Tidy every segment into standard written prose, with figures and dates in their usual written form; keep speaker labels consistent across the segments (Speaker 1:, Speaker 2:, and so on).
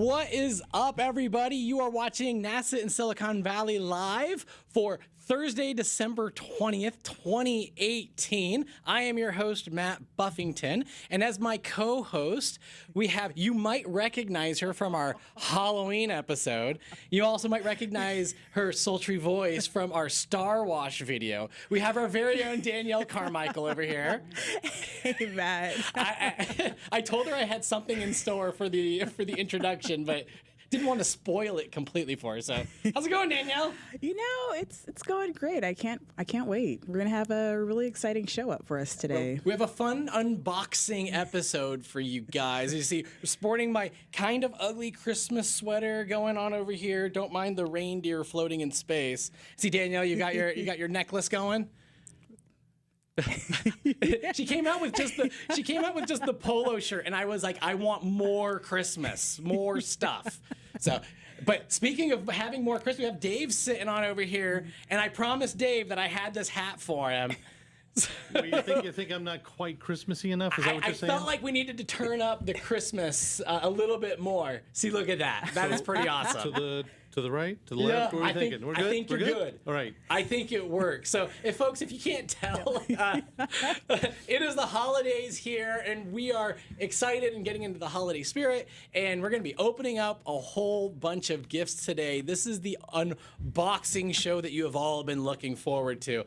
Speaker 1: What is up, everybody? You are watching NASA in Silicon Valley live for Thursday, December 20th, 2018. I am your host, Matt Buffington, and as my co-host, we have, you might recognize her from our Halloween episode. You also might recognize her sultry voice from our Star Wash video. We have our very own Danielle Carmichael over here.
Speaker 2: Hey, Matt.
Speaker 1: I told her I had something in store for the introduction, but didn't want to spoil it completely for her. So, how's it going, Danielle?
Speaker 2: You know, it's going great. I can't wait. We're gonna have a really exciting show up for us today.
Speaker 1: We have a fun unboxing episode for you guys. You see, we're sporting my kind of ugly Christmas sweater going on over here. Don't mind the reindeer floating in space. See, Danielle, you got your necklace going. She came out with just the polo shirt, and I was like, I want more Christmas, more stuff. So, but speaking of having more Christmas, we have Dave sitting on over here, and I promised Dave that I had this hat for him.
Speaker 3: Well, you think I'm not quite Christmassy enough? Is that what you're saying?
Speaker 1: I felt like we needed to turn up the Christmas a little bit more. See, look at that. That is pretty awesome.
Speaker 3: To the right? To the left? What are you thinking? We're good?
Speaker 1: I think you're good.
Speaker 3: All right.
Speaker 1: I think it works. So, if you can't tell, it is the holidays here, and we are excited and getting into the holiday spirit, and we're going to be opening up a whole bunch of gifts today. This is the unboxing show that you have all been looking forward to.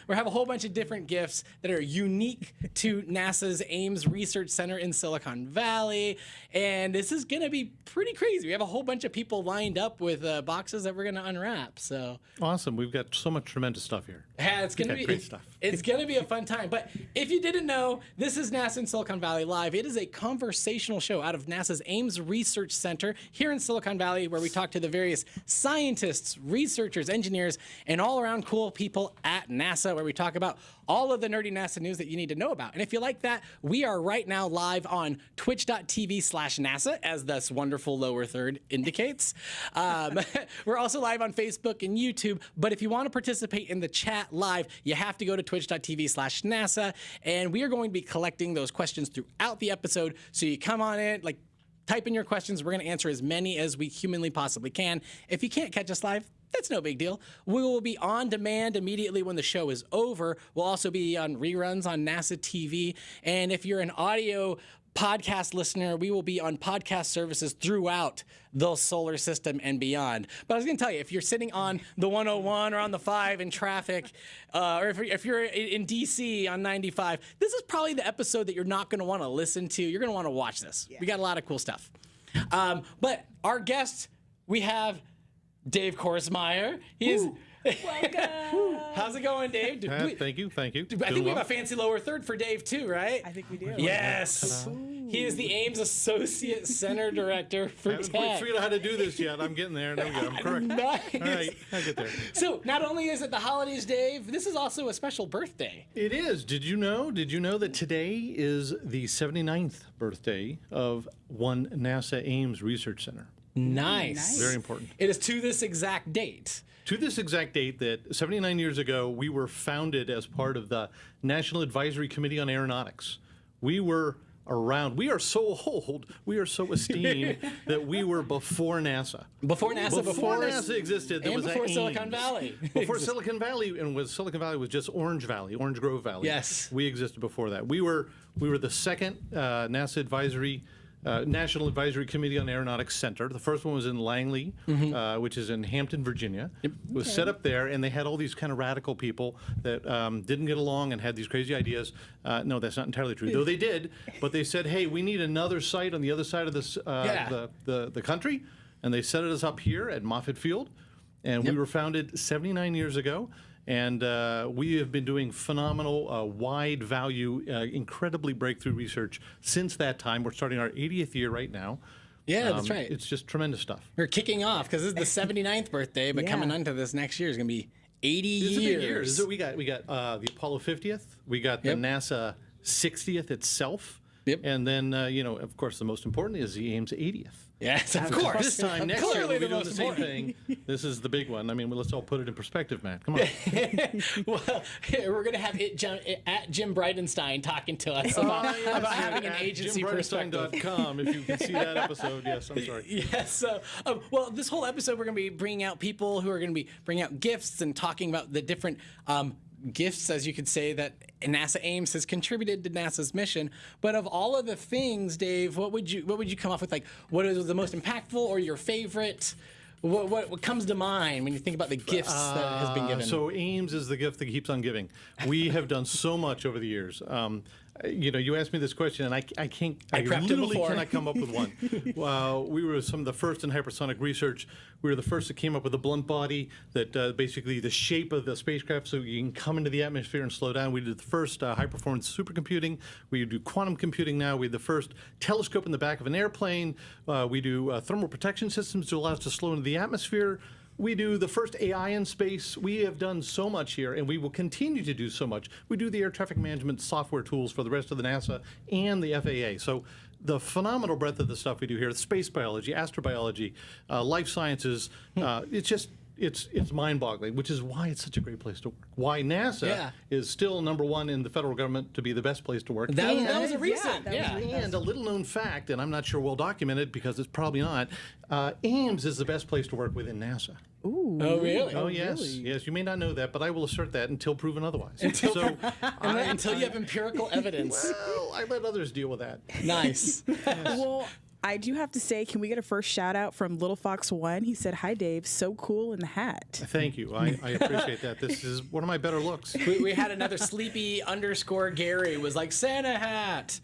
Speaker 1: We have a whole bunch of different gifts that are unique to NASA's Ames Research Center in Silicon Valley, and this is going to be pretty crazy. We have a whole bunch of people lined up with boxes that we're going to unwrap. So
Speaker 3: awesome! We've got so much tremendous stuff here.
Speaker 1: Yeah, it's going to be
Speaker 3: great stuff.
Speaker 1: It's going to be a fun time. But if you didn't know, this is NASA in Silicon Valley Live. It is a conversational show out of NASA's Ames Research Center here in Silicon Valley, where we talk to the various scientists, researchers, engineers, and all around cool people at NASA, where we talk about all of the nerdy NASA news that you need to know about. And if you like that, we are right now live on twitch.tv/NASA, as this wonderful lower third indicates. We're also live on Facebook and YouTube, but if you want to participate in the chat live, you have to go to twitch.tv/NASA, and we are going to be collecting those questions throughout the episode. So you come on in, like, type in your questions. We're going to answer as many as we humanly possibly can. If you can't catch us live, that's no big deal. We will be on demand immediately when the show is over. We'll also be on reruns on NASA TV. And if you're an audio podcast listener, we will be on podcast services throughout the solar system and beyond. But I was going to tell you, if you're sitting on the 101 or on the 5 in traffic, or if you're in DC on 95, this is probably the episode that you're not going to want to listen to. You're going to want to watch this. Yeah. We got a lot of cool stuff. But our guest, we have Dave Korsmeyer. He's
Speaker 2: Welcome.
Speaker 1: How's it going, Dave?
Speaker 3: Thank you.
Speaker 1: I think we have a fancy lower third for Dave too, right?
Speaker 2: I think we do.
Speaker 1: Yes. He is the Ames Associate Center Director for
Speaker 3: I haven't
Speaker 1: Tech.
Speaker 3: quite figured out how to do this yet. I'm getting there. There we go. I'm correct.
Speaker 1: Nice.
Speaker 3: All right, I'll get there.
Speaker 1: So not only is it the holidays, Dave, this is also a special birthday.
Speaker 3: It is. Did you know that today is the 79th birthday of one NASA Ames Research Center?
Speaker 1: Nice.
Speaker 3: Very important.
Speaker 1: It is to this exact date.
Speaker 3: To this exact date, that 79 years ago, we were founded as part of the National Advisory Committee on Aeronautics. We were around. We are so old. We are so esteemed that we were before NASA.
Speaker 1: Before
Speaker 3: NASA existed, there
Speaker 1: and
Speaker 3: was
Speaker 1: before
Speaker 3: Ames.
Speaker 1: Silicon Valley.
Speaker 3: Before Silicon Valley, and Silicon Valley was just Orange Grove Valley.
Speaker 1: Yes.
Speaker 3: We existed before that. We were the second NASA advisory. National Advisory Committee on Aeronautics Center. The first one was in Langley, which is in Hampton, Virginia. It was set up there, and they had all these kind of radical people that didn't get along and had these crazy ideas. No, that's not entirely true, though they did. But they said, hey, we need another site on the other side of this, the country. And they set us up here at Moffett Field. And we were founded 79 years ago. And we have been doing phenomenal, wide value, incredibly breakthrough research since that time. We're starting our 80th year right now.
Speaker 1: Yeah, that's right.
Speaker 3: It's just tremendous stuff.
Speaker 1: We're kicking off because this is the 79th birthday, but coming onto this next year is going to be 80 years.
Speaker 3: So we got the Apollo 50th. We got the NASA 60th itself.
Speaker 1: Yep.
Speaker 3: And then, of course, the most important is the Ames 80th.
Speaker 1: Yes, of course.
Speaker 3: This time next year
Speaker 1: Clearly
Speaker 3: we'll be
Speaker 1: the
Speaker 3: doing the
Speaker 1: most
Speaker 3: same
Speaker 1: important.
Speaker 3: thing. This is the big one. I mean, let's all put it in perspective, Matt. Come on.
Speaker 1: Well, we're going to have at Jim Bridenstine talking to us about having an agency perspective.
Speaker 3: JimBridenstine.com if you can see that episode. Yes, I'm sorry.
Speaker 1: Yes. So, well, this whole episode, we're going to be bringing out people who are going to be bringing out gifts and talking about the different gifts, as you could say, that NASA Ames has contributed to NASA's mission. But of all of the things, Dave, what would you come up with? Like, what is the most impactful or your favorite? What comes to mind when you think about the gifts that has been given?
Speaker 3: So Ames is the gift that keeps on giving. We have done so much over the years. You asked me this question, and I literally cannot come up with one. We were some of the first in hypersonic research. We were the first that came up with a blunt body that basically the shape of the spacecraft so you can come into the atmosphere and slow down. We did the first high-performance supercomputing. We do quantum computing now. We had the first telescope in the back of an airplane. We do thermal protection systems to allow us to slow into the atmosphere. We do the first AI in space. We have done so much here, and we will continue to do so much. We do the air traffic management software tools for the rest of the NASA and the FAA. So the phenomenal breadth of the stuff we do here, space biology, astrobiology, life sciences, it's mind-boggling, which is why it's such a great place to work. Why NASA is still #1 in the federal government to be the best place to work.
Speaker 1: That was a recent,
Speaker 3: And a little-known fact, and I'm not sure well documented because it's probably not, Ames is the best place to work within NASA.
Speaker 2: Ooh.
Speaker 1: Oh, really?
Speaker 3: Oh, yes.
Speaker 2: Really?
Speaker 3: Yes, you may not know that, but I will assert that until proven otherwise.
Speaker 1: Until you have empirical evidence.
Speaker 3: Well, I let others deal with that.
Speaker 1: Nice.
Speaker 2: Well, I do have to say, can we get a first shout out from Little Fox 1? He said, "Hi, Dave. So cool in the hat."
Speaker 3: Thank you. I appreciate that. This is one of my better looks.
Speaker 1: We had another sleepy_Gary was like Santa hat.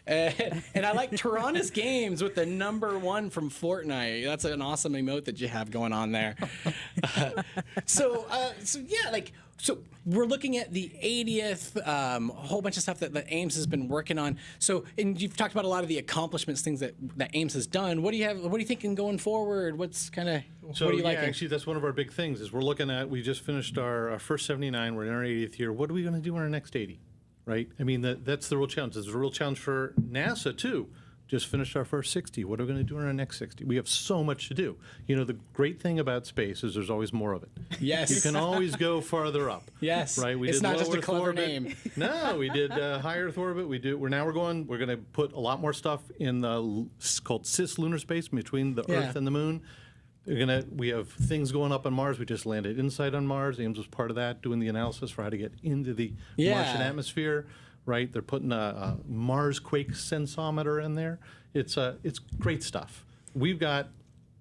Speaker 1: And I like Tyrannus Games with the #1 from Fortnite. That's an awesome emote that you have going on there. So we're looking at the 80th, a whole bunch of stuff that Ames has been working on. So, and you've talked about a lot of the accomplishments, things that Ames has done. What do you thinking going forward? What are you liking?
Speaker 3: Actually, that's one of our big things is we're looking at, we just finished our first 79, we're in our 80th year. What are we going to do in our next 80? Right? I mean, that's the real challenge. It's a real challenge for NASA, too. Just finished our first 60. What are we going to do in our next 60? We have so much to do. You know, the great thing about space is there's always more of it.
Speaker 1: Yes.
Speaker 3: You can always go farther up.
Speaker 1: Yes.
Speaker 3: Right?
Speaker 1: It's not just a clever name.
Speaker 3: No, we did high Earth orbit. We're going to put a lot more stuff in called cislunar space between the Earth and the Moon. We have things going up on Mars. We just landed InSight on Mars. Ames was part of that, doing the analysis for how to get into the Martian atmosphere. Right? They're putting a Mars quake sensometer in there. It's great stuff. We've got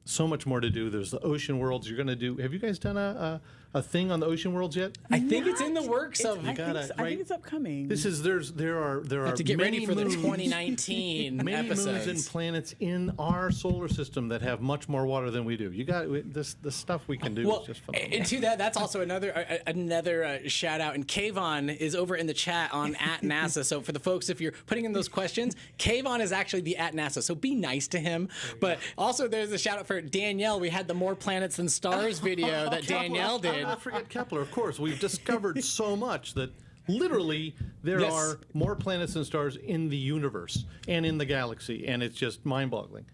Speaker 3: so much more to do. There's the ocean worlds. You're going to do. Have you guys done a thing on the ocean worlds yet?
Speaker 1: I think it's in the works of.
Speaker 2: I think it's upcoming.
Speaker 3: There are
Speaker 1: have to get ready for
Speaker 3: moons,
Speaker 1: the 2019
Speaker 3: many
Speaker 1: episodes.
Speaker 3: moons and planets in our solar system that have much more water than we do. You got the stuff we can do is just phenomenal.
Speaker 1: And to that's also another shout out. And Kayvon is over in the chat on @NASA. So for the folks, if you're putting in those questions, Kayvon is actually the @NASA. So be nice to him. But also there's a shout out for Danielle. We had the More Planets Than Stars video that Danielle did.
Speaker 3: Don't forget Kepler, of course. We've discovered so much that literally there are more planets and stars in the universe and in the galaxy, and it's just mind-boggling.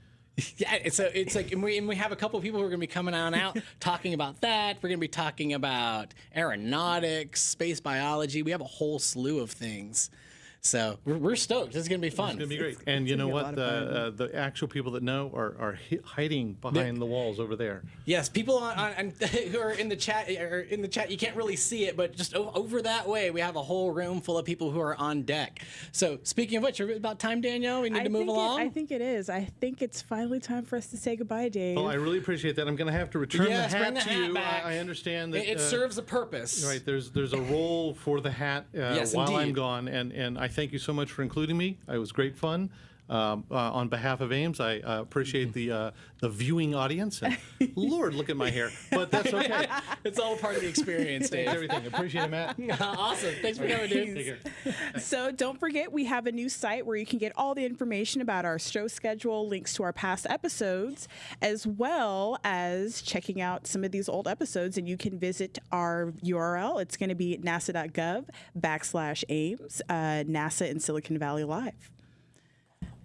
Speaker 1: Yeah, it's like, and we have a couple of people who are going to be coming on out talking about that. We're going to be talking about aeronautics, space biology. We have a whole slew of things. So we're stoked. This is going to be fun.
Speaker 3: It's going to be great. And you know what? The actual people that know are hiding behind the walls over there.
Speaker 1: Yes, people who are in the chat. You can't really see it, but just over that way, we have a whole room full of people who are on deck. So speaking of which, it's about time, Danielle. We need to move along.
Speaker 2: I think it is. I think it's finally time for us to say goodbye, Dave.
Speaker 3: Well, I really appreciate that. I'm going to have to return the hat to you.
Speaker 1: Back.
Speaker 3: I understand that
Speaker 1: it serves a purpose.
Speaker 3: Right. There's a role for the hat while
Speaker 1: indeed.
Speaker 3: I'm gone, and I thank you so much for including me. It was great fun. On behalf of Ames, I appreciate the viewing audience. And Lord, look at my hair. But that's okay.
Speaker 1: It's all part of the experience, Dave.
Speaker 3: Everything. Appreciate it, Matt.
Speaker 1: Awesome. Thanks for coming, dude.
Speaker 3: Take care.
Speaker 2: So don't forget, we have a new site where you can get all the information about our show schedule, links to our past episodes, as well as checking out some of these old episodes. And you can visit our URL. It's going to be nasa.gov/Ames, NASA in Silicon Valley Live.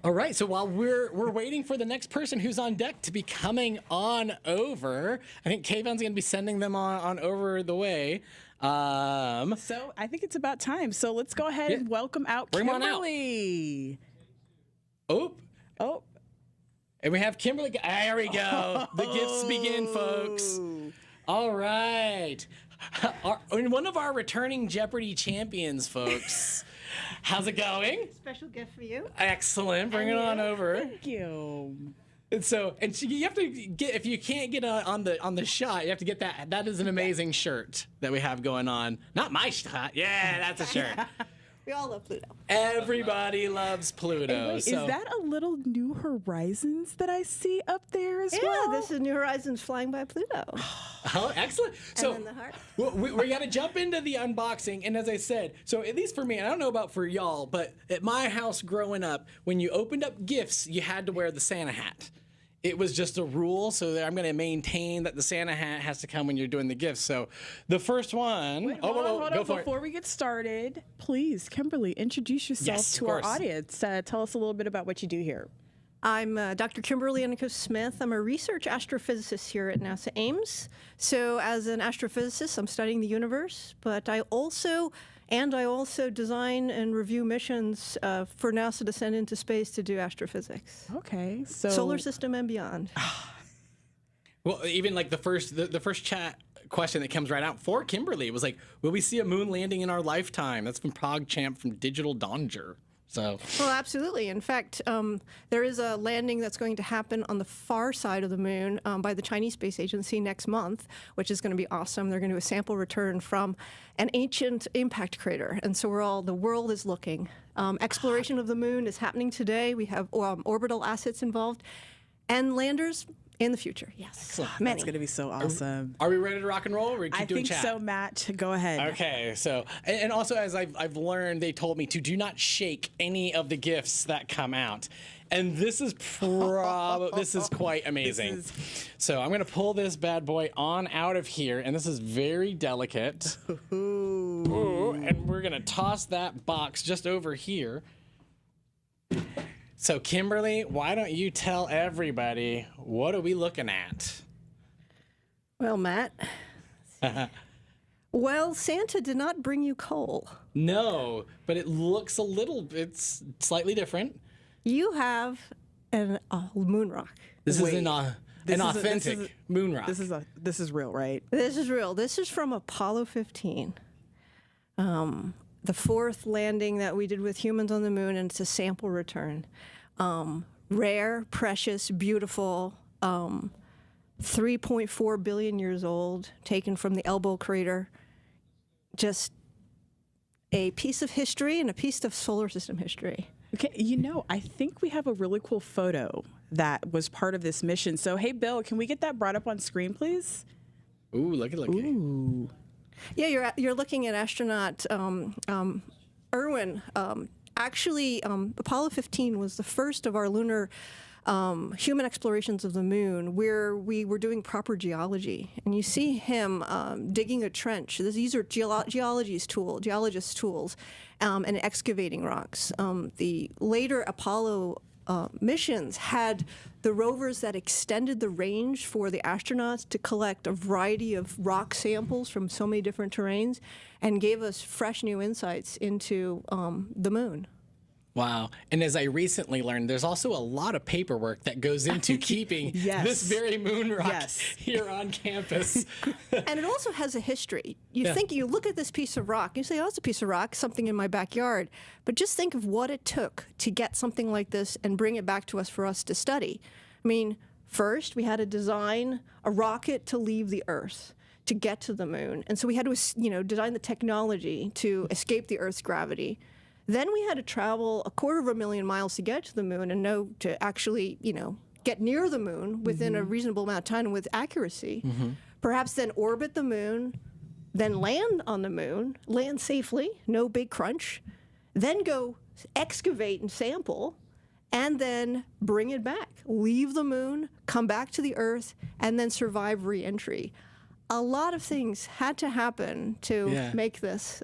Speaker 1: All right, so while we're waiting for the next person who's on deck to be coming on over, I think Kayvon's going to be sending them on over the way.
Speaker 2: So I think it's about time. So let's go ahead and welcome out
Speaker 1: Bring 'em on out.
Speaker 2: Kimberly.
Speaker 1: Oh,
Speaker 2: Oh,
Speaker 1: and we have Kimberly. There we go. The gifts begin, folks. All right. One of our returning Jeopardy champions, folks. How's it going?
Speaker 4: Special gift for you.
Speaker 1: Excellent. Bring it on over.
Speaker 2: thank you.
Speaker 1: And so, you have to get, if you can't get on the shot, you have to get that. That is an amazing shirt that we have going on. Not my shot. Yeah, that's a shirt.
Speaker 4: We all love Pluto.
Speaker 1: Everybody loves Pluto.
Speaker 2: Wait,
Speaker 1: so.
Speaker 2: is that a little New Horizons that I see up there as well?
Speaker 4: Yeah, this is New Horizons flying by Pluto.
Speaker 1: Oh, excellent. So
Speaker 4: then the heart.
Speaker 1: we got to jump into the unboxing. And as I said, so at least for me, and I don't know about for y'all, but at my house growing up, when you opened up gifts, you had to wear the Santa hat. It was just a rule, so that I'm going to maintain that the Santa hat has to come when you're doing the gifts. So the first one.
Speaker 2: Wait, hold on. Before we get started, please, Kimberly, introduce yourself
Speaker 1: Yes,
Speaker 2: to
Speaker 1: of
Speaker 2: our
Speaker 1: course.
Speaker 2: audience. Tell us a little bit about what you do here.
Speaker 4: I'm Dr. Kimberly Annika Smith. I'm a research astrophysicist here at NASA Ames. So as an astrophysicist, I'm studying the universe, but I also design and review missions for NASA to send into space to do astrophysics.
Speaker 2: Okay, so
Speaker 4: Solar system and beyond.
Speaker 1: Well, even like the first chat question that comes right out for Kimberly was like, will we see a moon landing in our lifetime? That's from PogChamp from Digital Donger. So.
Speaker 4: Well, absolutely. In fact, there is a landing that's going to happen on the far side of the moon by the Chinese Space Agency next month, which is going to be awesome. They're going to do a sample return from an ancient impact crater. And so the world is looking. Exploration of the moon is happening today. We have orbital assets involved and landers in the future. Yes. Many.
Speaker 2: that's going to be so awesome.
Speaker 1: Are we ready to rock and roll? Or we keep
Speaker 2: I
Speaker 1: doing
Speaker 2: think
Speaker 1: chat?
Speaker 2: so, Matt. Go ahead.
Speaker 1: Okay, so and also as I've learned, they told me to do not shake any of the gifts that come out, and this is this is quite amazing. So I'm gonna pull this bad boy on out of here, and this is very delicate. Ooh, and we're gonna toss that box just over here. So Kimberly, why don't you tell everybody what are we looking at?
Speaker 4: Well, Matt. Well, Santa did not bring you coal.
Speaker 1: No, but it looks it's slightly different.
Speaker 4: You have a moon rock.
Speaker 1: This
Speaker 2: Wait,
Speaker 1: is an authentic moon rock.
Speaker 2: This is real, right?
Speaker 4: This is real. This is from Apollo 15. The fourth landing that we did with humans on the moon, and it's a sample return. Rare, precious, beautiful, 3.4 billion years old, taken from the Elbow crater. Just a piece of history and a piece of solar system history.
Speaker 2: Okay, I think we have a really cool photo that was part of this mission. So, hey, Bill, can we get that brought up on screen, please?
Speaker 1: Ooh, looky.
Speaker 2: Ooh.
Speaker 4: Yeah, you're looking at astronaut Irwin. Actually, Apollo 15 was the first of our lunar human explorations of the moon, where we were doing proper geology. And you see him digging a trench. These are geologists' tools, and excavating rocks. The later Apollo missions had the rovers that extended the range for the astronauts to collect a variety of rock samples from so many different terrains, and gave us fresh new insights into the moon.
Speaker 1: Wow. And as I recently learned, there's also a lot of paperwork that goes into keeping
Speaker 2: Yes.
Speaker 1: this very moon rock
Speaker 2: Yes.
Speaker 1: here on campus.
Speaker 4: And it also has a history. You look at this piece of rock, you say, oh, it's a piece of rock, something in my backyard. But just think of what it took to get something like this and bring it back to us for us to study. I mean, first we had to design a rocket to leave the Earth to get to the moon. And so we had to, design the technology to escape the Earth's gravity. Then we had to travel 250,000 miles to get to the moon and to actually, get near the moon within a reasonable amount of time and with accuracy. Perhaps then orbit the moon, then land on the moon, land safely, no big crunch, then go excavate and sample, and then bring it back, leave the moon, come back to the Earth, and then survive re-entry. A lot of things had to happen to make this.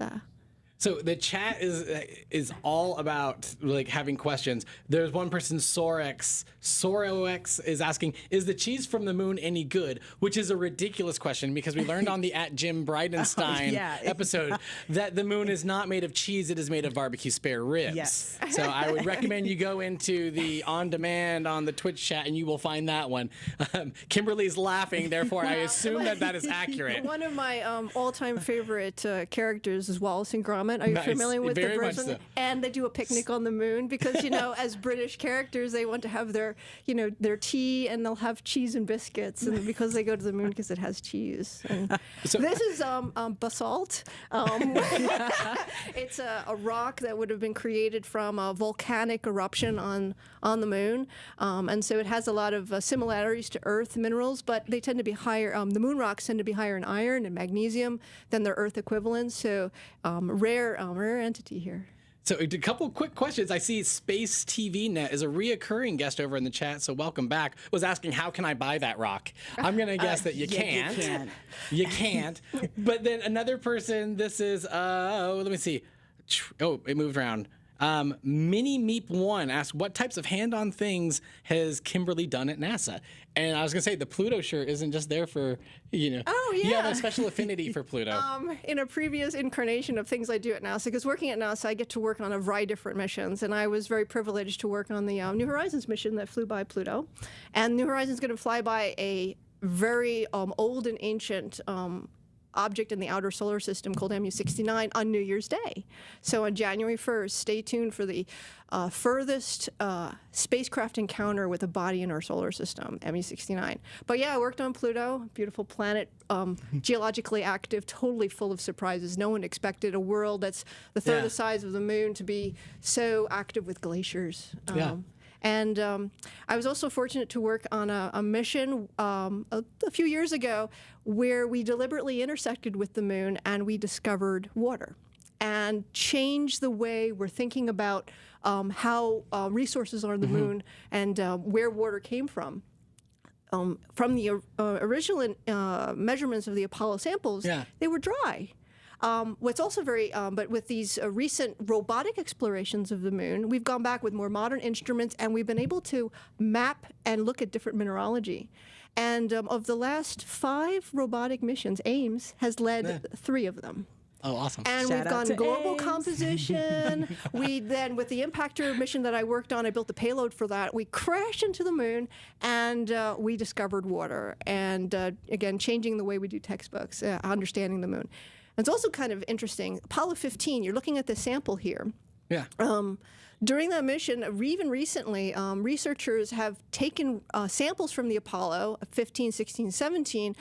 Speaker 1: So the chat is all about like having questions. There's one person, Sorex is asking, is the cheese from the moon any good? Which is a ridiculous question because we learned on the @Jim Bridenstine episode that the moon is not made of cheese, it is made of barbecue spare ribs.
Speaker 2: Yes.
Speaker 1: So I would recommend you go into the on demand on the Twitch chat and you will find that one. Kimberly's laughing, therefore I assume that is accurate.
Speaker 4: One of my all-time favorite characters is Wallace and Gromit. Are you familiar with
Speaker 1: Very
Speaker 4: the
Speaker 1: much
Speaker 4: version?
Speaker 1: so.
Speaker 4: And they do a picnic on the moon because, as British characters, they want to have their tea and they'll have cheese and biscuits, and because they go to the moon because it has cheese. And this is basalt. It's a rock that would have been created from a volcanic eruption on the moon, and so it has a lot of similarities to Earth minerals, but they tend to be higher. The moon rocks tend to be higher in iron and magnesium than their Earth equivalents. So rare entity here.
Speaker 1: So a couple quick questions. I see Space TV Net is a reoccurring guest over in the chat, so welcome back. Was asking, how can I buy that rock? I'm going to guess that you can't. You can't. But then another person, this is, let me see. Oh, it moved around. Mini Meep 1 asked, what types of hand-on things has Kimberly done at NASA? And I was going to say, the Pluto shirt isn't just there for,
Speaker 4: Oh, yeah.
Speaker 1: You have a special affinity for Pluto.
Speaker 4: In a previous incarnation of things I do at NASA, because working at NASA, I get to work on a variety of different missions, and I was very privileged to work on the New Horizons mission that flew by Pluto. And New Horizons is going to fly by a very old and ancient object in the outer solar system called MU69 on New Year's Day. So on January 1st, stay tuned for the furthest spacecraft encounter with a body in our solar system, MU69. But yeah, I worked on Pluto, beautiful planet, geologically active, totally full of surprises. No one expected a world that's the third the size of the moon to be so active with glaciers. And I was also fortunate to work on a mission a few years ago where we deliberately intersected with the moon and we discovered water and changed the way we're thinking about how resources are on the moon and where water came from. From the original measurements of the Apollo samples, they were dry. What's also but with these recent robotic explorations of the moon, we've gone back with more modern instruments and we've been able to map and look at different mineralogy. And of the last 5 robotic missions, Ames has led 3 of them.
Speaker 1: Oh, awesome.
Speaker 4: And
Speaker 2: Shout
Speaker 4: we've
Speaker 2: out
Speaker 4: gone
Speaker 2: to
Speaker 4: global
Speaker 2: Ames.
Speaker 4: composition. We then, with the impactor mission that I worked on, I built the payload for that. We crashed into the moon and we discovered water. And again, changing the way we do textbooks, understanding the moon. It's also kind of interesting. Apollo 15, you're looking at the sample here.
Speaker 1: Yeah.
Speaker 4: During that mission, even recently, researchers have taken samples from the Apollo 15, 16, 17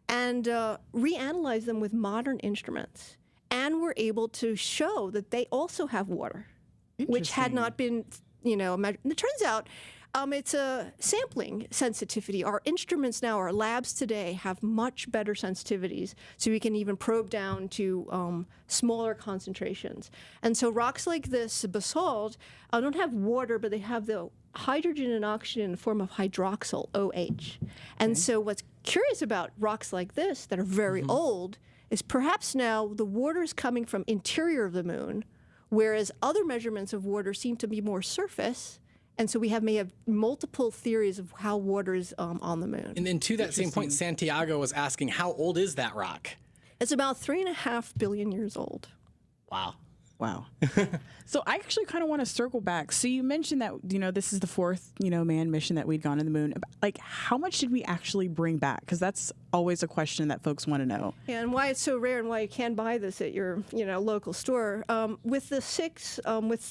Speaker 4: and reanalyzed them with modern instruments. And were able to show that they also have water, which had not been, measured. And it turns out it's a sampling sensitivity. Our instruments now, our labs today have much better sensitivities, so we can even probe down to smaller concentrations. And so rocks like this, basalt, don't have water, but they have the hydrogen and oxygen in the form of hydroxyl, OH. And so what's curious about rocks like this that are very old is perhaps now the water is coming from interior of the moon, whereas other measurements of water seem to be more surface. And so we may have multiple theories of how water is on the moon.
Speaker 1: And then to that same point, Santiago was asking, how old is that rock?
Speaker 4: It's about 3.5 billion years old.
Speaker 1: Wow.
Speaker 2: Wow. So I actually kind of want to circle back. So you mentioned that, this is the 4th, manned mission that we'd gone to the moon. Like, how much did we actually bring back? Because that's always a question that folks want to know.
Speaker 4: Yeah, and why it's so rare and why you can't buy this at your, local store. With the 6, with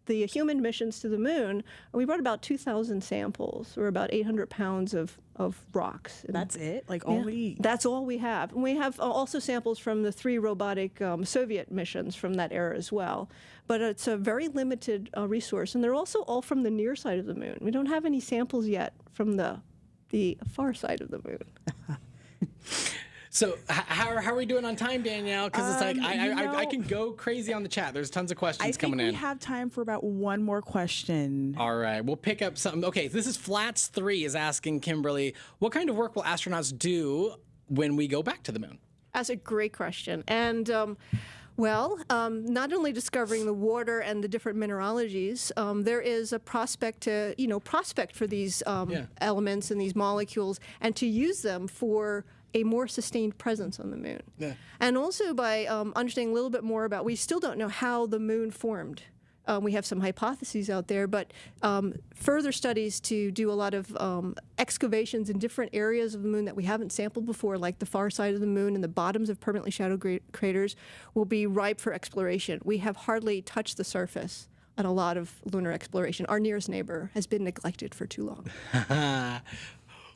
Speaker 4: the human missions to the moon, we brought about 2,000 samples, or about 800 pounds of rocks.
Speaker 2: That's it? Like only?
Speaker 4: That's all we have. And we have also samples from the 3 robotic Soviet missions from that era as well. But it's a very limited resource. And they're also all from the near side of the moon. We don't have any samples yet from the far side of the moon.
Speaker 1: So how are we doing on time, Danielle? Because it's like I can go crazy on the chat. There's tons of questions coming in.
Speaker 2: I think we have time for about one more question.
Speaker 1: All right, we'll pick up something. Okay, this is Flats3 is asking Kimberly, what kind of work will astronauts do when we go back to the moon?
Speaker 4: That's a great question. And Well, not only discovering the water and the different mineralogies, there is a prospect to, prospect for these elements and these molecules and to use them for a more sustained presence on the moon. Yeah. And also by understanding a little bit more about, we still don't know how the moon formed. We have some hypotheses out there, but further studies to do a lot of excavations in different areas of the moon that we haven't sampled before, like the far side of the moon and the bottoms of permanently shadowed craters, will be ripe for exploration. We have hardly touched the surface on a lot of lunar exploration. Our nearest neighbor has been neglected for too long.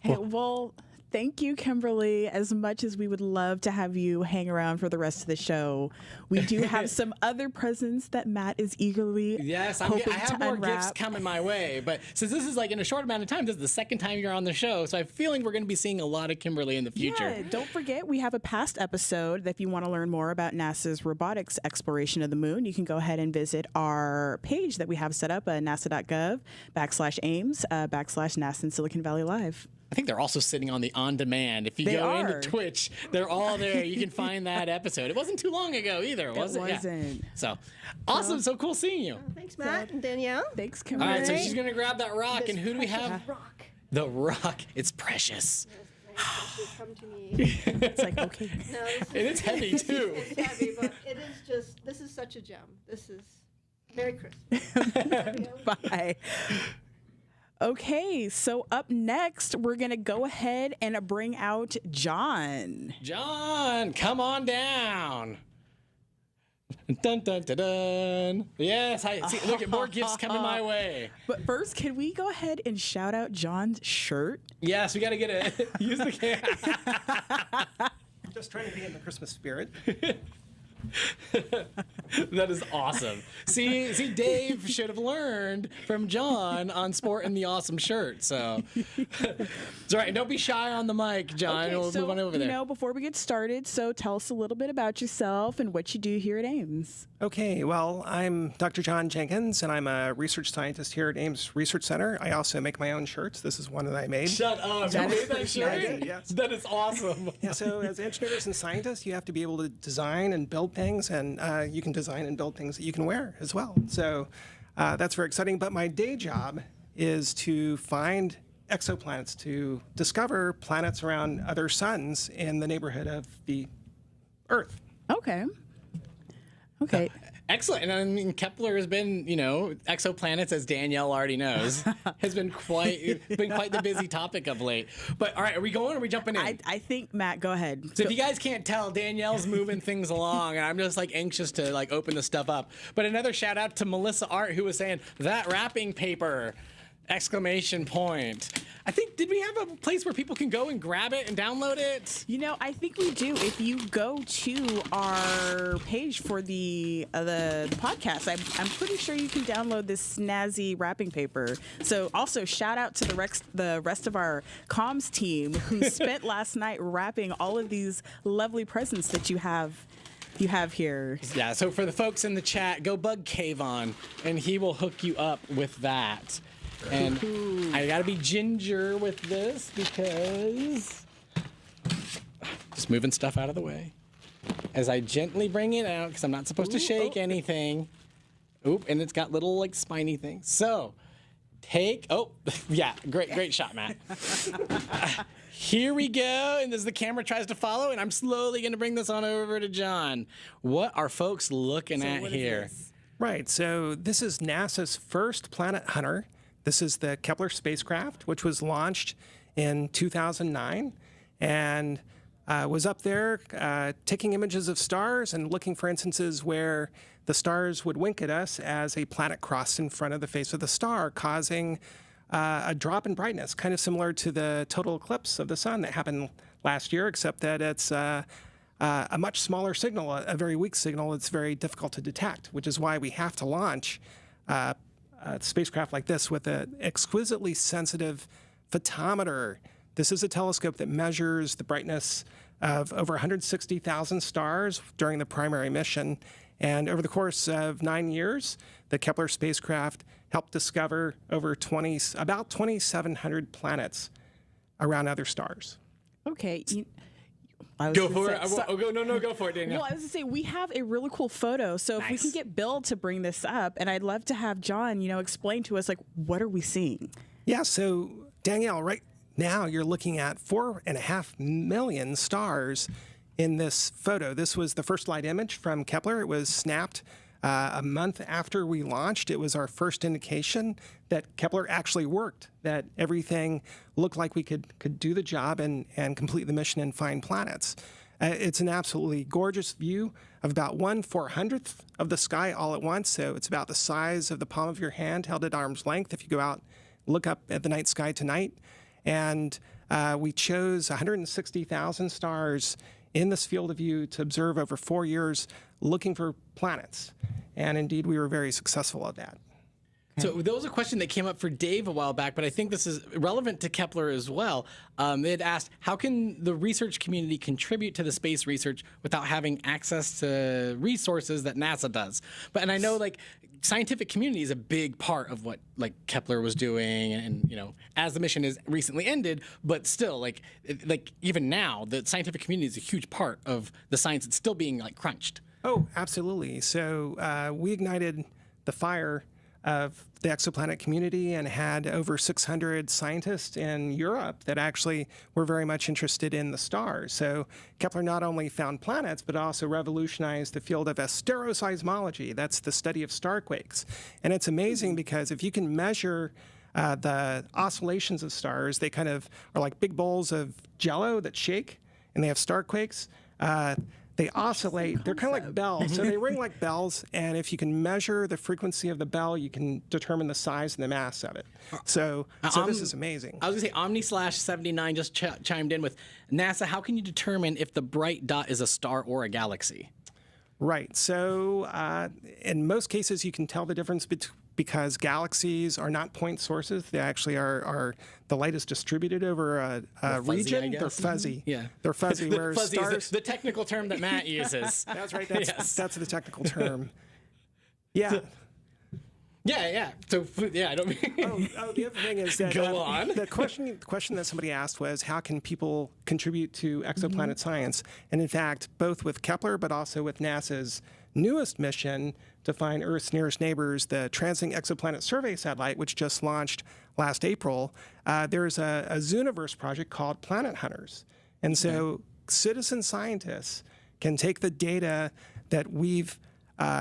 Speaker 2: Well, thank you, Kimberly. As much as we would love to have you hang around for the rest of the show, we do have some other presents that Matt is eagerly
Speaker 1: Yes, I
Speaker 2: hoping
Speaker 1: have
Speaker 2: to
Speaker 1: more
Speaker 2: unwrap.
Speaker 1: gifts coming my way. But since this is like in a short amount of time, this is the second time you're on the show, so I have a feeling we're going to be seeing a lot of Kimberly in the future.
Speaker 2: Yeah, don't forget, we have a past episode that if you want to learn more about NASA's robotics exploration of the moon, you can go ahead and visit our page that we have set up at nasa.gov/Ames/NASA in Silicon Valley Live.
Speaker 1: I think they're also sitting on the on-demand. If you go into Twitch, they're all there. You can find that episode. It wasn't too long ago either, was it?
Speaker 2: It wasn't.
Speaker 1: Yeah. So, awesome. So cool seeing you.
Speaker 4: Thanks, Matt and Danielle.
Speaker 2: Thanks,
Speaker 1: All
Speaker 2: Kimberly.
Speaker 1: right, so she's going to grab that rock. And who do we have?
Speaker 4: Rock.
Speaker 1: The rock. It's precious.
Speaker 4: Come to me.
Speaker 2: It's like, okay.
Speaker 4: No,
Speaker 1: And it's heavy, too.
Speaker 4: It's heavy, but it is just, this is such a gem. This is Merry Christmas.
Speaker 2: Bye. Okay, so up next, we're going to go ahead and bring out John.
Speaker 1: John, come on down. Dun, dun, dun, dun. Yes, see, look at more gifts coming my way.
Speaker 2: But first, can we go ahead and shout out John's shirt?
Speaker 1: Yes, we got to get it. Use the camera.
Speaker 5: Just trying to be in the Christmas spirit.
Speaker 1: That is awesome. See, Dave should have learned from John on sporting the awesome shirt. So it's all right. Don't be shy on the mic, John.
Speaker 2: Okay,
Speaker 1: we'll
Speaker 2: so,
Speaker 1: move on over there.
Speaker 2: before we get started, so tell us a little bit about yourself and what you do here at Ames.
Speaker 5: Okay, well, I'm Dr. John Jenkins, and I'm a research scientist here at Ames Research Center. I also make my own shirts. This is one that I made.
Speaker 1: Shut up. You made that shirt?
Speaker 5: I did, yes.
Speaker 1: That is awesome.
Speaker 5: Yeah, so as engineers and scientists, you have to be able to design and build things, and you can design and build things that you can wear as well. So that's very exciting. But my day job is to find exoplanets, to discover planets around other suns in the neighborhood of the Earth.
Speaker 2: Okay.
Speaker 1: Excellent. And I mean, Kepler has been, exoplanets, as Danielle already knows, has been quite the busy topic of late. But all right, are we going or are we jumping in?
Speaker 2: I think, Matt, go ahead.
Speaker 1: So if you guys can't tell, Danielle's moving things along, and I'm just anxious to open the stuff up. But another shout out to Melissa Art, who was saying that wrapping paper! Exclamation point. I think, did we have a place where people can go and grab it and download it?
Speaker 2: I think we do. If you go to our page for the podcast, I'm pretty sure you can download this snazzy wrapping paper. So also shout out to the rest of our comms team who spent last night wrapping all of these lovely presents that you have here.
Speaker 1: Yeah, so for the folks in the chat, go bug Kayvon, and he will hook you up with that. And I gotta be ginger with this because just moving stuff out of the way as I gently bring it out because I'm not supposed to shake anything. Oop, and it's got little spiny things. So yeah, great shot, Matt. Here we go, and as the camera tries to follow, and I'm slowly gonna bring this on over to John. What are folks looking at here?
Speaker 5: Right, so this is NASA's first planet hunter. This is the Kepler spacecraft, which was launched in 2009 and was up there taking images of stars and looking for instances where the stars would wink at us as a planet crossed in front of the face of the star, causing a drop in brightness, kind of similar to the total eclipse of the sun that happened last year, except that it's a much smaller signal, a very weak signal. It's very difficult to detect, which is why we have to launch a spacecraft like this with an exquisitely sensitive photometer. This is a telescope that measures the brightness of over 160,000 stars during the primary mission. And over the course of 9 years, the Kepler spacecraft helped discover about 2,700 planets around other stars.
Speaker 2: Okay. I was
Speaker 1: Go
Speaker 2: gonna
Speaker 1: for
Speaker 2: say-
Speaker 1: it. Go for it, Danielle.
Speaker 2: Well, I was going to say, we have a really cool photo. So if we can
Speaker 1: Nice.
Speaker 2: get Bill to bring this up, and I'd love to have John, explain to us, like, what are we seeing?
Speaker 5: Yeah, so Danielle, right now you're looking at 4.5 million stars in this photo. This was the first light image from Kepler. It was snapped a month after we launched. It was our first indication that Kepler actually worked, that everything looked like we could do the job and complete the mission and find planets. It's an absolutely gorgeous view of about 1/400th of the sky all at once. So it's about the size of the palm of your hand held at arm's length if you go out, look up at the night sky tonight. And we chose 160,000 stars in this field of view to observe over 4 years looking for planets. And indeed, we were very successful at that.
Speaker 1: So there was a question that came up for Dave a while back, but I think this is relevant to Kepler as well. They had asked, how can the research community contribute to the space research without having access to resources that NASA does? And I know scientific community is a big part of what Kepler was doing, and as the mission is recently ended, but still even now the scientific community is a huge part of the science that's still being crunched.
Speaker 5: Oh, absolutely. So we ignited the fire of the exoplanet community and had over 600 scientists in Europe that actually were very much interested in the stars. So Kepler not only found planets, but also revolutionized the field of asteroseismology. That's the study of starquakes. And it's amazing because if you can measure the oscillations of stars, they kind of are like big bowls of jello that shake, and they have starquakes. They oscillate. They're kind of like bells. So they ring like bells. And if you can measure the frequency of the bell, you can determine the size and the mass of it. So this is amazing.
Speaker 1: I was going to say Omni/79 just chimed in with NASA. How can you determine if the bright dot is a star or a galaxy?
Speaker 5: Right. So in most cases, you can tell the difference because galaxies are not point sources. They actually are the light is distributed over a
Speaker 1: fuzzy,
Speaker 5: region.
Speaker 1: I guess.
Speaker 5: They're fuzzy.
Speaker 1: Yeah.
Speaker 5: They're fuzzy. Whereas
Speaker 1: Fuzzy
Speaker 5: stars,
Speaker 1: is the technical term that Matt uses.
Speaker 5: that's right.
Speaker 1: Yes.
Speaker 5: That's the technical term. Yeah.
Speaker 1: Yeah. So I don't mean.
Speaker 5: The other thing is that
Speaker 1: Go on.
Speaker 5: the question that somebody asked was, how can people contribute to exoplanet science? And in fact, both with Kepler, but also with NASA's newest mission to find Earth's nearest neighbors, the Transiting Exoplanet Survey Satellite, which just launched last April, there's a Zooniverse project called Planet Hunters. And so citizen scientists can take the data that we've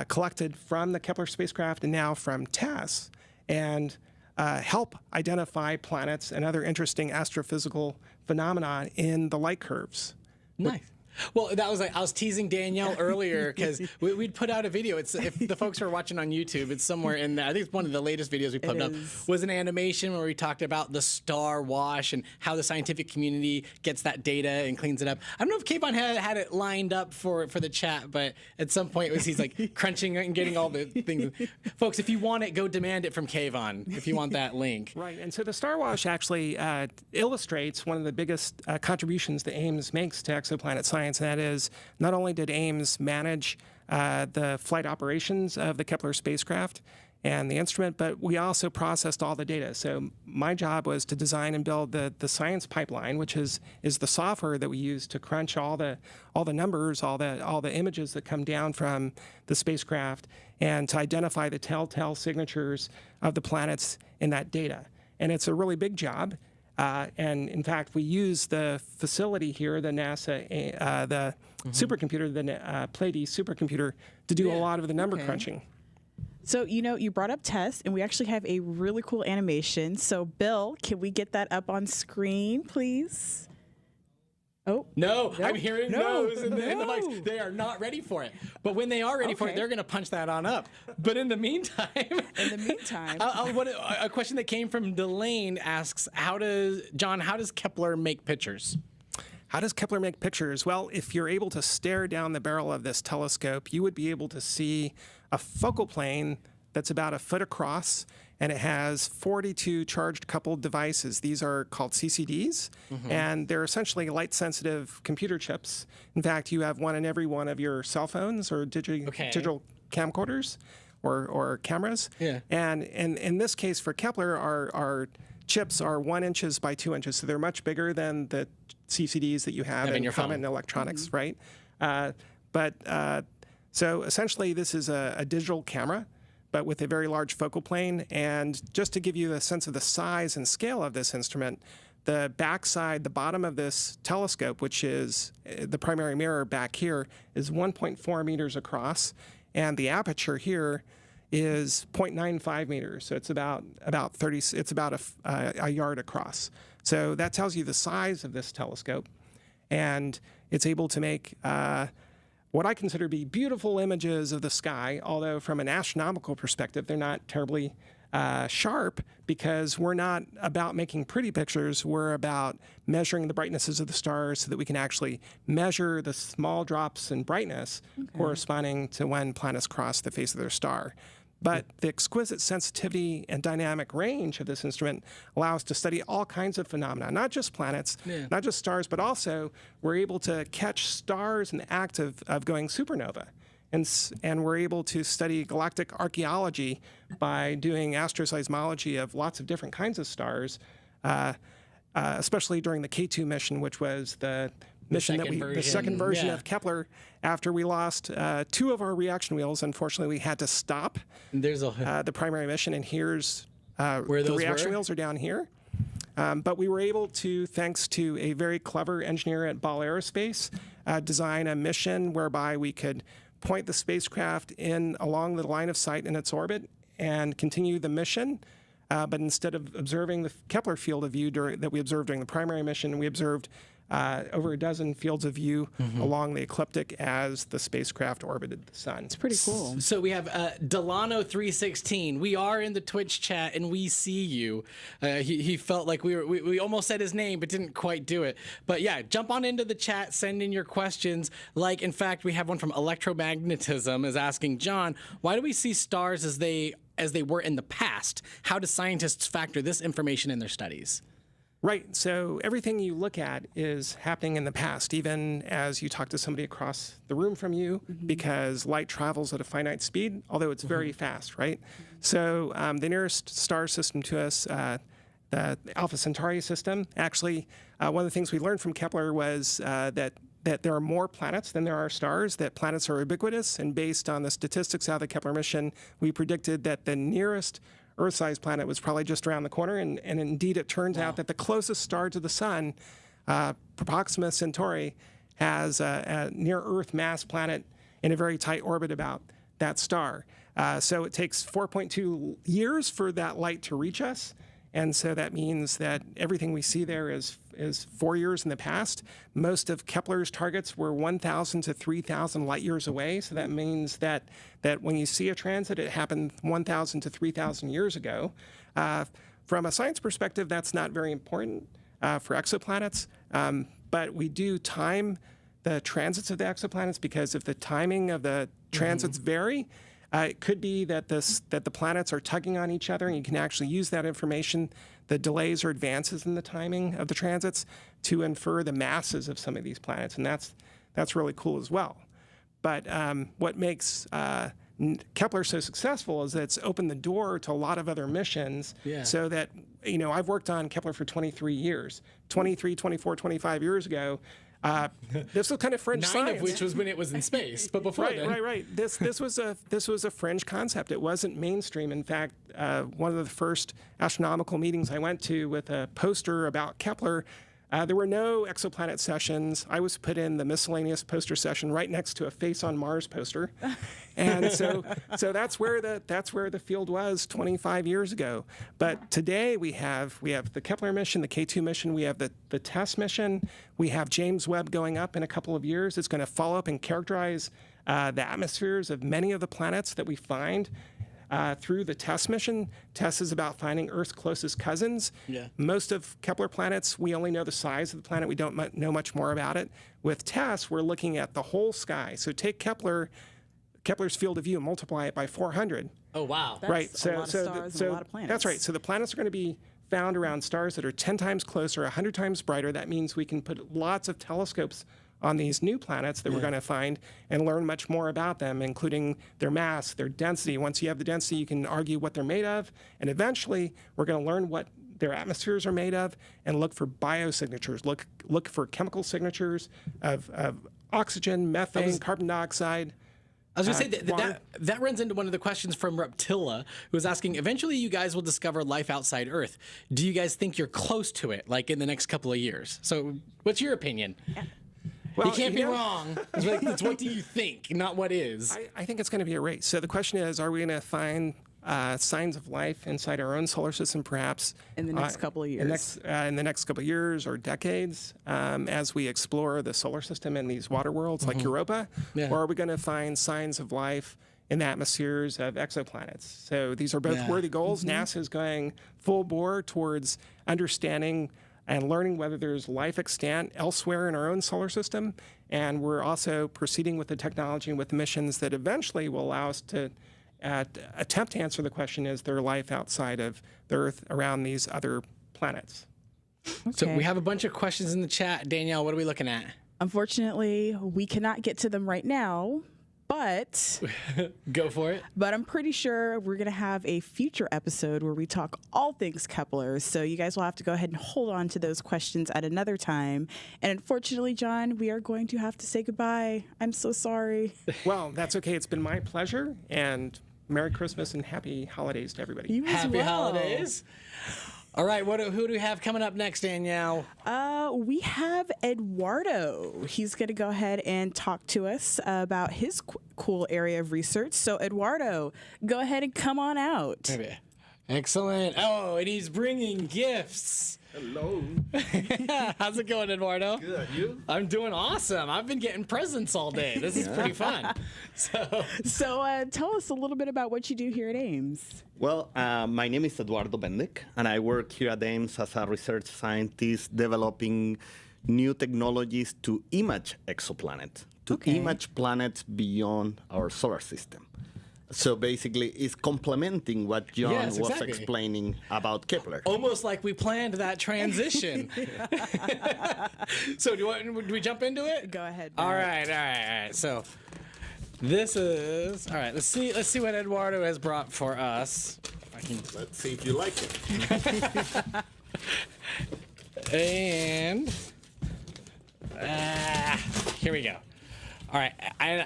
Speaker 5: collected from the Kepler spacecraft and now from TESS and help identify planets and other interesting astrophysical phenomena in the light curves.
Speaker 1: Nice. Well, that was I was teasing Danielle earlier because we'd put out a video. If the folks who are watching on YouTube, it's somewhere in there. I think it's one of the latest videos we put up. Was an animation where we talked about the star wash and how the scientific community gets that data and cleans it up. I don't know if Kayvon had it lined up for the chat, but at some point he's crunching and getting all the things. Folks, if you want it, go demand it from Kayvon if you want that link.
Speaker 5: Right, and so the star wash actually illustrates one of the biggest contributions that Ames makes to exoplanet science. And that is, not only did Ames manage the flight operations of the Kepler spacecraft and the instrument, but we also processed all the data. So my job was to design and build the science pipeline, which is the software that we use to crunch all the numbers, all the images that come down from the spacecraft, and to identify the telltale signatures of the planets in that data. And it's a really big job. And in fact, we use the facility here, the NASA, supercomputer, the Pleiades supercomputer, to do a lot of the number crunching.
Speaker 2: So, you brought up TESS, and we actually have a really cool animation. So, Bill, can we get that up on screen, please? Oh.
Speaker 1: No, I'm hearing no's in the mics. They are not ready for it. But when they are ready for it, they're going to punch that on up. But in the meantime... a question that came from Delane asks, how does Kepler make pictures?
Speaker 5: How does Kepler make pictures? Well, if you're able to stare down the barrel of this telescope, you would be able to see a focal plane that's about a foot across, and it has 42 charged coupled devices. These are called CCDs, and they're essentially light-sensitive computer chips. In fact, you have one in every one of your cell phones or digital camcorders or cameras.
Speaker 1: Yeah.
Speaker 5: And in this case, for Kepler, our chips are 1 inch by 2 inches, so they're much bigger than the CCDs that you have in
Speaker 1: your
Speaker 5: common
Speaker 1: phone.
Speaker 5: electronics, right? So essentially, this is a digital camera, but with a very large focal plane. And just to give you a sense of the size and scale of this instrument, the backside, the bottom of this telescope, which is the primary mirror back here, is 1.4 meters across, and the aperture here is 0.95 meters. So it's about 30. It's about a yard across. So that tells you the size of this telescope, and it's able to make what I consider to be beautiful images of the sky, although from an astronomical perspective, they're not terribly sharp, because we're not about making pretty pictures. We're about measuring the brightnesses of the stars so that we can actually measure the small drops in brightness corresponding to when planets cross the face of their star. But the exquisite sensitivity and dynamic range of this instrument allows us to study all kinds of phenomena, not just planets, not just stars, but also we're able to catch stars in the act of going supernova. And we're able to study galactic archaeology by doing astroseismology of lots of different kinds of stars, especially during the K2 mission, which was the mission the second version of Kepler. After we lost 2 of our reaction wheels, unfortunately, we had to stop the primary mission. And here's where the reaction wheels are down here. But we were able to, thanks to a very clever engineer at Ball Aerospace, design a mission whereby we could point the spacecraft in along the line of sight in its orbit and continue the mission. But instead of observing the Kepler field of view that we observed during the primary mission, we observed over a dozen fields of view along the ecliptic as the spacecraft orbited the sun.
Speaker 2: It's pretty cool.
Speaker 1: So we have Delano316. We are in the Twitch chat and we see you. He felt like we almost said his name but didn't quite do it. But yeah, jump on into the chat, send in your questions. Like, in fact, we have one from Electromagnetism is asking, John, why do we see stars as they were in the past? How do scientists factor this information in their studies?
Speaker 5: Right. So everything you look at is happening in the past, even as you talk to somebody across the room from you, because light travels at a finite speed, although it's very fast, right? So the nearest star system to us, the Alpha Centauri system, actually, one of the things we learned from Kepler was that there are more planets than there are stars, that planets are ubiquitous, and based on the statistics out of the Kepler mission, we predicted that the nearest Earth-sized planet was probably just around the corner, and indeed it turns out that the closest star to the sun, Proxima Centauri, has a near-Earth mass planet in a very tight orbit about that star. So it takes 4.2 years for that light to reach us, and so that means that everything we see there is 4 years in the past. Most of Kepler's targets were 1,000 to 3,000 light years away. So that means that when you see a transit, it happened 1,000 to 3,000 years ago. From a science perspective, that's not very important for exoplanets, but we do time the transits of the exoplanets, because if the timing of the transits vary, it could be that the planets are tugging on each other, and you can actually use that information, the delays or advances in the timing of the transits, to infer the masses of some of these planets, and that's really cool as well. But what makes Kepler so successful is that it's opened the door to a lot of other missions, so that, I've worked on Kepler for 23 years, 23, 24, 25 years ago. This was kind of fringe science.
Speaker 1: 9 of which was when it was in space, but before then.
Speaker 5: Right. This was a fringe concept. It wasn't mainstream. In fact, one of the first astronomical meetings I went to with a poster about Kepler, there were no exoplanet sessions. I was put in the miscellaneous poster session right next to a Face on Mars poster, and so that's where the field was 25 years ago. But today we have the Kepler mission, the K2 mission, we have the TESS mission, we have James Webb going up in a couple of years. It's going to follow up and characterize the atmospheres of many of the planets that we find. Through the TESS mission. TESS is about finding Earth's closest cousins. Most of Kepler planets, we only know the size of the planet. We don't know much more about it. With TESS, we're looking at the whole sky. So take Kepler's field of view and multiply it by 400.
Speaker 1: Oh, wow.
Speaker 2: That's
Speaker 5: right.
Speaker 2: a lot of stars and a lot of planets.
Speaker 5: That's right. So the planets are going to be found around stars that are 10 times closer, 100 times brighter. That means we can put lots of telescopes on these new planets that we're going to find and learn much more about them, including their mass, their density. Once you have the density, you can argue what they're made of, and eventually we're going to learn what their atmospheres are made of, and look for biosignatures. Look for chemical signatures of oxygen, methane, carbon dioxide.
Speaker 1: I was going to say that runs into one of the questions from Reptilla, who was asking, eventually you guys will discover life outside Earth. Do you guys think you're close to it, like in the next couple of years? So what's your opinion?
Speaker 5: Well,
Speaker 1: you can't be wrong. It's what do you think, not what is.
Speaker 5: I think it's going to be a race. So the question is, are we going to find signs of life inside our own solar system, perhaps
Speaker 2: In the next couple of years.
Speaker 5: In the next couple of years or decades, as we explore the solar system in these water worlds like Europa?
Speaker 1: Yeah.
Speaker 5: Or are we going to find signs of life in the atmospheres of exoplanets? So these are both worthy goals. NASA is going full bore towards understanding and learning whether there's life extant elsewhere in our own solar system. And we're also proceeding with the technology and with missions that eventually will allow us to attempt to answer the question, is there life outside of the Earth around these other planets?
Speaker 1: So we have a bunch of questions in the chat. Danielle, what are we looking at?
Speaker 2: Unfortunately, we cannot get to them right now, but
Speaker 1: Go for it.
Speaker 2: I'm pretty sure we're going to have a future episode where we talk all things Kepler. So you guys will have to go ahead and hold on to those questions at another time. And unfortunately, John, we are going to have to say goodbye. I'm so sorry.
Speaker 5: Well, that's okay. It's been my pleasure. And Merry Christmas and Happy Holidays to everybody.
Speaker 2: You as
Speaker 1: Happy
Speaker 2: well.
Speaker 1: holidays. All right, who do we have coming up next, Danielle?
Speaker 2: We have Eduardo. He's going to go ahead and talk to us about his cool area of research. So, Eduardo, go ahead and come on out.
Speaker 1: Maybe. Excellent. Oh, and he's bringing gifts.
Speaker 6: Hello.
Speaker 1: How's it going, Eduardo?
Speaker 6: Good. You?
Speaker 1: I'm doing awesome. I've been getting presents all day. This is pretty fun.
Speaker 2: So, tell us a little bit about what you do here at Ames.
Speaker 6: Well, my name is Eduardo Bendek, and I work here at Ames as a research scientist developing new technologies to image exoplanets, to image planets beyond our solar system. So basically, it's complementing what John was explaining about Kepler.
Speaker 1: Almost like we planned that transition. So do we jump into it?
Speaker 2: Go ahead.
Speaker 1: All right. So this is all right. Let's see what Eduardo has brought for us.
Speaker 6: Let's see if you like it.
Speaker 1: And here we go. All right, I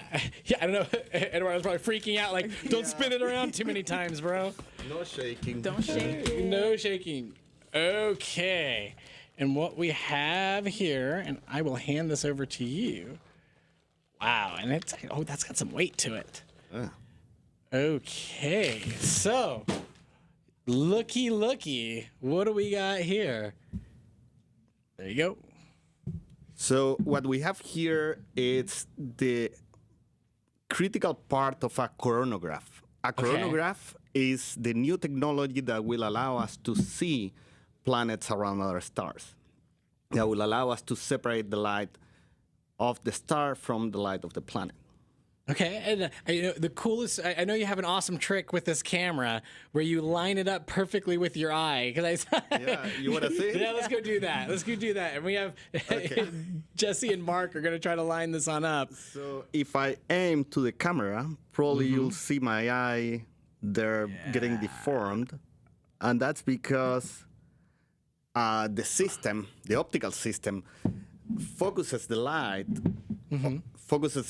Speaker 1: don't know. Eduardo's probably freaking out. Like, don't spin it around too many times, bro.
Speaker 6: No shaking.
Speaker 2: Don't shake it.
Speaker 1: No shaking. Okay. And what we have here, and I will hand this over to you. Wow, and that's got some weight to it. Okay, so looky, what do we got here? There you go.
Speaker 6: So what we have here is the critical part of a coronagraph. A coronagraph is the new technology that will allow us to see planets around other stars. That will allow us to separate the light of the star from the light of the planet.
Speaker 1: Okay, and the coolest. I know you have an awesome trick with this camera where you line it up perfectly with your eye.
Speaker 6: Yeah, you want to see it?
Speaker 1: Yeah, let's go do that. And we have Jesse and Mark are going to try to line this on up.
Speaker 6: So if I aim to the camera, probably you'll see my eye there getting deformed, and that's because the optical system, focuses the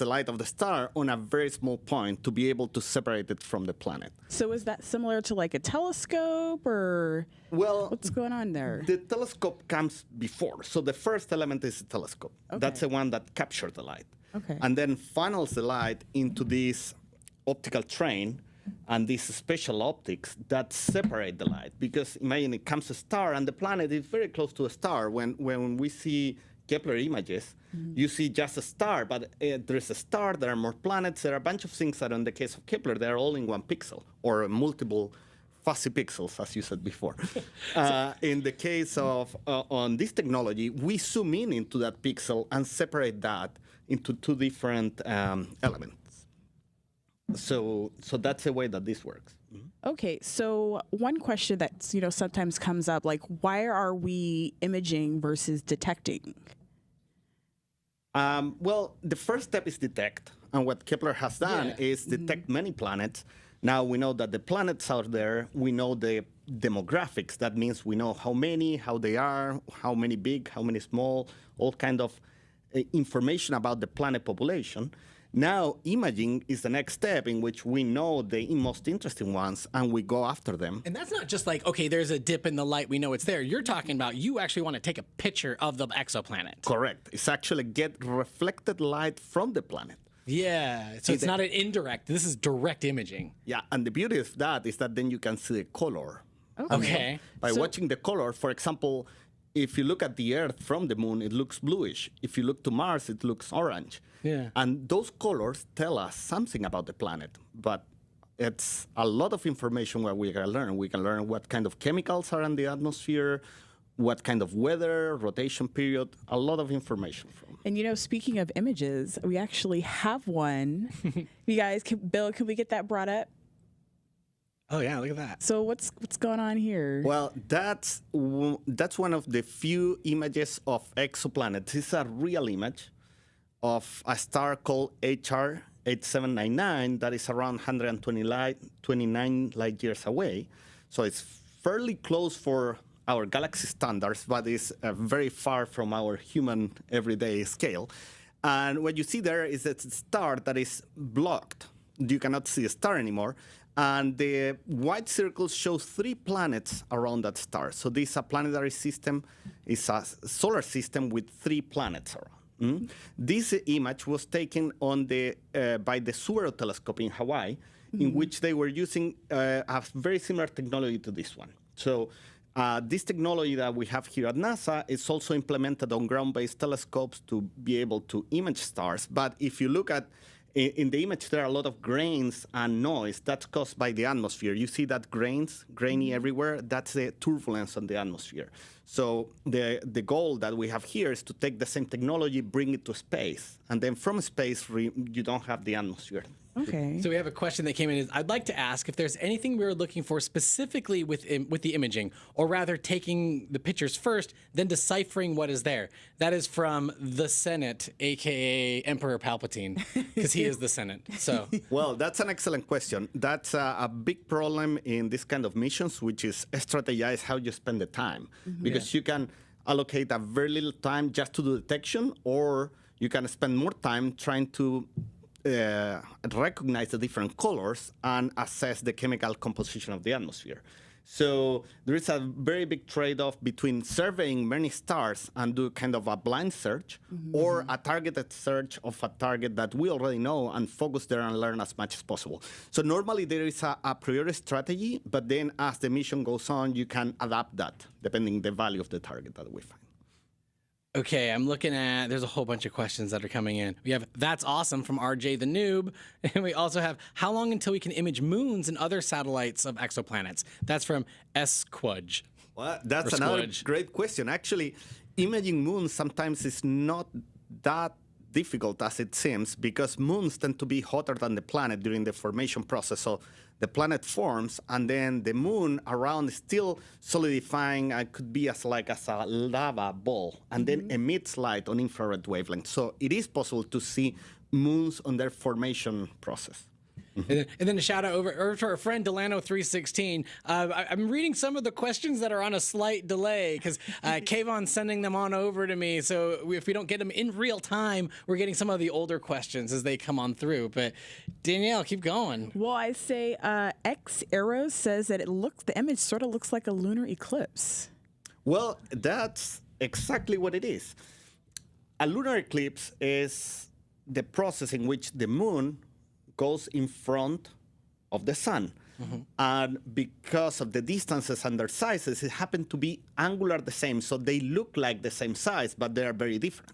Speaker 6: light of the star on a very small point to be able to separate it from the planet.
Speaker 2: So is that similar to like a telescope, or what's going on there?
Speaker 6: The telescope comes before. So the first element is the telescope. That's the one that captures the light. And then funnels the light into this optical train and these special optics that separate the light. Because imagine it comes a star and the planet is very close to a star. When we see Kepler images, you see just a star, but there's a star, there are more planets, there are a bunch of things that in the case of Kepler, they're all in one pixel, or multiple fuzzy pixels, as you said before. In the case of, on this technology, we zoom in into that pixel and separate that into two different elements. So that's the way that this works.
Speaker 2: Okay, so one question that sometimes comes up, like, why are we imaging versus detecting?
Speaker 6: Well, the first step is detect, and what Kepler has done is detect many planets Now we know that the planets are there. We know the demographics. That means we know how many, how they are, how many big, how many small, all kind of information about the planet population. Now, imaging is the next step in which we know the most interesting ones and we go after them.
Speaker 1: And that's not just like, okay, there's a dip in the light, we know it's there. You're talking about you actually want to take a picture of the exoplanet.
Speaker 6: Correct. It's actually get reflected light from the planet.
Speaker 1: Yeah, so it's not an indirect, this is direct imaging.
Speaker 6: Yeah, and the beauty of that is that then you can see the color.
Speaker 1: Okay.
Speaker 6: By watching the color, for example, if you look at the Earth from the moon, it looks bluish. If you look to Mars, it looks orange.
Speaker 1: Yeah.
Speaker 6: And those colors tell us something about the planet, but it's a lot of information where we can learn. We can learn what kind of chemicals are in the atmosphere, what kind of weather, rotation period, a lot of information from.
Speaker 2: And you know, speaking of images, we actually have one. You guys, Bill, can we get that brought up?
Speaker 1: Oh yeah, look at that.
Speaker 2: So what's going on here?
Speaker 6: Well, that's one of the few images of exoplanets. It's a real image of a star called HR 8799 that is around 129 light years away. So it's fairly close for our galaxy standards, but it's very far from our human everyday scale. And what you see there is a star that is blocked. You cannot see a star anymore. And the white circles show 3 planets around that star. So this is a planetary system. It's a solar system with 3 planets around. This image was taken on by the Subaru telescope in Hawaii, in which they were using a very similar technology to this one. So this technology that we have here at NASA is also implemented on ground-based telescopes to be able to image stars. But if you look at in the image, there are a lot of grains and noise that's caused by the atmosphere. You see that grainy everywhere. That's the turbulence on the atmosphere. So the goal that we have here is to take the same technology, bring it to space, and then from space, you don't have the atmosphere.
Speaker 2: Okay.
Speaker 1: So we have a question that came in. I'd like to ask if there's anything we were looking for specifically with the imaging, or rather taking the pictures first, then deciphering what is there. That is from the Senate, aka Emperor Palpatine, because he is the Senate. So
Speaker 6: well, that's an excellent question. That's a big problem in this kind of missions, which is strategize how you spend the time, because you can allocate a very little time just to do detection, or you can spend more time trying to recognize the different colors and assess the chemical composition of the atmosphere. So there is a very big trade-off between surveying many stars and do kind of a blind search, or a targeted search of a target that we already know and focus there and learn as much as possible. So normally there is a priori strategy, but then as the mission goes on, you can adapt that depending the value of the target that we find.
Speaker 1: okay, I'm looking at, there's a whole bunch of questions that are coming in. We have, that's awesome from RJ the Noob. And we also have, how long until we can image moons and other satellites of exoplanets? That's from Squudge.
Speaker 6: Well, that's another great question. Actually, imaging moons sometimes is not that difficult as it seems, because moons tend to be hotter than the planet during the formation process. So the planet forms, and then the moon around is still solidifying and could be as a lava ball, and then emits light on infrared wavelength. So it is possible to see moons on their formation process.
Speaker 1: And then a shout out over to our friend Delano316. I'm reading some of the questions that are on a slight delay because Kayvon's sending them on over to me. So if we don't get them in real time, we're getting some of the older questions as they come on through. But Danielle, keep going.
Speaker 2: Well, I say X Arrow says that the image sort of looks like a lunar eclipse.
Speaker 6: Well, that's exactly what it is. A lunar eclipse is the process in which the moon goes in front of the sun. And because of the distances and their sizes, it happen to be angular the same. So they look like the same size, but they are very different.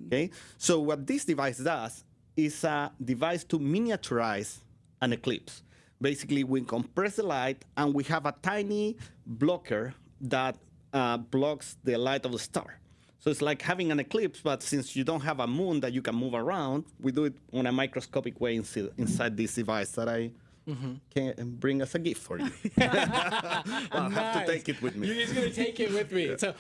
Speaker 6: Okay? So what this device does is a device to miniaturize an eclipse. Basically, we compress the light, and we have a tiny blocker that blocks the light of the star. So it's like having an eclipse, but since you don't have a moon that you can move around, we do it on a microscopic way inside this device that I can bring us a gift for you. I'll have to take it with me.
Speaker 1: You're just going to take it with me. So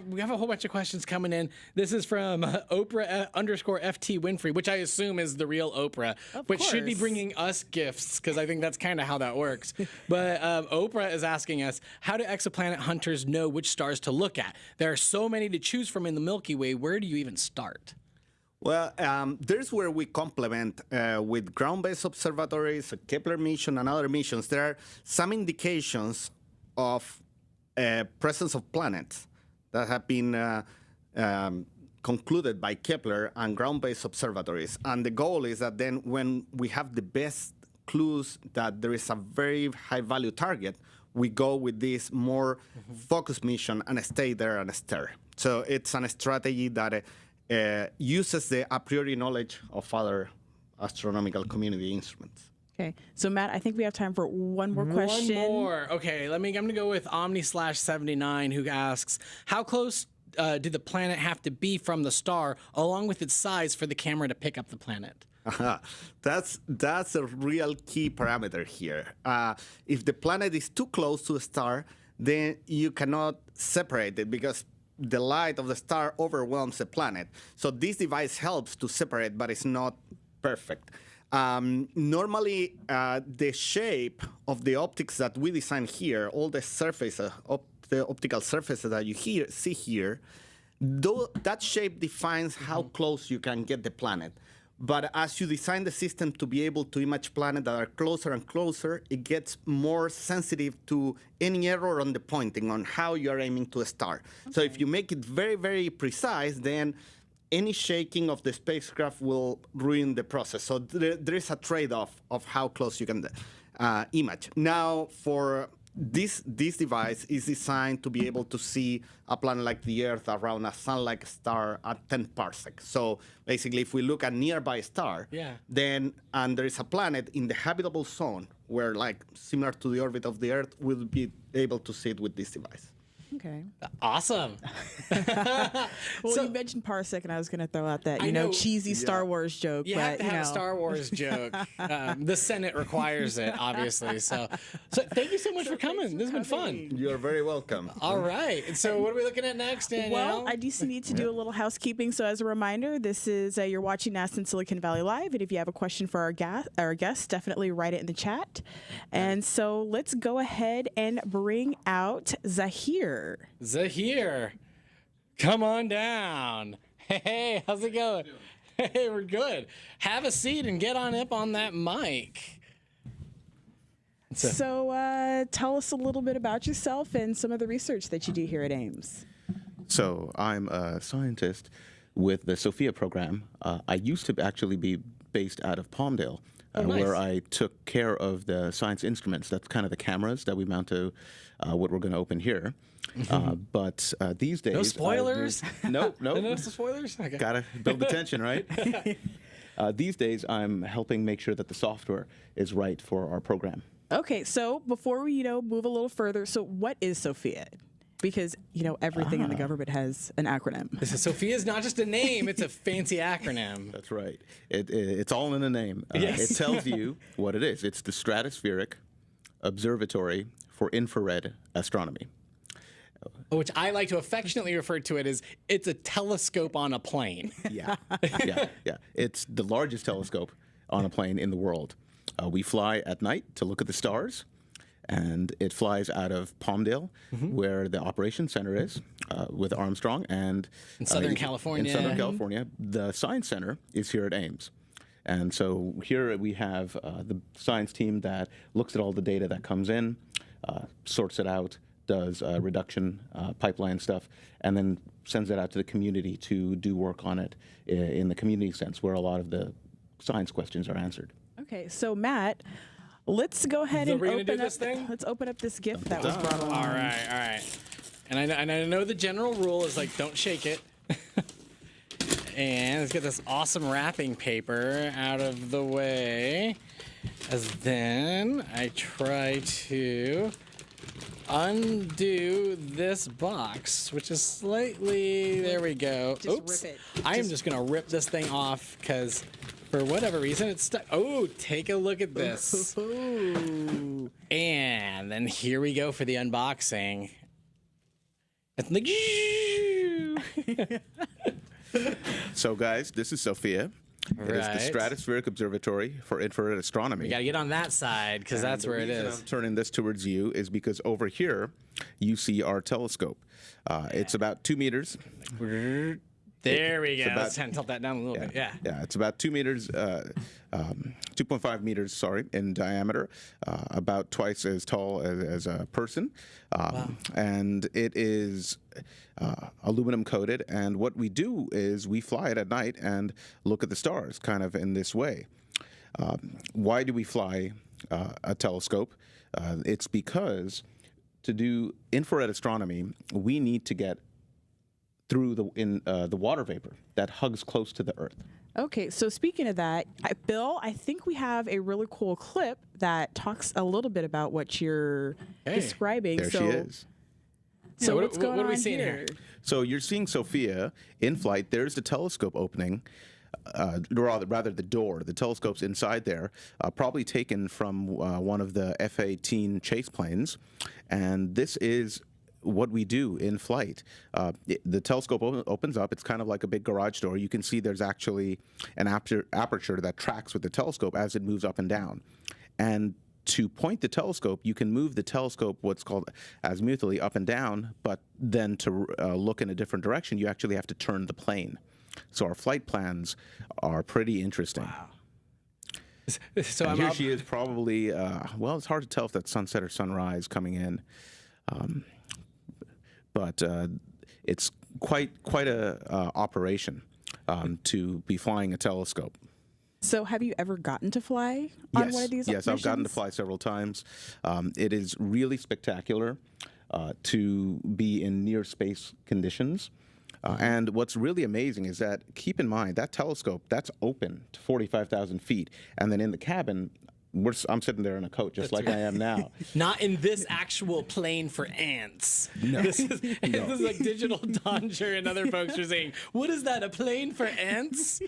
Speaker 1: we have a whole bunch of questions coming in. This is from Oprah_FT Winfrey, which I assume is the real Oprah, but should be
Speaker 2: course.
Speaker 1: bringing us gifts because I think that's kind of how that works. But Oprah is asking us, how do exoplanet hunters know which stars to look at? There are so many to choose from in the Milky Way. Where do you even start?
Speaker 6: Well, there's where we complement with ground-based observatories, a Kepler mission, and other missions. There are some indications of presence of planets that have been concluded by Kepler and ground-based observatories. And the goal is that then when we have the best clues that there is a very high-value target, we go with this more focused mission and stay there and stare. So it's a strategy that uses the a priori knowledge of other astronomical community instruments.
Speaker 2: Okay, so Matt, I think we have time for one more question.
Speaker 1: One more. Okay, I'm going to go with Omni/79, who asks, how close did the planet have to be from the star, along with its size, for the camera to pick up the planet?
Speaker 6: That's a real key parameter here. If the planet is too close to a star, then you cannot separate it because the light of the star overwhelms the planet. So this device helps to separate, but it's not perfect. Normally, the shape of the optics that we design here, all the surfaces, the optical surfaces that you see here, that shape defines how close you can get the planet. But as you design the system to be able to image planets that are closer and closer, it gets more sensitive to any error on the pointing, on how you are aiming to a star. Okay. So if you make it very, very precise, then any shaking of the spacecraft will ruin the process. So there is a trade-off of how close you can image. Now, for this device is designed to be able to see a planet like the Earth around a sun-like star at 10 parsecs. So basically, if we look at nearby star, then and there is a planet in the habitable zone where, like, similar to the orbit of the Earth, we'll be able to see it with this device.
Speaker 2: Okay.
Speaker 1: Awesome.
Speaker 2: Well, you mentioned parsec, and I was going to throw out that cheesy Star Wars joke.
Speaker 1: You have to have a Star Wars joke. The Senate requires it, obviously. So thank you so much for coming. This has been fun.
Speaker 6: You're very welcome.
Speaker 1: All right. And so what are we looking at next, Danielle?
Speaker 2: Well, I just need to do a little housekeeping. So as a reminder, this is you're watching NASA in Silicon Valley Live, and if you have a question for our guests, definitely write it in the chat. And so let's go ahead and bring out Zahir.
Speaker 1: Zahir, come on down. Hey, how's it going? Hey, we're good. Have a seat and get on up on that mic.
Speaker 2: So tell us a little bit about yourself and some of the research that you do here at Ames.
Speaker 7: So I'm a scientist with the SOFIA program. I used to actually be based out of Palmdale,
Speaker 1: nice.
Speaker 7: where I took care of the science instruments. That's kind of the cameras that we mount to what we're going to open here. But these days...
Speaker 1: No spoilers?
Speaker 7: No.
Speaker 1: No spoilers? Okay.
Speaker 7: Gotta build the tension, right? These days, I'm helping make sure that the software is right for our program.
Speaker 2: Okay, so before we, move a little further, so what is SOFIA? Because, everything in the government has an acronym.
Speaker 1: SOFIA is not just a name, it's a fancy acronym.
Speaker 7: That's right. It's all in the name.
Speaker 1: Yes.
Speaker 7: It tells you what it is. It's the Stratospheric Observatory for Infrared Astronomy.
Speaker 1: Which I like to affectionately refer to it as, it's a telescope on a plane.
Speaker 7: Yeah. It's the largest telescope on a plane in the world. We fly at night to look at the stars, and it flies out of Palmdale, where the operations center is, with Armstrong, and
Speaker 1: in Southern California.
Speaker 7: In Southern California, the science center is here at Ames. And so here we have the science team that looks at all the data that comes in, sorts it out, does reduction pipeline stuff, and then sends it out to the community to do work on it in the community sense, where a lot of the science questions are answered.
Speaker 2: Okay, so Matt, let's go ahead and let's open up this gift that was brought along.
Speaker 1: All right. And I know the general rule is, like, don't shake it. And let's get this awesome wrapping paper out of the way. As then I try to undo this box, which is slightly, there we go.
Speaker 2: Just
Speaker 1: Oops.
Speaker 2: rip it.
Speaker 1: I am just gonna rip this thing off because for whatever reason it's stuck. Oh, take a look at this.
Speaker 2: Ooh.
Speaker 1: And then here we go for the unboxing. It's like,
Speaker 7: So, guys, this is Sophia. It is the
Speaker 1: Right.
Speaker 7: Stratospheric Observatory for Infrared Astronomy.
Speaker 1: we gotta get on that side because that's where it
Speaker 7: The reason
Speaker 1: is.
Speaker 7: I'm turning this towards you is because over here you see our telescope. It's about 2 meters.
Speaker 1: There we go.
Speaker 7: about-
Speaker 1: Let's tilt that down a little bit. Yeah.
Speaker 7: Yeah, it's about 2 meters, 2.5 meters, sorry, in diameter, about twice as tall as a person. And it is aluminum coated. And what we do is we fly it at night and look at the stars kind of in this way. Why do we fly a telescope? It's because to do infrared astronomy, we need to get through the water vapor that hugs close to the Earth.
Speaker 2: Okay, so speaking of that, Bill, I think we have a really cool clip that talks a little bit about what you're describing.
Speaker 7: There
Speaker 2: so,
Speaker 7: she is.
Speaker 2: So
Speaker 1: Yeah,
Speaker 2: what's going
Speaker 1: what are we
Speaker 2: on
Speaker 1: seeing
Speaker 2: here?
Speaker 1: here?
Speaker 7: So you're seeing Sophia in flight. There's the telescope opening, rather the door. The telescope's inside there, probably taken from one of the F-18 chase planes. And this is what we do in flight. The telescope opens up. It's kind of like a big garage door. You can see there's actually an aperture that tracks with the telescope as it moves up and down. And to point the telescope, you can move the telescope what's called azimuthally up and down, but then to look in a different direction, you actually have to turn the plane. So our flight plans are pretty interesting.
Speaker 1: Wow. So
Speaker 7: And
Speaker 1: I'm
Speaker 7: here
Speaker 1: up.
Speaker 7: she is probably, well, it's hard to tell if that's sunset or sunrise coming in. But it's quite a operation to be flying a telescope.
Speaker 2: So have you ever gotten to fly on one of these
Speaker 7: Yes, I've gotten to
Speaker 2: missions?
Speaker 7: fly several times. It is really spectacular to be in near space conditions. And what's really amazing is that, keep in mind, that telescope, that's open to 45,000 feet. And then in the cabin, I'm sitting there in a coat just like I am now.
Speaker 1: Not in this actual plane for ants. No. This is like Digital Donger and other folks are saying, what is that, a plane for ants?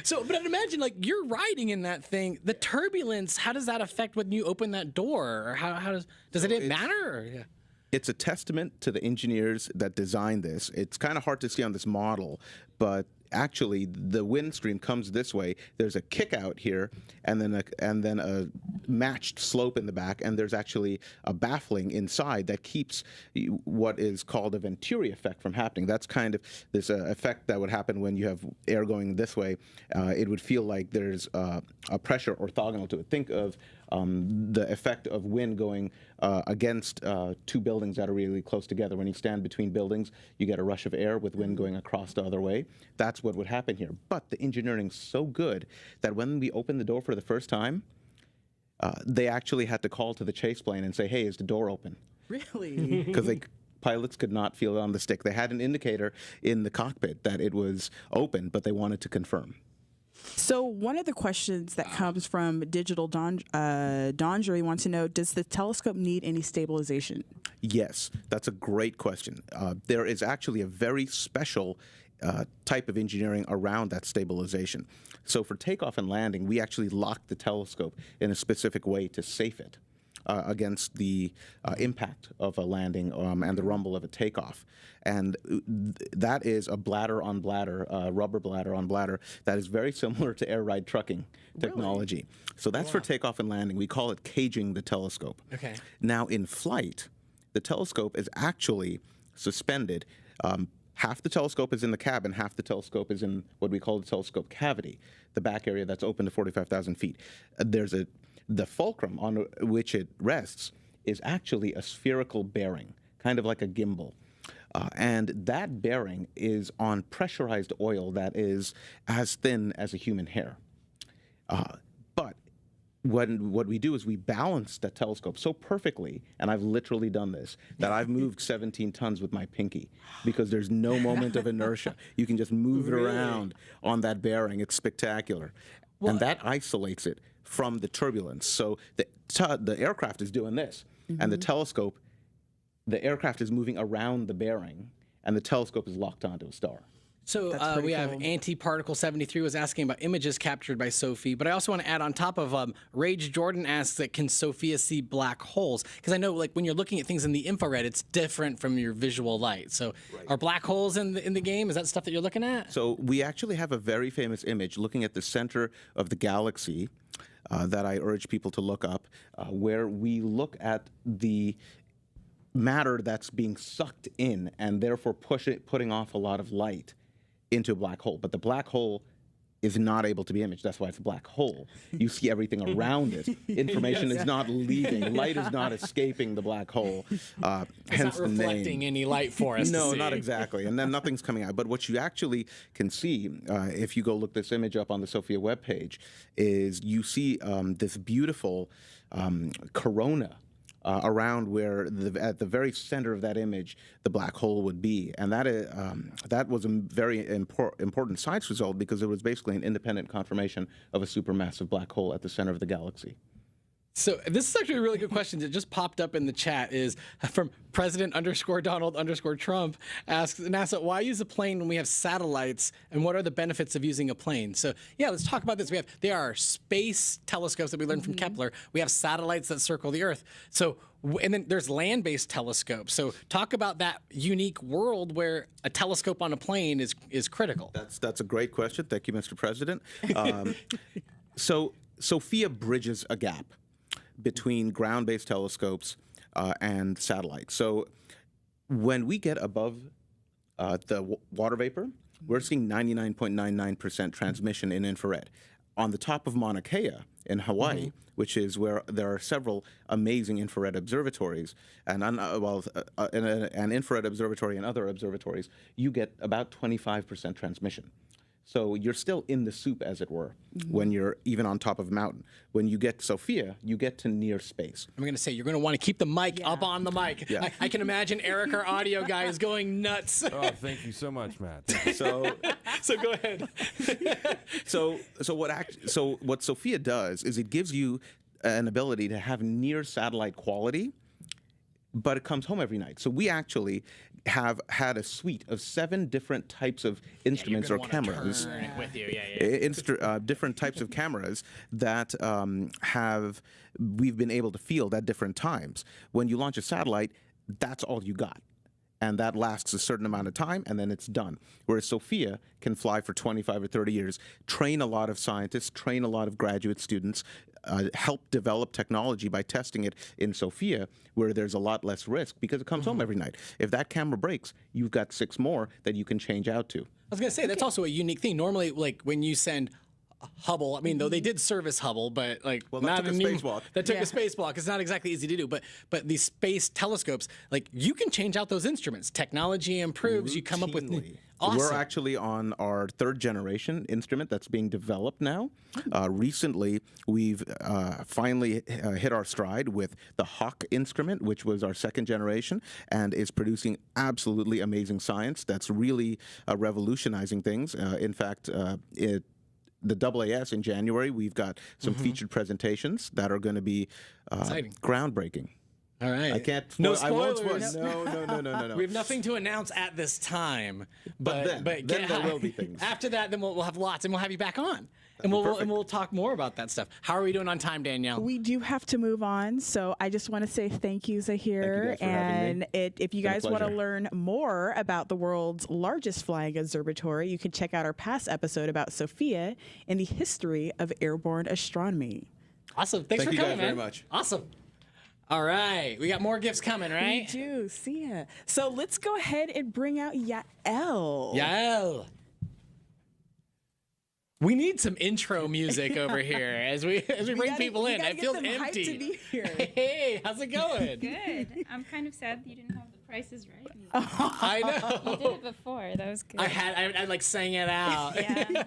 Speaker 1: So, but I'd imagine, like, you're riding in that thing. The turbulence, how does that affect when you open that door? Or how does it matter? Or, yeah.
Speaker 7: It's a testament to the engineers that designed this. It's kind of hard to see on this model, but actually the wind stream comes this way. There's a kick out here, and then a matched slope in the back, and there's actually a baffling inside that keeps what is called a Venturi effect from happening. That's kind of this effect that would happen when you have air going this way. It would feel like there's a pressure orthogonal to it. Think of the effect of wind going against two buildings that are really close together. When you stand between buildings, you get a rush of air with wind going across the other way. That's what would happen here. But the engineering's so good that when we opened the door for the first time, they actually had to call to the chase plane and say, hey, is the door open?
Speaker 2: Really?
Speaker 7: Because pilots could not feel it on the stick. They had an indicator in the cockpit that it was open, but they wanted to confirm.
Speaker 2: So one of the questions that comes from Digital Donger, he wants to know, does the telescope need any stabilization?
Speaker 7: Yes, that's a great question. There is actually a very special type of engineering around that stabilization. So for takeoff and landing, we actually lock the telescope in a specific way to safe it against the impact of a landing and the rumble of a takeoff. And that is a bladder on bladder, rubber bladder on bladder, that is very similar to air ride trucking technology. Really? So that's for takeoff and landing. We call it caging the telescope.
Speaker 1: Okay.
Speaker 7: Now in flight, the telescope is actually suspended. Half the telescope is in the cabin, half the telescope is in what we call the telescope cavity, the back area that's open to 45,000 feet. The fulcrum on which it rests is actually a spherical bearing, kind of like a gimbal. And that bearing is on pressurized oil that is as thin as a human hair. But what we do is we balance that telescope so perfectly, and I've literally done this, that I've moved 17 tons with my pinky because there's no moment of inertia. You can just move it around on that bearing. It's spectacular. And that isolates it from the turbulence. So the aircraft is doing this, and the telescope the aircraft is moving around the bearing, and the telescope is locked onto a star.
Speaker 1: So we have Antiparticle 73 was asking about images captured by SOFIA, but I also want to add on top of Rage Jordan asks that can SOFIA see black holes? Because I know like when you're looking at things in the infrared, it's different from your visual light. So are black holes in the game? Is that stuff that you're looking at?
Speaker 7: So we actually have a very famous image looking at the center of the galaxy that I urge people to look up, where we look at the matter that's being sucked in and therefore putting off a lot of light into a black hole. But the black hole is not able to be imaged. That's why it's a black hole. You see everything around it. Information is not leaving. Light is not escaping the black hole.
Speaker 1: It's
Speaker 7: hence
Speaker 1: not reflecting any light for us.
Speaker 7: No,
Speaker 1: to see.
Speaker 7: not exactly. And then nothing's coming out. But what you actually can see, if you go look this image up on the SOFIA webpage, is you see this beautiful corona around where at the very center of that image, the black hole would be. And that was a very important science result because it was basically an independent confirmation of a supermassive black hole at the center of the galaxy.
Speaker 1: So this is actually a really good question that just popped up in the chat is from President_Donald_Trump asks NASA, why use a plane when we have satellites and what are the benefits of using a plane? So yeah, let's talk about this. There are space telescopes that we learned from Kepler. We have satellites that circle the Earth. So, and then there's land-based telescopes. So talk about that unique world where a telescope on a plane is critical.
Speaker 7: That's a great question. Thank you, Mr. President. So SOFIA bridges a gap between ground-based telescopes and satellites. So when we get above the water vapor, we're seeing 99.99% transmission in infrared. On the top of Mauna Kea in Hawaii, which is where there are several amazing infrared observatories, and an infrared observatory and other observatories, you get about 25% transmission. So you're still in the soup, as it were, when you're even on top of a mountain. When you get SOFIA, you get to near space.
Speaker 1: I'm going to say, you're going to want to keep the mic up on the mic.
Speaker 7: Yeah.
Speaker 1: I can imagine Eric, our audio guy, is going nuts.
Speaker 8: Oh, thank you so much, Matt.
Speaker 7: So
Speaker 1: go ahead.
Speaker 7: So what SOFIA does is it gives you an ability to have near satellite quality, but it comes home every night. So we actually have had a suite of 7 different types of instruments or cameras.
Speaker 1: Turn it with you.
Speaker 7: Different types of cameras that we've been able to field at different times. When you launch a satellite, that's all you got. And that lasts a certain amount of time, and then it's done. Whereas SOFIA can fly for 25 or 30 years, train a lot of scientists, train a lot of graduate students, help develop technology by testing it in SOFIA, where there's a lot less risk because it comes home every night. If that camera breaks, you've got 6 more that you can change out to.
Speaker 1: I was going to say, that's also a unique thing. Normally, like when you send Hubble, I mean, though they did service Hubble, but like
Speaker 7: that took a spacewalk.
Speaker 1: That took a spacewalk. It's not exactly easy to do, but these space telescopes, like you can change out those instruments. Technology improves. You come up with awesome.
Speaker 7: We're actually on our 3rd generation instrument that's being developed now. Recently, we've finally hit our stride with the Hawk instrument, which was our 2nd generation, and is producing absolutely amazing science that's really revolutionizing things. In fact, the AAS in January, we've got some featured presentations that are going to be groundbreaking.
Speaker 1: All right.
Speaker 7: I can't.
Speaker 1: No
Speaker 7: I won't
Speaker 1: spoilers.
Speaker 7: spoil. No.
Speaker 1: We have nothing to announce at this time.
Speaker 7: But then there will be things.
Speaker 1: After that, then we'll have lots, and we'll have you back on, and we'll talk more about that stuff. How are we doing on time, Danielle?
Speaker 2: We do have to move on, so I just want to say thank you, Zahir.
Speaker 7: Thank you guys for having me.
Speaker 2: If you guys want to learn more about the world's largest flying observatory, you can check out our past episode about SOFIA and the history of airborne astronomy.
Speaker 1: Awesome. Thanks for coming,
Speaker 7: man.
Speaker 1: man.
Speaker 7: Very much.
Speaker 1: Awesome. All right. We got more gifts coming, right?
Speaker 2: We do. See ya. So let's go ahead and bring out Yael.
Speaker 1: Yael. We need some intro music over here as we bring people in. It feels empty.
Speaker 2: To be here.
Speaker 1: Hey, how's it going?
Speaker 9: Good. I'm kind of sad that you didn't have the prices right.
Speaker 1: I know.
Speaker 9: You did it before. That was good.
Speaker 1: I like sang it out.
Speaker 9: Yeah.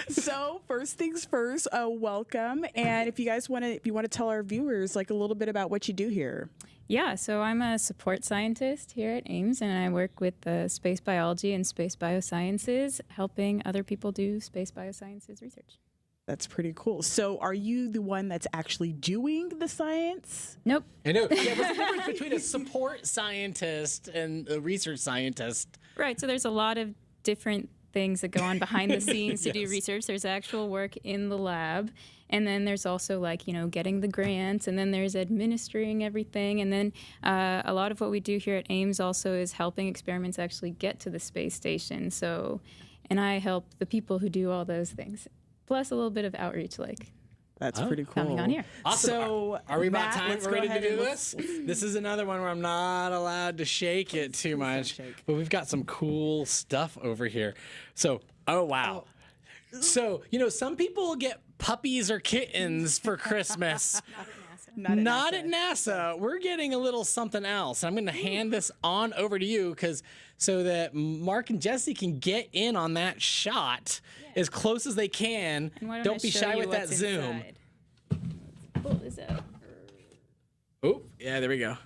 Speaker 2: So first things first, welcome. And if you want to tell our viewers like a little bit about what you do here.
Speaker 9: Yeah, so I'm a support scientist here at Ames, and I work with space biology and space biosciences, helping other people do space biosciences research.
Speaker 2: That's pretty cool. So are you the one that's actually doing the science?
Speaker 9: Nope.
Speaker 1: I know. Yeah, what's the difference between a support scientist and a research scientist?
Speaker 9: Right. So there's a lot of different things that go on behind the scenes to do research. There's actual work in the lab. And then there's also like, getting the grants, and then there's administering everything. And then a lot of what we do here at Ames also is helping experiments actually get to the space station. So, and I help the people who do all those things. Plus a little bit of outreach, like
Speaker 2: That's pretty cool.
Speaker 9: coming on here.
Speaker 1: Awesome.
Speaker 2: So,
Speaker 1: are we about
Speaker 2: Matt,
Speaker 1: time?
Speaker 2: let's
Speaker 1: We're
Speaker 2: go
Speaker 1: ready to
Speaker 2: ahead
Speaker 1: do
Speaker 2: and
Speaker 1: this? This is another one where I'm not allowed to shake it too much. But we've got some cool stuff over here. So, oh, wow. So, some people get puppies or kittens for Christmas. Not at NASA. We're getting a little something else. I'm going to hand this on over to you so that Mark and Jesse can get in on that shot as close as they can.
Speaker 9: And why
Speaker 1: Don't
Speaker 9: I
Speaker 1: be
Speaker 9: show
Speaker 1: shy
Speaker 9: you
Speaker 1: with that
Speaker 9: what's
Speaker 1: zoom.
Speaker 9: inside? Let's pull this out.
Speaker 1: Oh, yeah, there we go.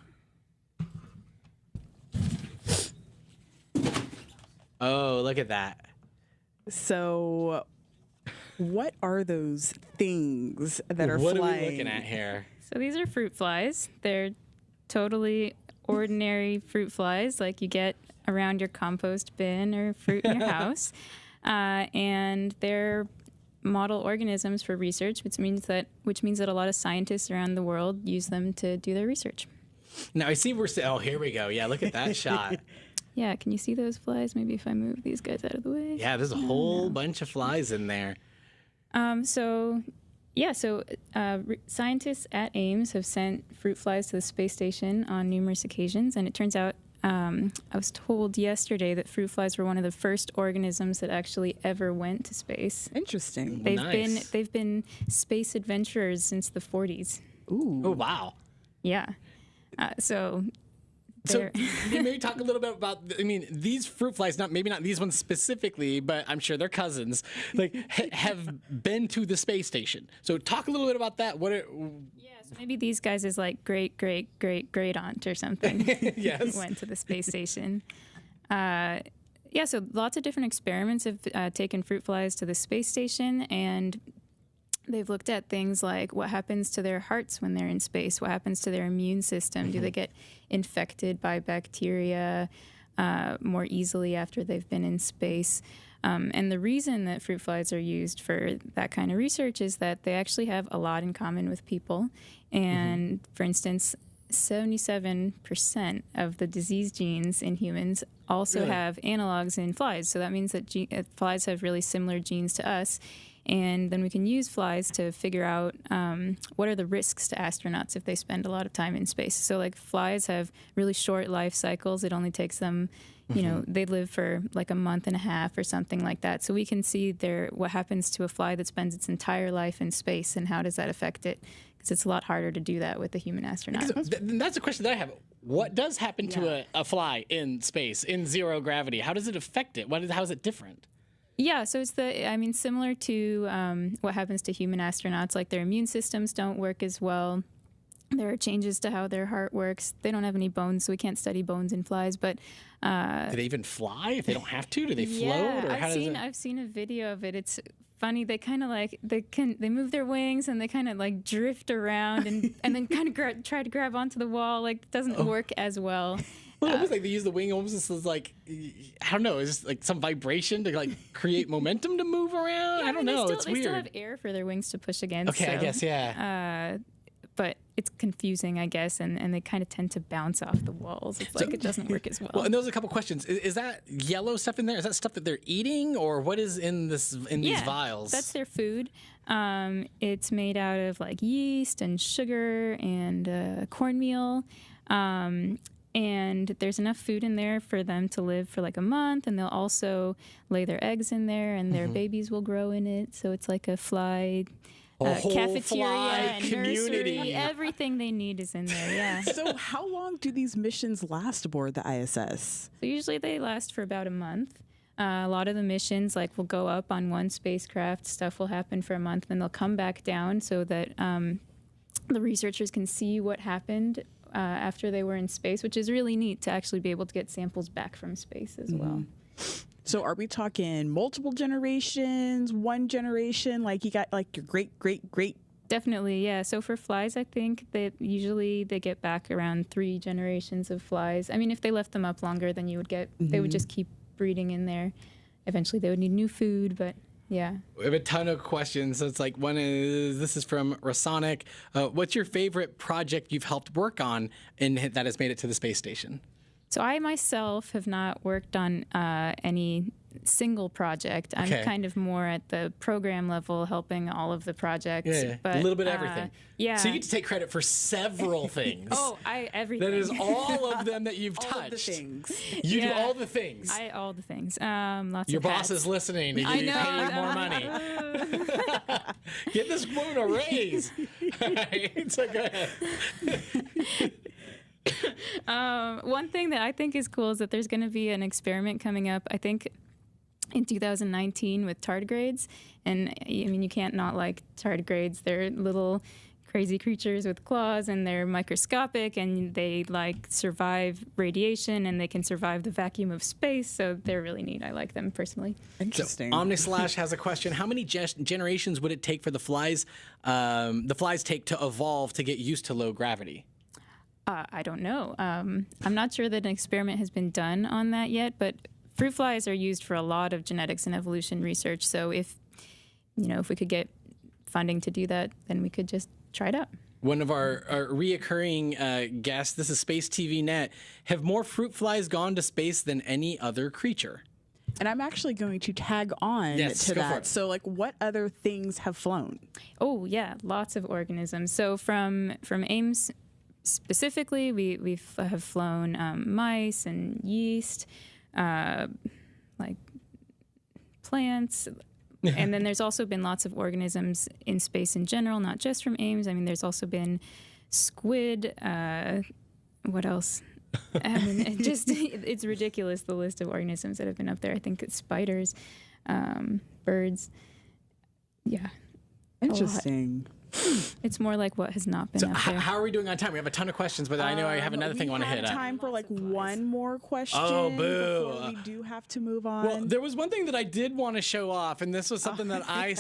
Speaker 1: Oh, look at that.
Speaker 2: So what are those things that are
Speaker 1: What
Speaker 2: flying?
Speaker 1: are we looking at here?
Speaker 9: So these are fruit flies. They're totally ordinary fruit flies like you get around your compost bin or fruit in your house. And they're model organisms for research, which means that a lot of scientists around the world use them to do their research.
Speaker 1: Now I see oh, here we go. Yeah, look at that shot.
Speaker 9: Yeah, can you see those flies? Maybe if I move these guys out of the way.
Speaker 1: Yeah, there's a whole bunch of flies in there.
Speaker 9: Scientists at Ames have sent fruit flies to the space station on numerous occasions, and it turns out I was told yesterday that fruit flies were one of the first organisms that actually ever went to space.
Speaker 2: Interesting.
Speaker 9: They've been space adventurers since the 40s.
Speaker 2: Ooh.
Speaker 1: Oh, wow.
Speaker 9: Yeah. So
Speaker 1: maybe talk a little bit about, these fruit flies, maybe not these ones specifically, but I'm sure they're cousins, have been to the space station. So talk a little bit about that.
Speaker 9: So maybe these guys is like great aunt or something.
Speaker 1: Yes.
Speaker 9: Went to the space station. So lots of different experiments have taken fruit flies to the space station, and they've looked at things like what happens to their hearts when they're in space, what happens to their immune system, do they get infected by bacteria more easily after they've been in space. And the reason that fruit flies are used for that kind of research is that they actually have a lot in common with people. And for instance, 77% of the disease genes in humans also have analogs in flies. So that means that flies have really similar genes to us. And then we can use flies to figure out what are the risks to astronauts if they spend a lot of time in space. So like flies have really short life cycles. It only takes them, they live for like a month and a half or something like that. So we can see what happens to a fly that spends its entire life in space and how does that affect it? Because it's a lot harder to do that with a human astronaut.
Speaker 1: That's a question that I have. What does happen to a fly in space, in zero gravity? How does it affect it? How is it different?
Speaker 9: Yeah, so it's similar to what happens to human astronauts. Like their immune systems don't work as well. There are changes to how their heart works. They don't have any bones, so we can't study bones in flies. But
Speaker 1: do they even fly if they don't have to? Do they float?
Speaker 9: Yeah, I've seen a video of it. It's funny. They kind of they move their wings and they kind of like drift around and then kind of try to grab onto the wall. Like it doesn't work as well.
Speaker 1: Well, almost like they use the wing almost as like, I don't know, it's just like some vibration to like create momentum to move around. I don't know. It's weird.
Speaker 9: They still have air for their wings to push against.
Speaker 1: Okay, I guess, yeah.
Speaker 9: But it's confusing, I guess, and they kind of tend to bounce off the walls. It's like it doesn't work as well.
Speaker 1: Well, and there's a couple questions. Is that yellow stuff in there? Is that stuff that they're eating, or what is in these vials?
Speaker 9: That's their food. It's made out of like yeast and sugar and cornmeal. And there's enough food in there for them to live for like a month, and they'll also lay their eggs in there, and their babies will grow in it. So it's like a fly cafeteria
Speaker 1: fly
Speaker 9: and
Speaker 1: community.
Speaker 9: nursery. Everything they need is in there, yeah.
Speaker 2: So how long do these missions last aboard the ISS?
Speaker 9: So usually they last for about a month. A lot of the missions will go up on one spacecraft, stuff will happen for a month, then they'll come back down so that the researchers can see what happened after they were in space, which is really neat to actually be able to get samples back from space as well.
Speaker 2: So are we talking multiple generations, one generation? Like you got like your great.
Speaker 9: Definitely, yeah. So for flies, I think that usually they get back around 3 generations of flies. I mean, if they left them up longer, then you would get, they would just keep breeding in there. Eventually they would need new food, but yeah.
Speaker 1: We have a ton of questions. So it's like this is from Rasonic. What's your favorite project you've helped work on and that has made it to the space station?
Speaker 9: So I myself have not worked on any single project. I'm kind of more at the program level, helping all of the projects.
Speaker 1: Yeah,
Speaker 9: but,
Speaker 1: a little bit of everything.
Speaker 9: Yeah.
Speaker 1: So you get to take credit for several things.
Speaker 9: Everything.
Speaker 1: That is all of them that you've
Speaker 2: All
Speaker 1: touched.
Speaker 2: of the things.
Speaker 1: You do all the things.
Speaker 9: All the things. Lots
Speaker 1: Your
Speaker 9: of
Speaker 1: boss
Speaker 9: hats.
Speaker 1: is listening to give you paid more money. Get this woman a raise. So go ahead.
Speaker 9: One thing that I think is cool is that there's going to be an experiment coming up, I think, in 2019 with tardigrades. And I mean, you can't not like tardigrades. They're little crazy creatures with claws, and they're microscopic, and they like survive radiation, and they can survive the vacuum of space. So they're really neat. I like them personally.
Speaker 2: Interesting.
Speaker 1: So, Omnislash has a question. How many generations would it take for the flies take to evolve to get used to low gravity?
Speaker 9: I don't know. I'm not sure that an experiment has been done on that yet, but fruit flies are used for a lot of genetics and evolution research. So if we could get funding to do that, then we could just try it out.
Speaker 1: One of our reoccurring guests, this is Space TV Net. Have more fruit flies gone to space than any other creature?
Speaker 2: And I'm actually going to tag on to
Speaker 1: go for
Speaker 2: that.
Speaker 1: it.
Speaker 2: So, like, what other things have flown?
Speaker 9: Oh yeah, lots of organisms. So from Ames specifically, we have flown mice and yeast, like plants. And then there's also been lots of organisms in space in general, not just from Ames. I mean, there's also been squid. What else? I mean, it's ridiculous, the list of organisms that have been up there. I think it's spiders, birds. Yeah.
Speaker 2: Interesting.
Speaker 9: It's more like what has not been
Speaker 1: So
Speaker 9: up there.
Speaker 1: how are we doing on time? We have a ton of questions, but I know I have another thing I want to hit
Speaker 2: We have
Speaker 1: on.
Speaker 2: time for like one more question.
Speaker 1: Oh, boo.
Speaker 2: Before we do have to move on.
Speaker 1: Well, there was one thing that I did want to show off, and this was something that I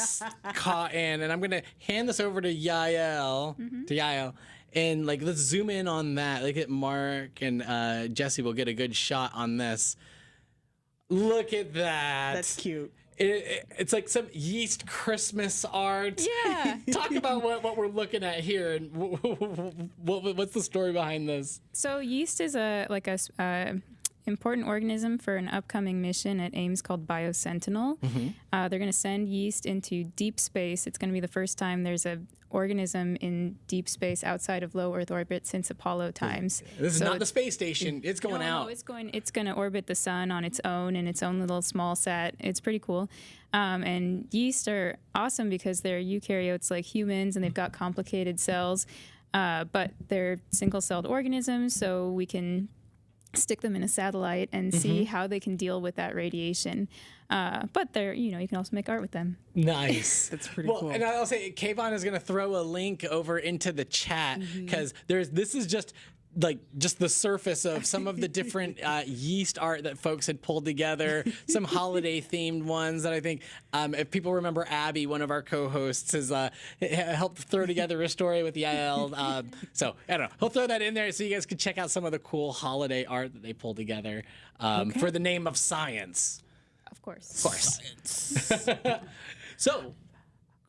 Speaker 1: caught in, and I'm going to hand this over to Yael, and like let's zoom in on that. Look at Mark and Jesse will get a good shot on this. Look at that.
Speaker 2: That's cute.
Speaker 1: It's like some yeast Christmas art.
Speaker 9: Yeah.
Speaker 1: Talk about what we're looking at here, and what's the story behind this?
Speaker 9: So yeast is a important organism for an upcoming mission at Ames called BioSentinel. They're going to send yeast into deep space. It's going to be the first time there's an organism in deep space outside of low Earth orbit since Apollo times.
Speaker 1: This is not the space station. It's going out.
Speaker 9: No, it's going to orbit the sun on its own in its own little small sat. It's pretty cool. And yeast are awesome because they're eukaryotes like humans, and they've got complicated cells, but they're single-celled organisms, so we can stick them in a satellite and see how they can deal with that radiation. But they're, you can also make art with them.
Speaker 1: Nice.
Speaker 2: That's pretty
Speaker 1: well,
Speaker 2: cool.
Speaker 1: And I'll say, Kayvon is going to throw a link over into the chat because this is just the surface of some of the different yeast art that folks had pulled together, some holiday themed ones that I think, if people remember Abby, one of our co-hosts, has helped throw together a story with Yael. So I don't know, he'll throw that in there so you guys can check out some of the cool holiday art that they pulled together for the name of science.
Speaker 9: Of course.
Speaker 1: Of course. So,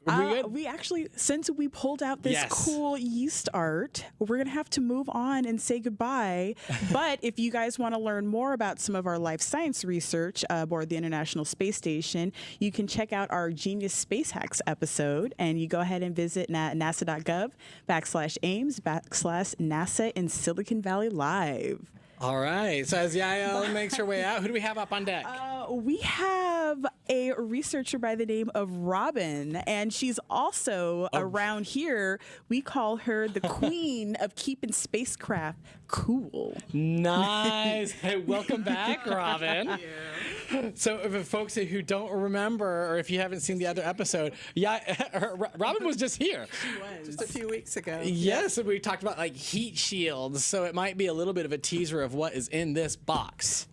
Speaker 1: are we good?
Speaker 2: We actually, since we pulled out this
Speaker 1: Yes.
Speaker 2: cool yeast art, we're going to have to move on and say goodbye. But if you guys want to learn more about some of our life science research aboard the International Space Station, you can check out our Genius Space Hacks episode, and you go ahead and visit nasa.gov/Ames/NASA in Silicon Valley Live.
Speaker 1: All right. So as Yael makes her way out, who do we have up on deck?
Speaker 2: We have a researcher by the name of Robin, and she's also around here. We call her the queen of keeping spacecraft cool.
Speaker 1: Nice. Hey, welcome back, Robin. So for folks who don't remember, or if you haven't seen the other episode, Robin was just here.
Speaker 8: She was. Just a few weeks ago.
Speaker 1: Yes, and we talked about like heat shields, so it might be a little bit of a teaser of what is in this box.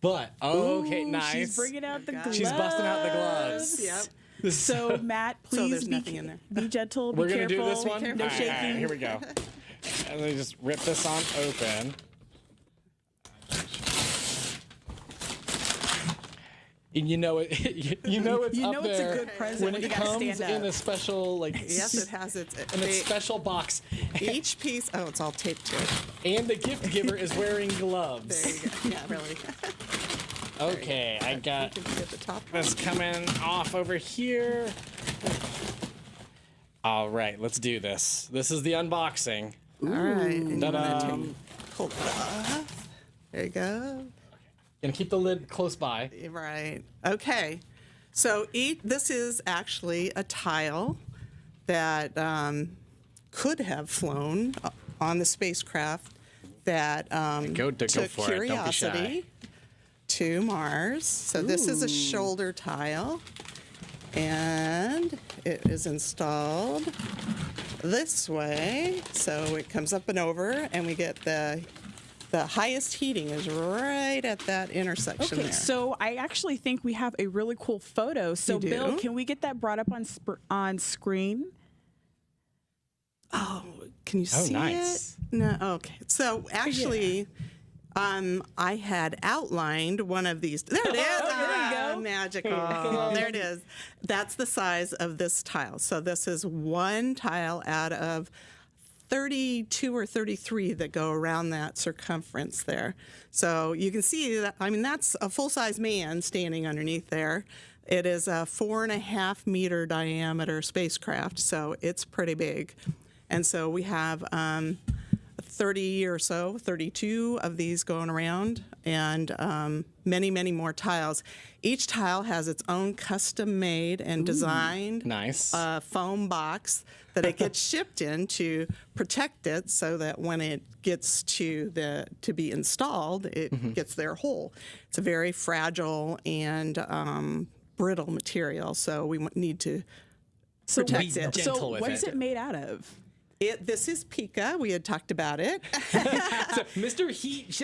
Speaker 1: But okay,
Speaker 2: Ooh,
Speaker 1: nice.
Speaker 2: She's bringing out the gloves.
Speaker 1: She's busting out the gloves.
Speaker 8: Yep.
Speaker 2: So Matt, please
Speaker 8: there's
Speaker 2: be,
Speaker 8: nothing in there.
Speaker 2: be gentle.
Speaker 1: We're
Speaker 2: be
Speaker 1: gonna
Speaker 2: careful.
Speaker 1: do this one.
Speaker 2: No
Speaker 1: All right,
Speaker 2: shaking.
Speaker 1: here we go. And then just rip this on open. And you know it. You know it's
Speaker 2: You
Speaker 1: up
Speaker 2: know it's
Speaker 1: there
Speaker 2: a good present
Speaker 1: when
Speaker 2: when
Speaker 1: it
Speaker 2: you gotta
Speaker 1: comes
Speaker 2: stand
Speaker 1: in
Speaker 2: up.
Speaker 1: a special
Speaker 8: Yes, it has its.
Speaker 1: in a special box,
Speaker 8: Each piece. Oh, it's all taped to it.
Speaker 1: and the gift giver is wearing
Speaker 8: There
Speaker 1: gloves.
Speaker 8: you go. Yeah, really.
Speaker 1: Okay, I got
Speaker 8: You can get the top.
Speaker 1: this coming off over here. All right, let's do this. This is the unboxing.
Speaker 8: All right. And you
Speaker 1: Ta-da.
Speaker 8: want to pull it off. There you go.
Speaker 1: Gonna keep the lid close by.
Speaker 8: Right. Okay. So this is actually a tile that could have flown on the spacecraft that
Speaker 1: Go
Speaker 8: took
Speaker 1: for it. Don't be shy.
Speaker 8: Curiosity to Mars. So this is a shoulder tile, and it is installed this way. So it comes up and over, and we get the highest heating is right at that intersection
Speaker 2: Okay,
Speaker 8: there.
Speaker 2: so I actually think we have a really cool photo. So,
Speaker 8: You do?
Speaker 2: Bill, can we get that brought up on screen?
Speaker 8: Oh, can you see
Speaker 1: nice.
Speaker 8: it? No. Okay. So actually, I had outlined one of these. There it is.
Speaker 2: there you go.
Speaker 8: Magical. There it is. That's the size of this tile. So this is one tile out of 32 or 33 that go around that circumference there. So you can see that, I mean, that's a full-size man standing underneath there. It is a 4.5 meter diameter spacecraft, so it's pretty big. And so we have 30 or so, 32 of these going around, and many, many more tiles. Each tile has its own custom-made and designed
Speaker 1: Nice.
Speaker 8: foam box that it gets shipped in to protect it, so that when it gets to be installed, it gets there whole. It's a very fragile and brittle material, so we need to protect
Speaker 1: be
Speaker 8: it.
Speaker 1: gentle
Speaker 2: So,
Speaker 1: with
Speaker 2: what's
Speaker 1: it.
Speaker 2: it made out of?
Speaker 8: This is pica. We had talked about it.
Speaker 1: So Mr. Heat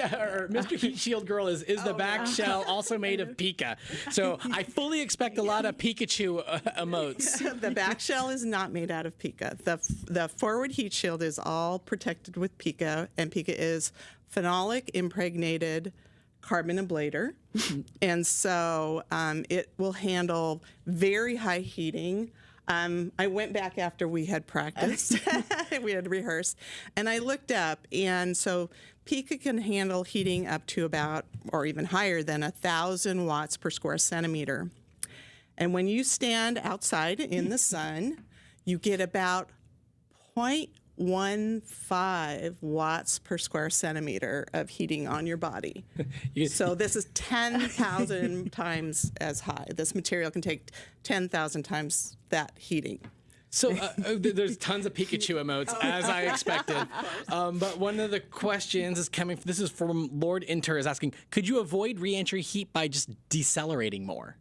Speaker 1: Shield Girl is the back shell also made of pica. So I fully expect a lot of Pikachu emotes.
Speaker 8: The back shell is not made out of pica. The forward heat shield is all protected with pica, and pica is phenolic impregnated carbon ablator. And so it will handle very high heating. I went back after we had practiced, we had rehearsed, and I looked up, and so pica can handle heating up to about, or even higher than 1,000 watts per square centimeter. And when you stand outside in the sun, you get about 0.15 watts per square centimeter of heating on your body. So this is 10,000 times as high. This material can take 10,000 times that heating.
Speaker 1: So there's tons of Pikachu emotes, as I expected. But one of the questions is coming. This is from Lord Inter, is asking, could you avoid reentry heat by just decelerating more?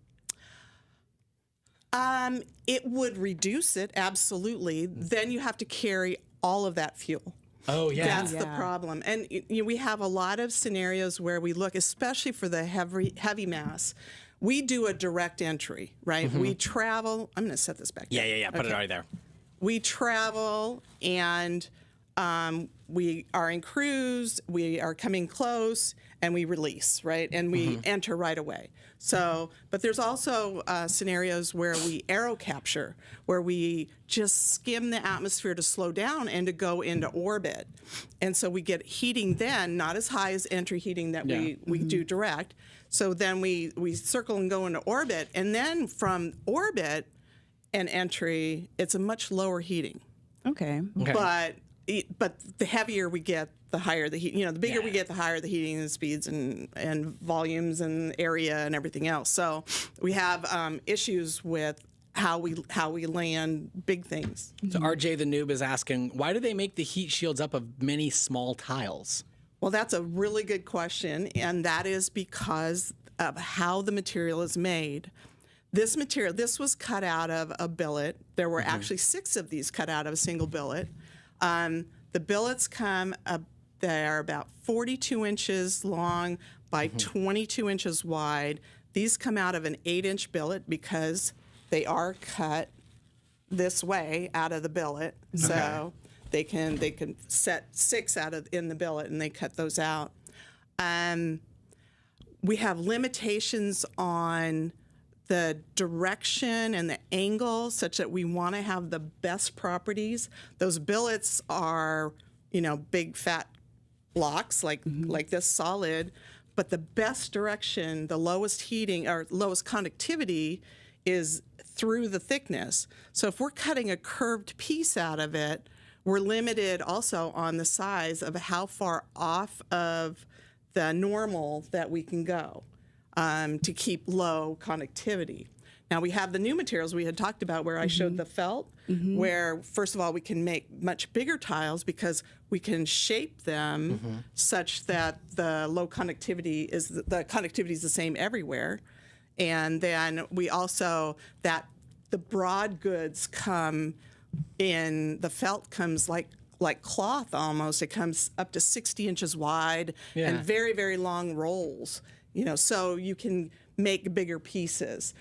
Speaker 8: It would reduce it, absolutely. Then you have to carry all of that fuel.
Speaker 1: Oh, yeah.
Speaker 8: That's the problem. And we have a lot of scenarios where we look, especially for the heavy mass, we do a direct entry, right? We travel. I'm going to set this back down.
Speaker 1: Yeah. Put it right there.
Speaker 8: We travel, and we are in cruise, we are coming close, and we release, right? And we enter right away. So, but there's also scenarios where we aero capture, where we just skim the atmosphere to slow down and to go into orbit. And so we get heating then, not as high as entry heating that we do direct. So then we circle and go into orbit, and then from orbit and entry, it's a much lower heating.
Speaker 2: Okay.
Speaker 8: But the heavier we get, the higher the heat. You know, the bigger we get, the higher the heating and speeds and volumes and area and everything else. So we have issues with how we land big things.
Speaker 1: So RJ the Noob is asking, why do they make the heat shields up of many small tiles?
Speaker 8: Well, that's a really good question, and that is because of how the material is made. This material, this was cut out of a billet. There were actually 6 of these cut out of a single billet. The billets come up, they're about 42 inches long by 22 inches wide. These come out of an 8-inch billet because they are cut this way out of the billet. So they can set 6 in the billet, and they cut those out. We have limitations on the direction and the angle such that we want to have the best properties. Those billets are, big fat blocks like this solid, but the best direction, the lowest heating or lowest conductivity is through the thickness. So if we're cutting a curved piece out of it, we're limited also on the size of how far off of the normal that we can go to keep low conductivity. Now we have the new materials we had talked about where I showed the felt, where first of all we can make much bigger tiles because we can shape them such that the low conductivity is the same everywhere. And then we also, that the broad goods come in, the felt comes like cloth almost. It comes up to 60 inches wide and very, very long rolls, so you can make bigger pieces.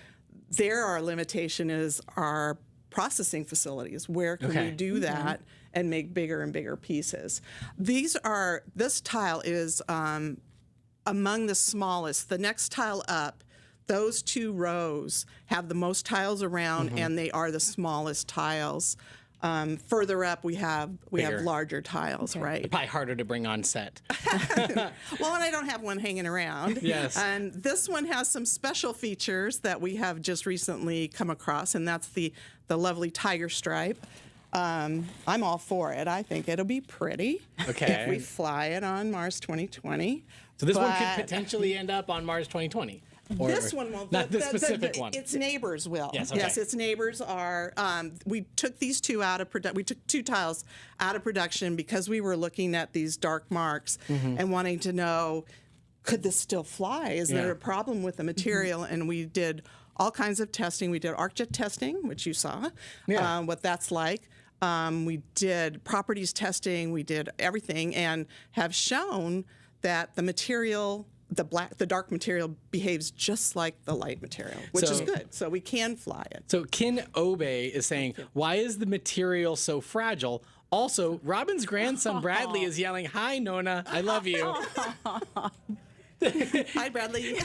Speaker 8: There, our limitation is our processing facilities. Where can we do that and make bigger and bigger pieces? This tile is among the smallest. The next tile up, those 2 rows have the most tiles around, and they are the smallest tiles. Further up, we have larger tiles, right?
Speaker 1: Probably harder to bring on set.
Speaker 8: Well, and I don't have one hanging around.
Speaker 1: Yes.
Speaker 8: And this one has some special features that we have just recently come across, and that's the lovely tiger stripe. I'm all for it. I think it'll be pretty if we fly it on Mars 2020.
Speaker 1: So this one could potentially end up on Mars 2020.
Speaker 8: This one won't.
Speaker 1: Not this specific one.
Speaker 8: Its neighbors will.
Speaker 1: Yes, okay.
Speaker 8: Yes, its neighbors are. We took these 2 out of production. We took 2 tiles out of production because we were looking at these dark marks and wanting to know, could this still fly? Is there a problem with the material? And we did all kinds of testing. We did arc jet testing, which you saw, what that's like. We did properties testing. We did everything, and have shown that the material, the dark material, behaves just like the light material, which is good. So we can fly it.
Speaker 1: So Ken Obey is saying, why is the material so fragile? Also, Robin's grandson Bradley is yelling, "Hi, Nona, I love you."
Speaker 8: Hi, Bradley.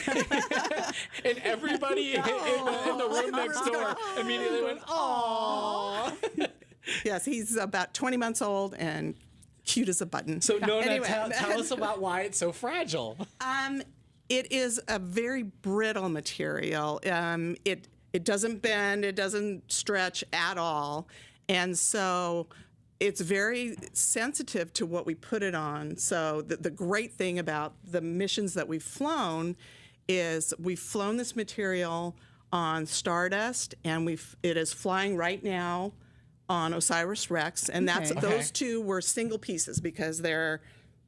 Speaker 1: And everybody in the room next door immediately went, "Aww."
Speaker 8: Yes, he's about 20 months old and cute as a button.
Speaker 1: So Nona, anyway, tell us about why it's so fragile.
Speaker 8: It is a very brittle material. It doesn't bend, it doesn't stretch at all, and so it's very sensitive to what we put it on. So the great thing about the missions that we've flown is we've flown this material on Stardust, and it is flying right now on OSIRIS-REx, and those 2 were single pieces because they're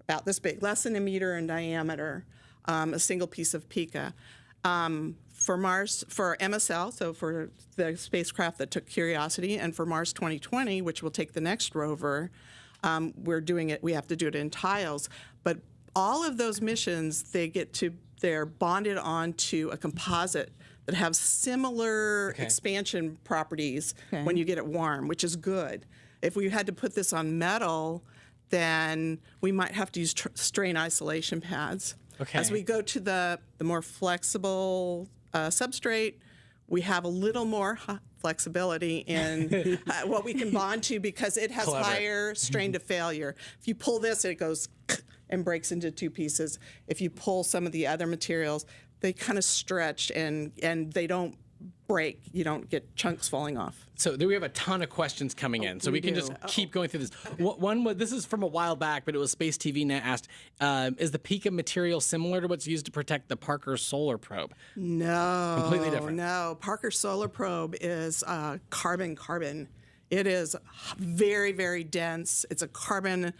Speaker 8: about this big, less than a meter in diameter, a single piece of pica. For Mars, for MSL, so for the spacecraft that took Curiosity, and for Mars 2020, which will take the next rover, we have to do it in tiles. But all of those missions, they're bonded onto a composite that have similar expansion properties when you get it warm, which is good. If we had to put this on metal, then we might have to use strain isolation pads. As we go to the more flexible substrate, we have a little more flexibility in what we can bond to because it has higher strain to failure. If you pull this, it goes and breaks into 2 pieces. If you pull some of the other materials, they kind of stretch and they don't break. You don't get chunks falling off.
Speaker 1: So we have a ton of questions coming in, so we can just keep going through this. One, this is from a while back, but it was Space TV Net asked, is the pica material similar to what's used to protect the Parker Solar Probe?
Speaker 8: No.
Speaker 1: Completely different.
Speaker 8: No. Parker Solar Probe is carbon. It is very, very dense. It's a carbon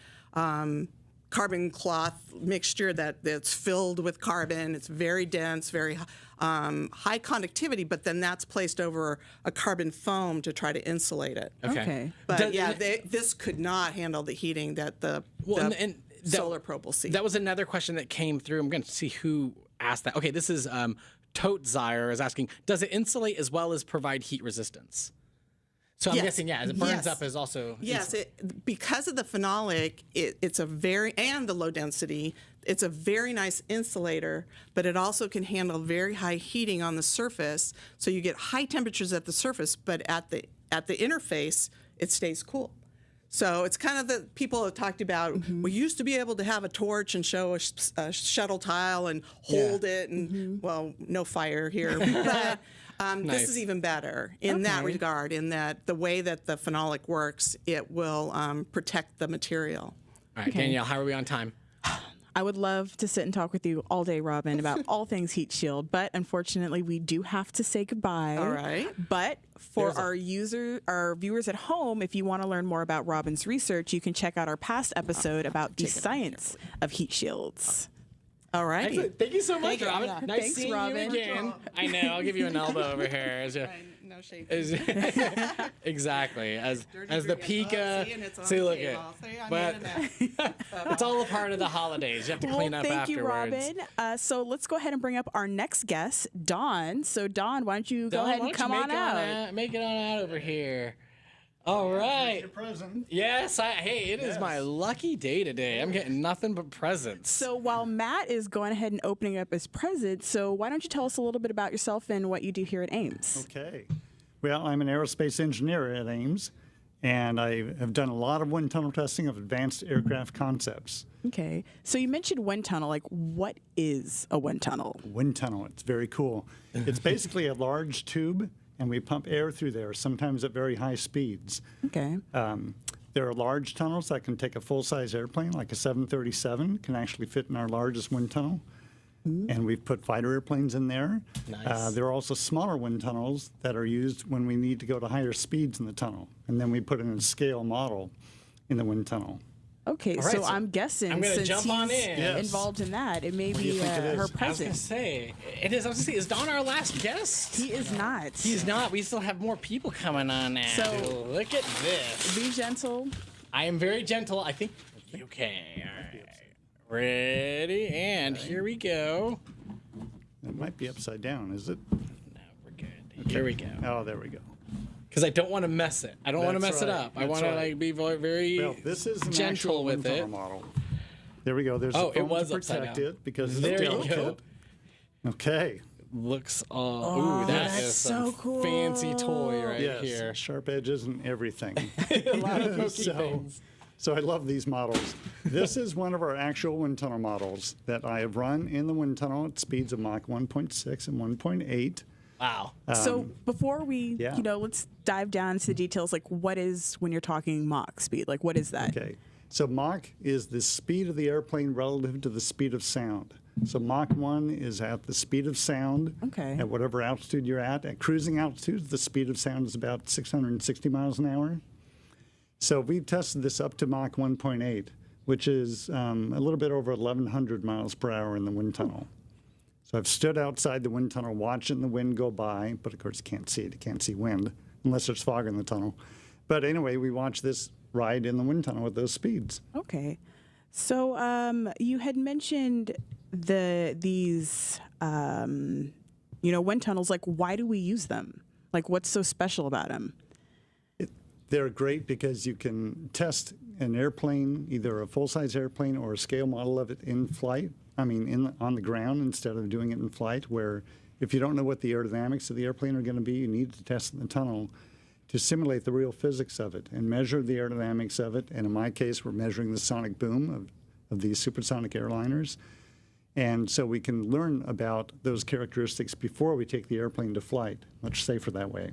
Speaker 8: cloth mixture that's filled with carbon. It's very dense, very high conductivity, but then that's placed over a carbon foam to try to insulate it.
Speaker 2: Okay.
Speaker 8: But this could not handle the heating that
Speaker 1: and
Speaker 8: solar propulsy.
Speaker 1: That was another question that came through. I'm going to see who asked that. Okay, this is Totzire is asking, does it insulate as well as provide heat resistance? So I'm guessing, as it burns up is also...
Speaker 8: Yes, because of the phenolic, it's a very, and the low density, it's a very nice insulator, but it also can handle very high heating on the surface. So you get high temperatures at the surface, but at the interface, it stays cool. So it's kind of the people have talked about, we used to be able to have a torch and show a shuttle tile and hold it, and well, no fire here, but... This is even better in that regard, in that the way that the phenolic works, it will protect the material.
Speaker 1: All right, Danielle, how are we on time?
Speaker 2: I would love to sit and talk with you all day, Robin, about all things heat shield, but unfortunately, we do have to say goodbye.
Speaker 8: All right.
Speaker 2: But for our viewers at home, if you want to learn more about Robin's research, you can check out our past episode about the science of heat shields.
Speaker 8: All right.
Speaker 1: Excellent. Thank you so much,
Speaker 2: you.
Speaker 1: Robin. Nice
Speaker 2: Thanks,
Speaker 1: seeing
Speaker 2: Robin.
Speaker 1: you again. I know. I'll give you an elbow over here.
Speaker 8: No shade.
Speaker 1: Exactly. As the Pika. See, look at. But it's all a part of the holidays. You have to clean up
Speaker 2: thank
Speaker 1: afterwards.
Speaker 2: you, Robin. So let's go ahead and bring up our next guest, Dawn. So Dawn, why don't you go ahead and come on out?
Speaker 1: Make it on out over here. All right.
Speaker 10: Your present.
Speaker 1: Yes. Hey, it is my lucky day today. I'm getting nothing but presents.
Speaker 2: So while Matt is going ahead and opening up his present, so why don't you tell us a little bit about yourself and what you do here at Ames?
Speaker 10: Okay. Well, I'm an aerospace engineer at Ames, and I have done a lot of wind tunnel testing of advanced aircraft concepts.
Speaker 2: Okay. So you mentioned wind tunnel. Like, what is a wind tunnel?
Speaker 10: Wind tunnel, it's very cool. It's basically a large tube, and we pump air through there, sometimes at very high speeds.
Speaker 2: Okay.
Speaker 10: There are large tunnels that can take a full-size airplane, like a 737, can actually fit in our largest wind tunnel. And we've put fighter airplanes in there.
Speaker 1: Nice.
Speaker 10: There are also smaller wind tunnels that are used when we need to go to higher speeds in the tunnel. And then we put in a scale model in the wind tunnel.
Speaker 2: Okay,
Speaker 1: right,
Speaker 2: so
Speaker 1: so
Speaker 2: I'm guessing
Speaker 1: I'm gonna
Speaker 2: since
Speaker 1: jump
Speaker 2: he's
Speaker 1: on in.
Speaker 10: Yes.
Speaker 2: involved in that, it may
Speaker 10: do you
Speaker 2: be
Speaker 10: think it is?
Speaker 2: her
Speaker 10: I was
Speaker 1: I was going to
Speaker 2: present.
Speaker 1: say, it is. I was going to say, is Dawn our last guest?
Speaker 2: He is not.
Speaker 1: He's not. We still have more people coming on now.
Speaker 2: So-
Speaker 1: look at this.
Speaker 2: Be gentle.
Speaker 1: I am very gentle. I think. Okay. All right. Ready? And here we go.
Speaker 10: It might be upside down, is it?
Speaker 1: No, we're good. Here we go.
Speaker 10: Oh, there we go.
Speaker 1: Because I don't want to mess it. I don't want to
Speaker 10: That's
Speaker 1: mess it
Speaker 10: right.
Speaker 1: up. I
Speaker 10: That's
Speaker 1: want to
Speaker 10: right.
Speaker 1: like be very
Speaker 10: Well, this is an
Speaker 1: gentle
Speaker 10: actual
Speaker 1: with
Speaker 10: wind tunnel
Speaker 1: it.
Speaker 10: model. There we go. There's
Speaker 1: Oh,
Speaker 10: a
Speaker 1: it
Speaker 10: foam
Speaker 1: was
Speaker 10: to
Speaker 1: upside
Speaker 10: protect
Speaker 1: down.
Speaker 10: it because it's
Speaker 1: There you
Speaker 10: delicate.
Speaker 1: go.
Speaker 10: Okay.
Speaker 1: Looks ooh, that
Speaker 2: that's
Speaker 1: is
Speaker 2: so
Speaker 1: some
Speaker 2: cool.
Speaker 1: fancy toy right
Speaker 10: Yes,
Speaker 1: here.
Speaker 10: sharp edges and everything.
Speaker 1: A lot of pokey
Speaker 10: So-
Speaker 1: things.
Speaker 10: So I love these models. This is one of our actual wind tunnel models that I have run in the wind tunnel at speeds of Mach 1.6 and 1.8.
Speaker 1: Wow.
Speaker 2: So before we,
Speaker 10: yeah.
Speaker 2: let's dive down into the details. Like, what is when you're talking Mach speed? Like, what is that?
Speaker 10: Okay. So Mach is the speed of the airplane relative to the speed of sound. So Mach 1 is at the speed of sound
Speaker 2: Okay.
Speaker 10: at whatever altitude you're at. At cruising altitude, the speed of sound is about 660 miles an hour. So we've tested this up to Mach 1.8, which is a little bit over 1,100 miles per hour in the wind tunnel. So I've stood outside the wind tunnel watching the wind go by, but of course you can't see it. You can't see wind unless there's fog in the tunnel. But anyway, we watch this ride in the wind tunnel at those speeds.
Speaker 2: Okay. So you had mentioned these wind tunnels. Like, why do we use them? Like, what's so special about them?
Speaker 10: They're great because you can test an airplane, either a full-size airplane or a scale model of it in flight. I mean, on the ground instead of doing it in flight, where if you don't know what the aerodynamics of the airplane are going to be, you need to test in the tunnel to simulate the real physics of it and measure the aerodynamics of it. And in my case, we're measuring the sonic boom of these supersonic airliners. And so we can learn about those characteristics before we take the airplane to flight. Much safer that way.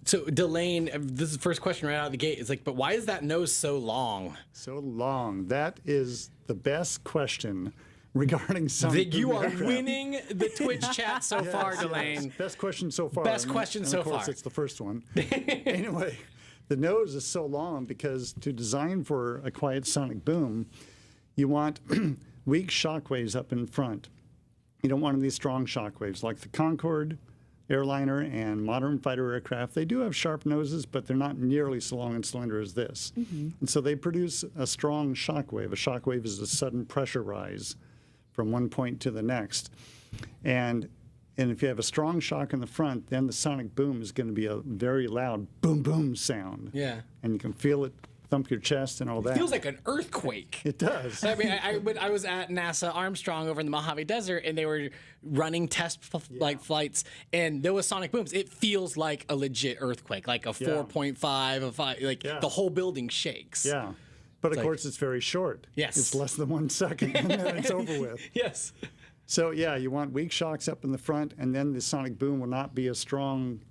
Speaker 1: So Delane, this is the first question right out of the gate. It's like, but why is that nose so long?
Speaker 10: So long. That is the best question regarding sonic boom
Speaker 1: You are
Speaker 10: aircraft.
Speaker 1: winning the Twitch chat so far,
Speaker 10: Yes,
Speaker 1: Delane.
Speaker 10: yes. Best question so far.
Speaker 1: Best question
Speaker 10: and
Speaker 1: so
Speaker 10: of course,
Speaker 1: far.
Speaker 10: it's the first one. Anyway, the nose is so long because to design for a quiet sonic boom, you want weak shock waves up in front. You don't want any strong shock waves like the Concorde, airliner and modern fighter aircraft, they do have sharp noses, but they're not nearly so long and slender as this. And so they produce a strong shock wave. A shock wave is a sudden pressure rise from one point to the next. And if you have a strong shock in the front, then the sonic boom is going to be a very loud boom, boom sound.
Speaker 1: Yeah.
Speaker 10: And you can feel it thump your chest and all that.
Speaker 1: It feels like an earthquake.
Speaker 10: It does.
Speaker 1: I mean, I was at NASA Armstrong over in the Mojave Desert, and they were running test flights, and there was sonic booms. It feels like a legit earthquake, like a 4.5, a 5, like the whole building shakes.
Speaker 10: Yeah. But of course, it's very short.
Speaker 1: Yes.
Speaker 10: It's less than 1 second, and then it's over with.
Speaker 1: Yes.
Speaker 10: So, yeah, you want weak shocks up in the front, and then the sonic boom will not be a strong,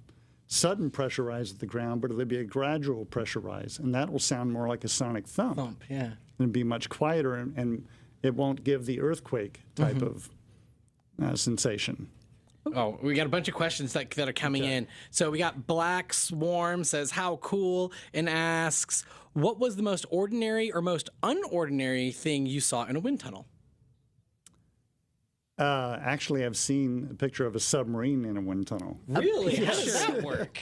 Speaker 10: sudden pressure rise at the ground, but it'll be a gradual pressure rise, and that will sound more like a sonic thump.
Speaker 1: Thump, yeah.
Speaker 10: It'll be much quieter, and it won't give the earthquake type of sensation.
Speaker 1: Oh, we got a bunch of questions that are coming in. So we got Black Swarm says, how cool, and asks, what was the most ordinary or most unordinary thing you saw in a wind tunnel?
Speaker 10: Actually, I've seen a picture of a submarine in a wind tunnel.
Speaker 1: Really? How does that work?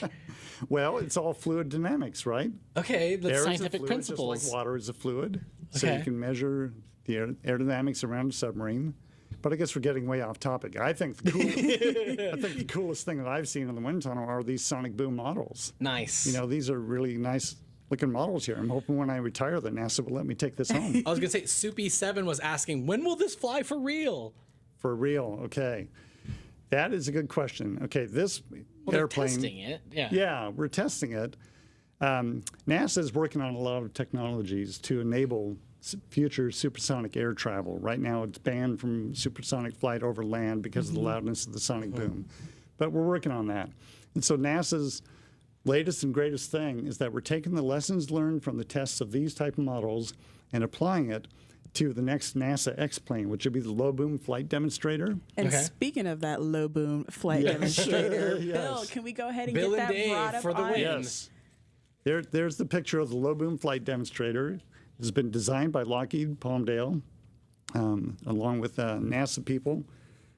Speaker 10: Well, it's all fluid dynamics, right?
Speaker 1: Okay, the
Speaker 10: Air is a
Speaker 1: scientific
Speaker 10: fluid,
Speaker 1: principles.
Speaker 10: just like water is a fluid. So
Speaker 1: Okay.
Speaker 10: you can measure the aerodynamics around a submarine. But I guess we're getting way off topic. I think the coolest thing that I've seen in the wind tunnel are these sonic boom models.
Speaker 1: Nice.
Speaker 10: You know, these are really nice looking models here. I'm hoping when I retire that NASA will let me take this home.
Speaker 1: I was going to say, Soupy7 was asking, when will this fly for real?
Speaker 10: For real, okay. That is a good question. Okay, this airplane.
Speaker 1: They're testing it. Yeah.
Speaker 10: Yeah, we're testing it. NASA is working on a lot of technologies to enable future supersonic air travel. Right now, it's banned from supersonic flight over land because of the loudness of the sonic boom. But we're working on that. And so NASA's latest and greatest thing is that we're taking the lessons learned from the tests of these type of models and applying it to the next NASA X-plane, which would be the low boom flight demonstrator.
Speaker 2: And speaking of that low boom flight demonstrator, Bill, can we go ahead and
Speaker 1: Bill
Speaker 2: get
Speaker 1: and
Speaker 2: that
Speaker 1: Dave
Speaker 2: brought up
Speaker 1: for the
Speaker 2: on?
Speaker 1: win.
Speaker 10: Yes. There's the picture of the low boom flight demonstrator. It has been designed by Lockheed Palmdale, along with NASA people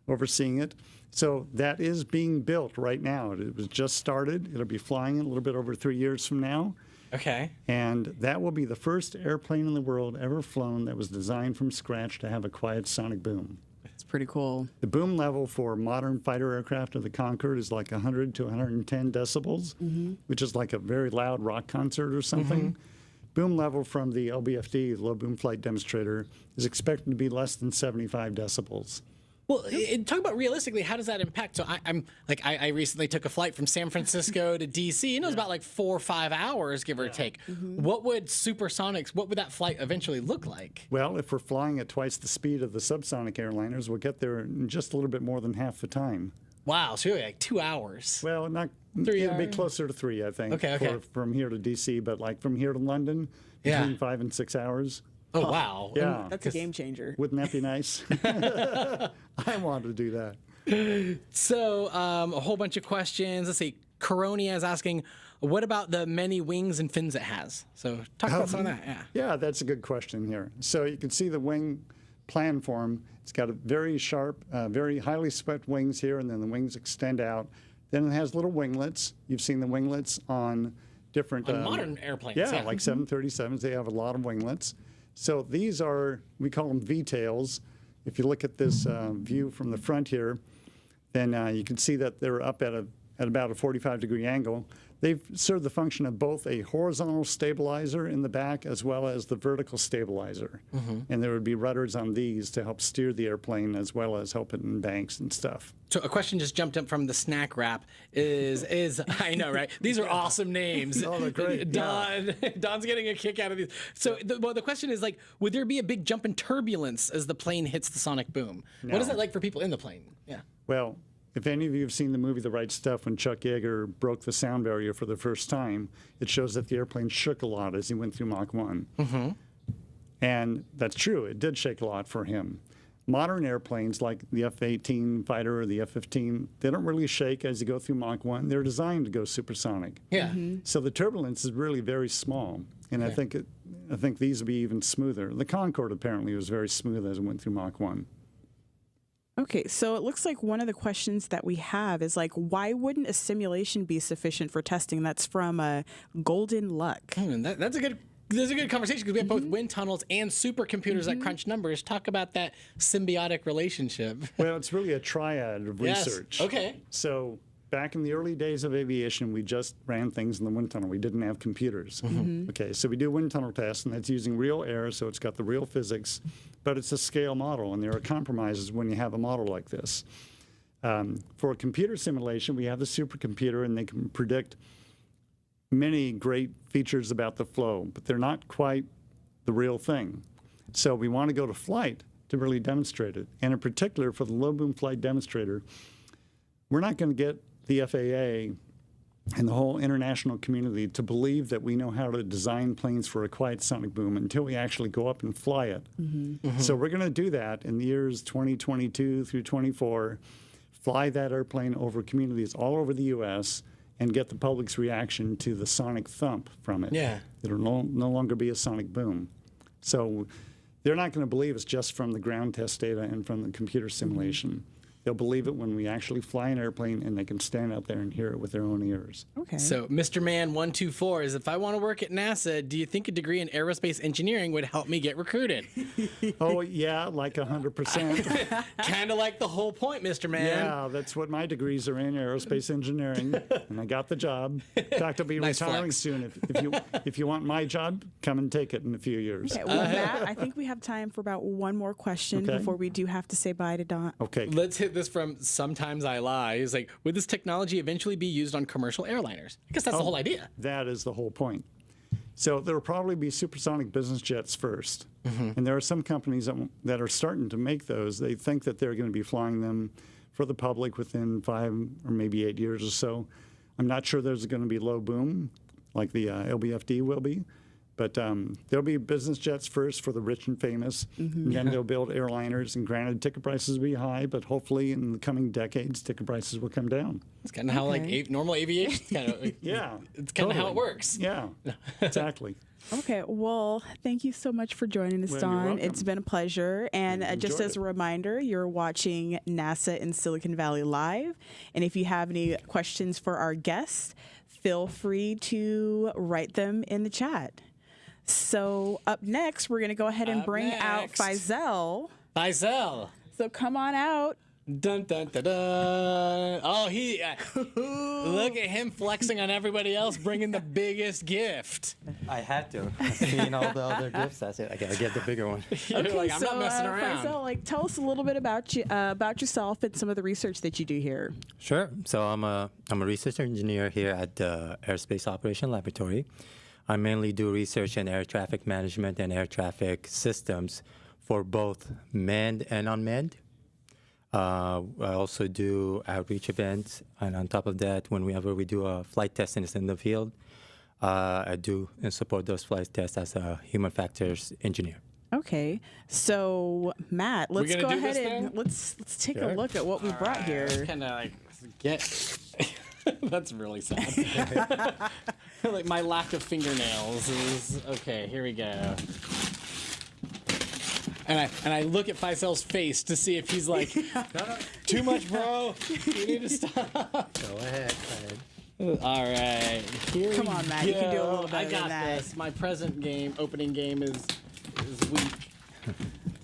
Speaker 10: overseeing it. So that is being built right now. It was just started. It'll be flying a little bit over 3 years from now.
Speaker 1: Okay.
Speaker 10: And that will be the first airplane in the world ever flown that was designed from scratch to have a quiet sonic boom.
Speaker 2: It's pretty cool.
Speaker 10: The boom level for modern fighter aircraft of the Concorde is like 100 to 110 decibels, which is like a very loud rock concert or something. Boom level from the LBFD, the low boom flight demonstrator, is expected to be less than 75 decibels.
Speaker 1: Well, talk about realistically, how does that impact? So I recently took a flight from San Francisco to DC, and it was about like 4 or 5 hours, give or take. What would supersonics, what would that flight eventually look like?
Speaker 10: Well, if we're flying at twice the speed of the subsonic airliners, we'll get there in just a little bit more than half the time.
Speaker 1: Wow, so really like 2 hours.
Speaker 10: Well, not
Speaker 1: 3
Speaker 10: it'll be
Speaker 1: hours?
Speaker 10: closer to 3, I think.
Speaker 1: Okay.
Speaker 10: From here to DC, but like from here to London, between 5 and 6 hours.
Speaker 1: Oh, wow.
Speaker 10: Yeah.
Speaker 2: That's a game changer.
Speaker 10: Wouldn't that be nice? I want to do that.
Speaker 1: So a whole bunch of questions. Let's see. Coronia is asking, what about the many wings and fins it has? So talk about some of that. Yeah.
Speaker 10: Yeah, that's a good question here. So you can see the wing plan form. It's got a very sharp, very highly swept wings here, and then the wings extend out. Then it has little winglets. You've seen the winglets on different...
Speaker 1: On modern airplanes.
Speaker 10: Yeah, like 737s, they have a lot of winglets. So these are, we call them V-tails. If you look at this view from the front here, then you can see that they're up at about a 45-degree angle. They serve the function of both a horizontal stabilizer in the back as well as the vertical stabilizer. And there would be rudders on these to help steer the airplane as well as help it in banks and stuff.
Speaker 1: So a question just jumped up from the snack wrap is I know, right? These are awesome names.
Speaker 10: Oh, they're great.
Speaker 1: Don's getting a kick out of these. So the question is like, would there be a big jump in turbulence as the plane hits the sonic boom? What is it like for people in the plane? Yeah.
Speaker 10: Well, if any of you have seen the movie The Right Stuff, when Chuck Yeager broke the sound barrier for the first time, it shows that the airplane shook a lot as he went through Mach 1. And that's true. It did shake a lot for him. Modern airplanes like the F-18 fighter or the F-15, they don't really shake as you go through Mach 1. They're designed to go supersonic.
Speaker 1: Yeah.
Speaker 10: So the turbulence is really very small. And I think these would be even smoother. The Concorde apparently was very smooth as it went through Mach 1.
Speaker 2: Okay, so it looks like one of the questions that we have is like, why wouldn't a simulation be sufficient for testing? That's from Golden Luck.
Speaker 1: That's a good. There's a good conversation because we have both wind tunnels and supercomputers that crunch numbers. Talk about that symbiotic relationship.
Speaker 10: Well, it's really a triad of research.
Speaker 1: Okay.
Speaker 10: So back in the early days of aviation, we just ran things in the wind tunnel. We didn't have computers. Okay, so we do wind tunnel tests, and that's using real air, so it's got the real physics, but it's a scale model, and there are compromises when you have a model like this. For a computer simulation, we have the supercomputer, and they can predict many great features about the flow, but they're not quite the real thing. So we want to go to flight to really demonstrate it. And in particular, for the low boom flight demonstrator, we're not going to get the FAA and the whole international community to believe that we know how to design planes for a quiet sonic boom until we actually go up and fly it. So we're going to do that in the years 2022 through 24, fly that airplane over communities all over the U.S., and get the public's reaction to the sonic thump from it.
Speaker 1: Yeah.
Speaker 10: It'll no longer be a sonic boom. So they're not going to believe it's just from the ground test data and from the computer simulation. They'll believe it when we actually fly an airplane and they can stand out there and hear it with their own ears.
Speaker 2: Okay.
Speaker 1: So, Mr. Man 124 is, if I want to work at NASA, do you think a degree in aerospace engineering would help me get recruited?
Speaker 10: Oh, yeah, like 100%.
Speaker 1: Kind of like the whole point, Mr. Man.
Speaker 10: Yeah, that's what my degrees are in, aerospace engineering, and I got the job. In fact, I'll be
Speaker 1: Nice
Speaker 10: retiring
Speaker 1: flex.
Speaker 10: soon. If you want my job, come and take it in a few years.
Speaker 2: Okay, well, Matt, I think we have time for about one more question
Speaker 10: Okay.
Speaker 2: before we do have to say bye to Don.
Speaker 10: Okay.
Speaker 1: Let's hit this from Sometimes I Lie. He's like, would this technology eventually be used on commercial airliners? I guess that's the whole idea.
Speaker 10: That is the whole point. So there will probably be supersonic business jets first. And there are some companies that are starting to make those. They think that they're going to be flying them for the public within 5 or maybe 8 years or so. I'm not sure there's going to be low boom like the LBFD will be. But there'll be business jets first for the rich and famous, and then they'll build airliners. And granted, ticket prices will be high, but hopefully in the coming decades, ticket prices will come down.
Speaker 1: It's kind of how like normal aviation kind of
Speaker 10: Yeah,
Speaker 1: it's kind of how it
Speaker 10: totally.
Speaker 1: works.
Speaker 10: Yeah, exactly.
Speaker 2: Okay, well, thank you so much for joining us,
Speaker 10: Well, you're
Speaker 2: Don.
Speaker 10: welcome.
Speaker 2: It's been a pleasure. And just
Speaker 10: enjoyed
Speaker 2: as a
Speaker 10: it.
Speaker 2: reminder, you're watching NASA in Silicon Valley Live. And if you have any questions for our guests, feel free to write them in the chat. So up next, we're going to go ahead and
Speaker 1: Up
Speaker 2: bring out
Speaker 1: next.
Speaker 2: Faisal.
Speaker 1: Faisal.
Speaker 2: So come on out.
Speaker 1: Dun dun dun dun. Oh, he look at him flexing on everybody else, bringing the biggest gift.
Speaker 11: I had to. Seeing all the other gifts, I said I gotta get the bigger one.
Speaker 1: You're like, I'm not messing around.
Speaker 2: Faisal, like, tell us a little bit about you, about yourself and some of the research that you do here.
Speaker 11: Sure. So I'm a research engineer here at the Aerospace Operation Laboratory. I mainly do research in air traffic management and air traffic systems for both manned and unmanned. I also do outreach events, and on top of that, whenever we do a flight test in the field, I do and support those flight tests as a human factors engineer.
Speaker 2: Okay, so Matt, let's
Speaker 1: gonna
Speaker 2: go
Speaker 1: do
Speaker 2: ahead
Speaker 1: this
Speaker 2: and
Speaker 1: thing?
Speaker 2: let's take a
Speaker 11: Sure.
Speaker 2: look at what we brought here.
Speaker 1: Kind of like get. That's really sad. Like my lack of fingernails is okay. Here we go. And I look at Faisal's face to see if he's like, too much, bro. You need to stop.
Speaker 11: Go ahead.
Speaker 1: All right. Here
Speaker 2: Come
Speaker 1: we
Speaker 2: on, Matt, you can do a
Speaker 1: go.
Speaker 2: little better
Speaker 1: I got
Speaker 2: than that.
Speaker 1: this. My present opening game is weak.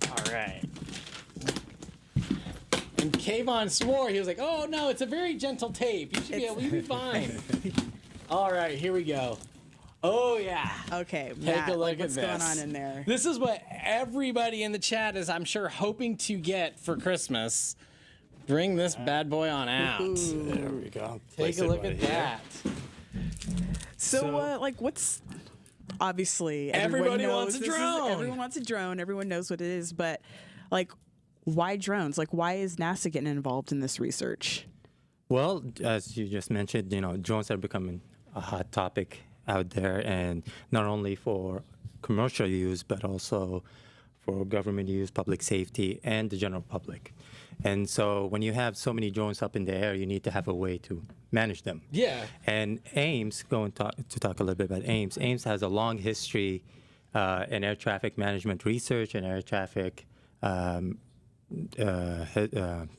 Speaker 1: All right. And Kayvon swore, he was like, oh no, it's a very gentle tape. You'll be fine. All right, here we go. Oh yeah.
Speaker 2: Okay,
Speaker 1: Take
Speaker 2: Matt,
Speaker 1: a look
Speaker 2: like,
Speaker 1: at
Speaker 2: what's
Speaker 1: this.
Speaker 2: going on in there?
Speaker 1: This is what everybody in the chat is, I'm sure, hoping to get for Christmas. Bring this bad boy on out.
Speaker 11: There we go.
Speaker 1: Take
Speaker 11: Place
Speaker 1: a
Speaker 11: it
Speaker 1: look
Speaker 11: right
Speaker 1: at
Speaker 11: here.
Speaker 1: that.
Speaker 2: So, like, what's obviously
Speaker 1: Everybody
Speaker 2: everyone
Speaker 1: wants
Speaker 2: knows
Speaker 1: a
Speaker 2: this is-
Speaker 1: drone.
Speaker 2: Everyone wants a drone. Everyone knows what it is, but like, why drones? Like, why is NASA getting involved in this research?
Speaker 11: Well, as you just mentioned, drones are becoming a hot topic out there, and not only for commercial use, but also for government use, public safety, and the general public. And so when you have so many drones up in the air, you need to have a way to manage them.
Speaker 1: Yeah.
Speaker 11: And Ames, to talk a little bit about Ames, Ames has a long history in air traffic management research and air traffic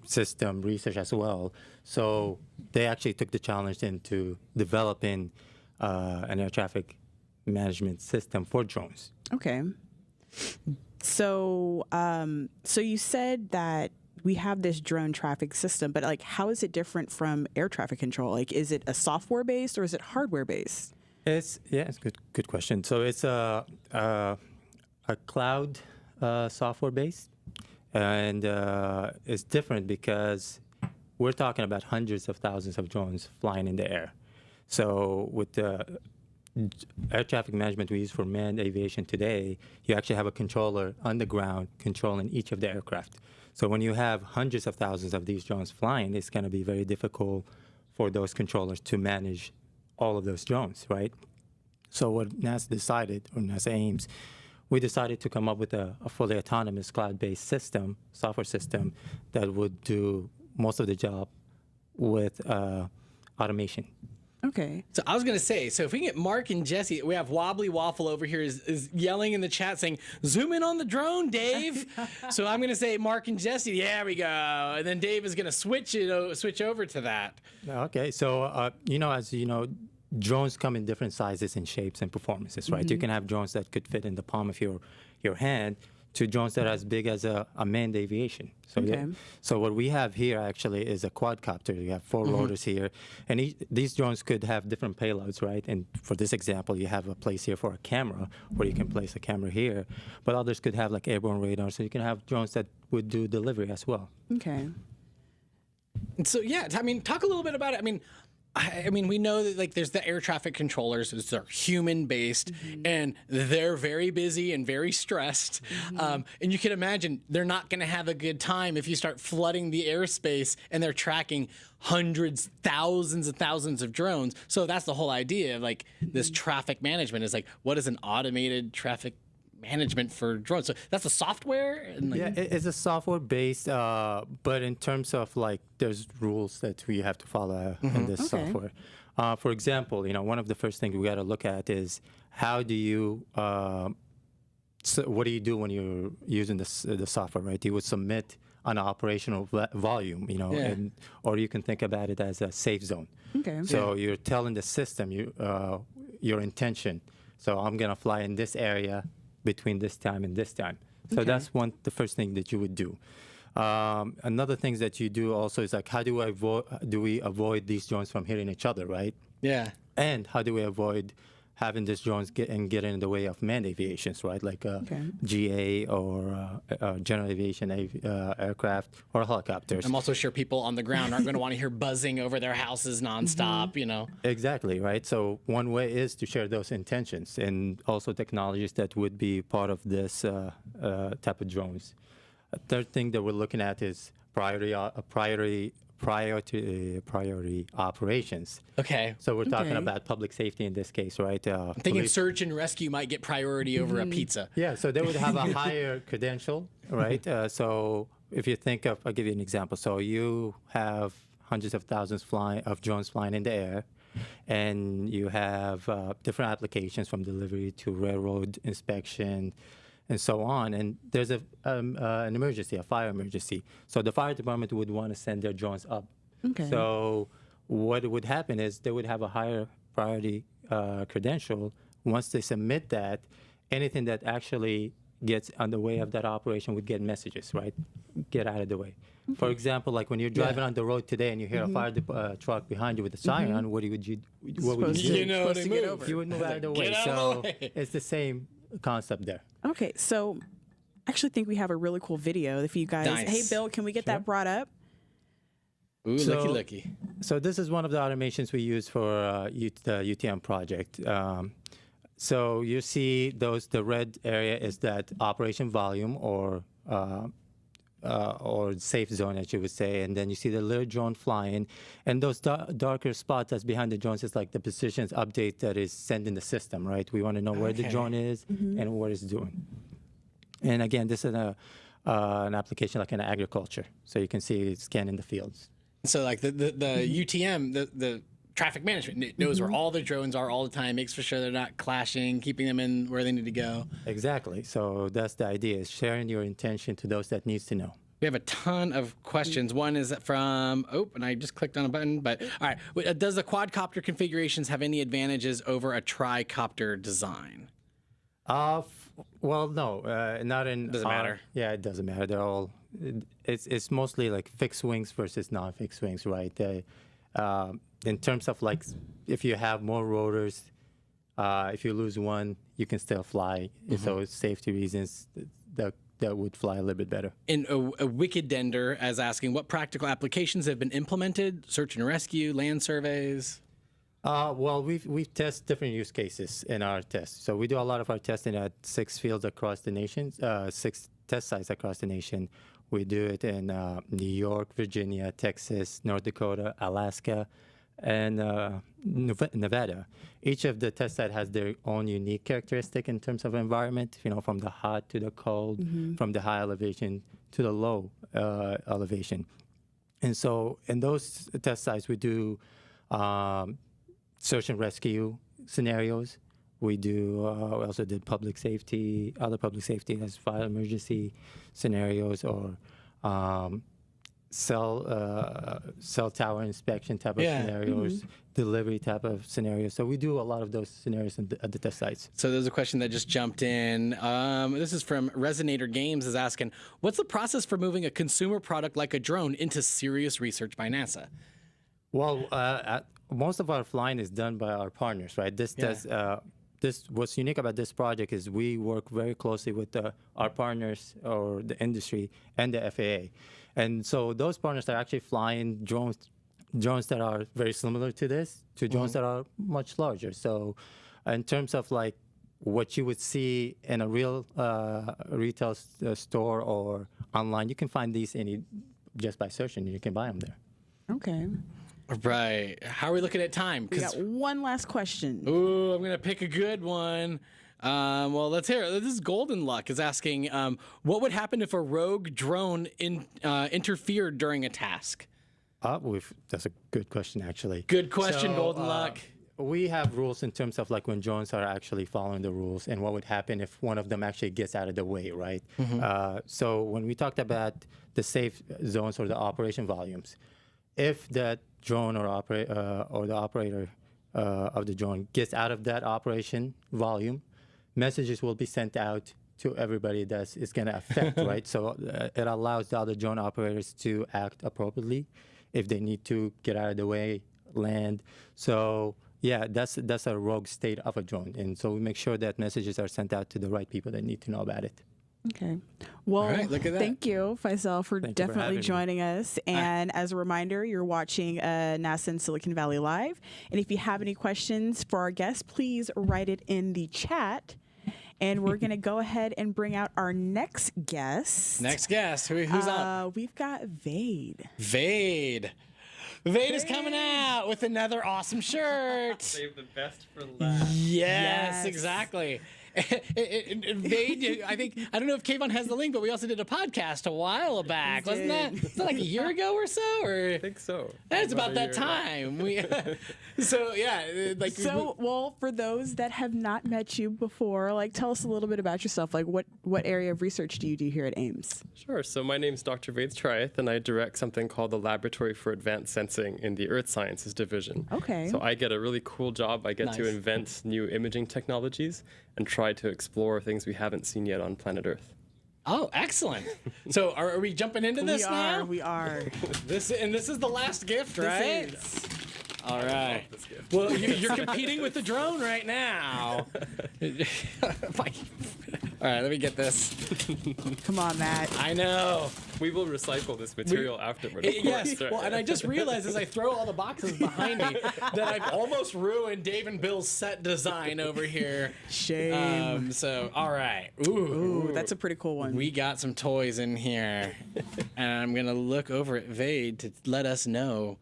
Speaker 11: system research as well. So they actually took the challenge into developing an air traffic management system for drones.
Speaker 2: Okay. So, so you said that we have this drone traffic system, but like, how is it different from air traffic control? Like, is it a software based or is it hardware based?
Speaker 11: It's good question. So it's a cloud software based, and it's different because we're talking about hundreds of thousands of drones flying in the air. So with the air traffic management we use for manned aviation today, you actually have a controller on the ground controlling each of the aircraft. So when you have hundreds of thousands of these drones flying, it's going to be very difficult for those controllers to manage all of those drones, right? So what NASA decided, or NASA Ames, we decided to come up with a fully autonomous cloud-based system, software system, that would do most of the job with automation.
Speaker 2: Okay.
Speaker 1: So I was going to say, so if we can get Mark and Jesse, we have Wobbly Waffle over here is yelling in the chat saying, zoom in on the drone, Dave. So I'm going to say Mark and Jesse, yeah, we go. And then Dave is going to switch over to that.
Speaker 11: Okay. So, as you know, drones come in different sizes and shapes and performances, right? You can have drones that could fit in the palm of your hand to drones that are as big as a manned aviation. So, so what we have here actually is a quadcopter. You have 4 rotors here, and these drones could have different payloads, right? And for this example, you have a place here for a camera, where you can place a camera here, but others could have like airborne radar, so you can have drones that would do delivery as well.
Speaker 2: Okay.
Speaker 1: And so, yeah, I mean, talk a little bit about it. I mean, we know that like there's the air traffic controllers. They're human based, and they're very busy and very stressed. And you can imagine they're not going to have a good time if you start flooding the airspace and they're tracking hundreds, thousands and thousands of drones. So that's the whole idea of like this traffic management is like, what is an automated traffic management for drones? So that's the software. And like,
Speaker 11: yeah, it's a software based, but in terms of like, there's rules that we have to follow in this software. For example, one of the first things we got to look at is how do you, so what do you do when you're using the software, right? You would submit an operational volume, or you can think about it as a safe zone. Okay. So you're telling the system your intention. So I'm gonna fly in this area between this time and this time. So that's the first thing that you would do. Another thing that you do also is like, how do we avoid these drones from hitting each other, right? Yeah. And how do we avoid having these drones get in the way of manned aviations, right? Like GA or general aviation aircraft or helicopters.
Speaker 1: I'm also sure people on the ground aren't going to want to hear buzzing over their houses nonstop,
Speaker 11: Exactly, right? So one way is to share those intentions and also technologies that would be part of this type of drones. A third thing that we're looking at is priority operations.
Speaker 1: Okay.
Speaker 11: So we're talking about public safety in this case, right?
Speaker 1: I'm thinking search and rescue might get priority over a pizza.
Speaker 11: Yeah, so they would have a higher credential, right? So if you think of, I'll give you an example. So you have hundreds of thousands of drones flying in the air, and you have different applications from delivery to railroad inspection, and so on. And there's an emergency, a fire emergency. So the fire department would want to send their drones up. Okay. So what would happen is they would have a higher priority credential. Once they submit that, anything that actually gets on the way of that operation would get messages, right? Get out of the way. For example, like when you're driving on the road today and you hear a fire truck behind you with a siren, what would you do?
Speaker 1: You know what I mean?
Speaker 11: You would move out of the way. So it's the same concept there.
Speaker 2: Okay, so I actually think we have a really cool video. If you guys, hey Bill, can we get that brought up?
Speaker 1: Ooh, looky.
Speaker 11: So this is one of the automations we use for the UTM project. So you see the red area is that operation volume or safe zone, as you would say, and then you see the little drone flying, and those darker spots that's behind the drones is like the positions update that is sent in the system, right? We want to know where the drone is and what it's doing. And again, this is an application like in agriculture, so you can see it's scanning the fields.
Speaker 1: So like the UTM, the traffic management, it knows where all the drones are all the time, makes for sure they're not clashing, keeping them in where they need to go.
Speaker 11: Exactly. So that's the idea, is sharing your intention to those that needs to know.
Speaker 1: We have a ton of questions. One is from, and I just clicked on a button, but all right. Does the quadcopter configurations have any advantages over a tricopter design?
Speaker 11: Well, no, not in.
Speaker 1: Doesn't matter.
Speaker 11: Yeah, it doesn't matter. They're all. It's mostly like fixed wings versus non-fixed wings, right? In terms of like, if you have more rotors, if you lose one, you can still fly. So safety reasons, that would fly a little bit better.
Speaker 1: And a Wicked Dender as asking, what practical applications have been implemented? Search and rescue, land surveys.
Speaker 11: Well, we've tested different use cases in our tests. So we do a lot of our testing at 6 fields across the nation, 6 test sites across the nation. We do it in New York, Virginia, Texas, North Dakota, Alaska, and Nevada. Each of the test sites has their own unique characteristic in terms of environment, from the hot to the cold, from the high elevation to the low elevation. And so in those test sites, we do search and rescue scenarios. We also did public safety, other public safety as fire emergency scenarios, or cell tower inspection type of scenarios, delivery type of scenarios. So we do a lot of those scenarios at the test sites.
Speaker 1: So there's a question that just jumped in. This is from Resonator Games, is asking, what's the process for moving a consumer product like a drone into serious research by NASA?
Speaker 11: Well, most of our flying is done by our partners, right? What's unique about this project is we work very closely with our partners or the industry and the FAA. And so those partners are actually flying drones that are very similar to this, to drones that are much larger. So in terms of like what you would see in a real retail store or online, you can find these just by searching, you can buy them there.
Speaker 2: Okay.
Speaker 1: Right. How are we looking at time?
Speaker 2: We got one last question.
Speaker 1: Ooh, I'm going to pick a good one. Well, let's hear it. This is Golden Luck is asking, what would happen if a rogue drone interfered during a task?
Speaker 11: That's a good question, actually.
Speaker 1: Good question, Golden Luck.
Speaker 11: We have rules in terms of like when drones are actually following the rules and what would happen if one of them actually gets out of the way, right? So when we talked about the safe zones or the operation volumes, if that drone or the operator of the drone gets out of that operation volume, messages will be sent out to everybody that is going to affect, right? So it allows the other drone operators to act appropriately if they need to get out of the way, land. So yeah, that's a rogue state of a drone. And so we make sure that messages are sent out to the right people that need to know about it.
Speaker 2: Okay. Well,
Speaker 1: look at that.
Speaker 2: Thank you, Faisal, for definitely joining us. And as a reminder, you're watching NASA in Silicon Valley Live. And if you have any questions for our guests, please write it in the chat. And we're going to go ahead and bring out our next guest.
Speaker 1: Next guest. Who's up?
Speaker 2: We've got Vade.
Speaker 1: Vade is coming out with another awesome shirt.
Speaker 12: Save the best for last.
Speaker 1: Yes, exactly. Vade, I don't know if Kayvon has the link, but we also did a podcast a while back. Wasn't that like a year ago or so? Or
Speaker 12: I think so.
Speaker 1: That's about that time.
Speaker 2: Well, for those that have not met you before, like tell us a little bit about yourself. Like what area of research do you do here at Ames?
Speaker 12: Sure. So my name's Dr. Vade Triath, and I direct something called the Laboratory for Advanced Sensing in the Earth Sciences Division.
Speaker 2: Okay.
Speaker 12: So I get a really cool job. I get to invent new imaging technologies and try to explore things we haven't seen yet on planet Earth.
Speaker 1: Oh, excellent. So are we jumping into this now?
Speaker 2: We are.
Speaker 1: This is the last gift, right?
Speaker 2: This is.
Speaker 1: All right. Well, you're competing with the drone right now. All right, let me get this.
Speaker 2: Come on, Matt.
Speaker 1: I know.
Speaker 12: We will recycle this material afterward.
Speaker 1: Yes. Well, and I just realized as I throw all the boxes behind me that I've almost ruined Dave and Bill's set design over here.
Speaker 2: Shame.
Speaker 1: So, all right.
Speaker 2: Ooh, that's a pretty cool one.
Speaker 1: We got some toys in here, and I'm gonna look over at Vade to let us know.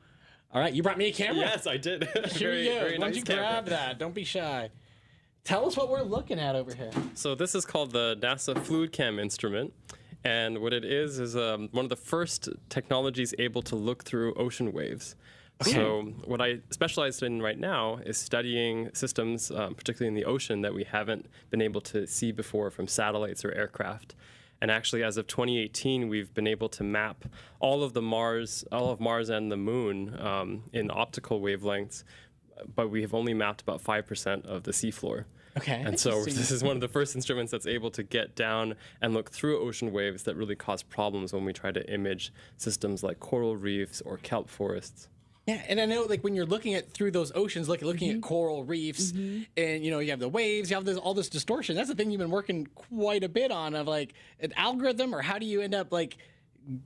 Speaker 1: All right, you brought me a camera?
Speaker 12: Yes, I did.
Speaker 1: Here you go. Why don't you grab that? Don't be shy. Tell us what we're looking at over here.
Speaker 12: So this is called the NASA Fluid Cam instrument. And what it is one of the first technologies able to look through ocean waves. Okay. So what I specialize in right now is studying systems, particularly in the ocean, that we haven't been able to see before from satellites or aircraft. And actually, as of 2018, we've been able to map all of Mars and the Moon in optical wavelengths, but we have only mapped about 5% of the seafloor.
Speaker 1: Okay.
Speaker 12: And so this is one of the first instruments that's able to get down and look through ocean waves that really cause problems when we try to image systems like coral reefs or kelp forests.
Speaker 1: Yeah, and I know like when you're looking at through those oceans, looking at coral reefs, and you have the waves, you have all this distortion. That's the thing you've been working quite a bit on, of like an algorithm, or how do you end up like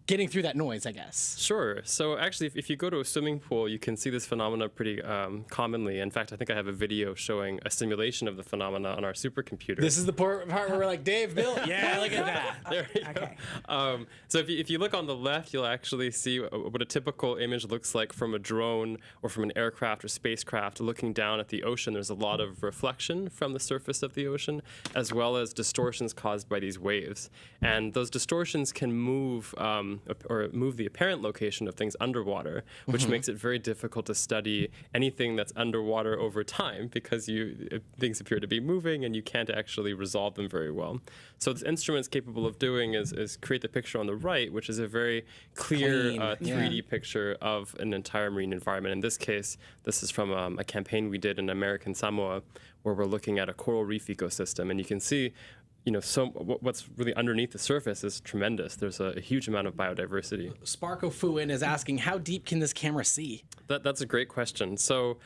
Speaker 1: getting through that noise, I guess.
Speaker 12: Sure. So actually, if you go to a swimming pool, you can see this phenomena pretty commonly. In fact, I think I have a video showing a simulation of the phenomena on our supercomputer.
Speaker 1: This is the part where we're like, Dave, Bill, yeah, look at that.
Speaker 12: There you go. So if you look on the left, you'll actually see what a typical image looks like from a drone or from an aircraft or spacecraft looking down at the ocean. There's a lot of reflection from the surface of the ocean, as well as distortions caused by these waves. And those distortions can move or move the apparent location of things underwater, which makes it very difficult to study anything that's underwater over time, because things appear to be moving and you can't actually resolve them very well. So this instrument's capable of doing is create the picture on the right, which is a very clear 3D picture of an entire marine environment. In this case, this is from a campaign we did in American Samoa, where we're looking at a coral reef ecosystem, and you can see what's really underneath the surface is tremendous. There's a huge amount of biodiversity.
Speaker 1: Sparko Fuin is asking, how deep can this camera see?
Speaker 12: That's a great question. So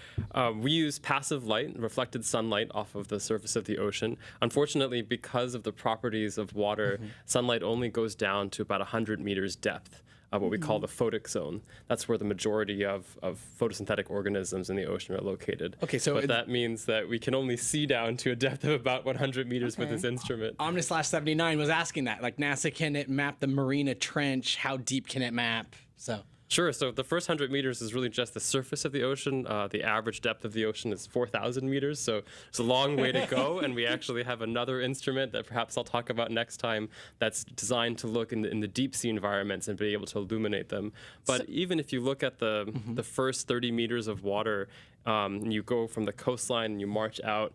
Speaker 12: we use passive light, reflected sunlight off of the surface of the ocean. Unfortunately, because of the properties of water, sunlight only goes down to about 100 meters depth. What we call the photic zone. That's where the majority of photosynthetic organisms in the ocean are located.
Speaker 1: Okay, so
Speaker 12: but that means that we can only see down to a depth of about 100 meters with this instrument.
Speaker 1: Omnis/79 was asking that, like, NASA, can it map the Marina Trench? How deep can it map? So.
Speaker 12: Sure. So the first 100 meters is really just the surface of the ocean. The average depth of the ocean is 4,000 meters. So it's a long way to go. And we actually have another instrument that perhaps I'll talk about next time that's designed to look in the deep sea environments and be able to illuminate them. But even if you look at the first 30 meters of water, and you go from the coastline and you march out,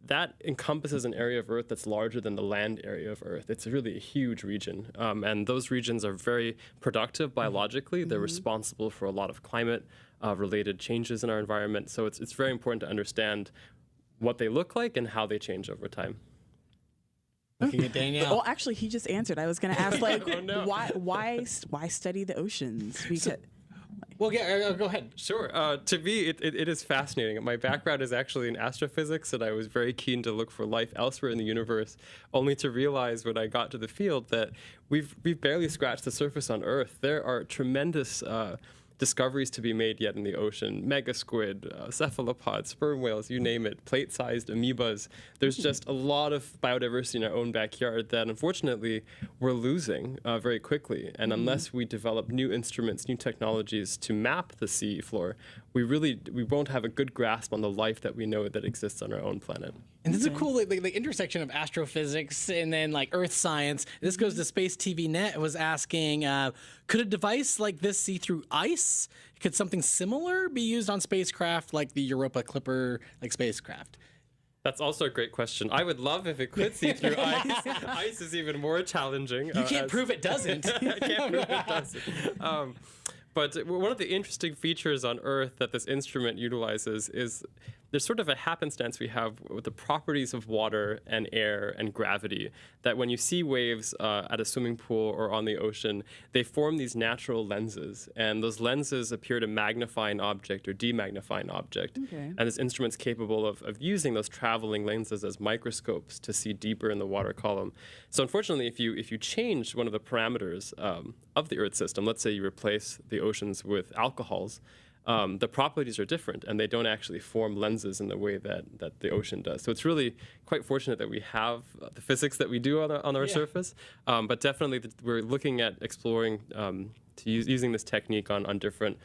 Speaker 12: that encompasses an area of Earth that's larger than the land area of Earth. It's really a huge region. And those regions are very productive biologically. They're responsible for a lot of climate-related changes in our environment. So it's very important to understand what they look like and how they change over time.
Speaker 1: Looking at Danielle.
Speaker 2: Well, actually, he just answered. I was going to ask, like, why study the oceans? Because
Speaker 1: well, yeah, go ahead.
Speaker 12: Sure. To me, it is fascinating. My background is actually in astrophysics, and I was very keen to look for life elsewhere in the universe, only to realize when I got to the field that we've barely scratched the surface on Earth. There are tremendous discoveries to be made yet in the ocean. Mega squid, cephalopods, sperm whales, you name it, plate-sized amoebas. There's just a lot of biodiversity in our own backyard that unfortunately we're losing very quickly. And unless we develop new instruments, new technologies to map the sea floor, we won't have a good grasp on the life that we know that exists on our own planet.
Speaker 1: And this is a cool like intersection of astrophysics and then like earth science. This goes to Space TV Net. It was asking, could a device like this see through ice? Could something similar be used on spacecraft like the Europa Clipper spacecraft?
Speaker 12: That's also a great question. I would love if it could see through ice. Ice is even more challenging.
Speaker 1: You can't prove it doesn't.
Speaker 12: I can't prove it doesn't. But one of the interesting features on Earth that this instrument utilizes is there's sort of a happenstance we have with the properties of water and air and gravity, that when you see waves at a swimming pool or on the ocean, they form these natural lenses. And those lenses appear to magnify an object or demagnify an object. Okay. And this instrument's capable of using those traveling lenses as microscopes to see deeper in the water column. So unfortunately, if you change one of the parameters of the Earth system, let's say you replace the oceans with alcohols, the properties are different, and they don't actually form lenses in the way that the ocean does. So it's really quite fortunate that we have the physics that we do on our surface, but definitely we're looking at exploring using this technique on different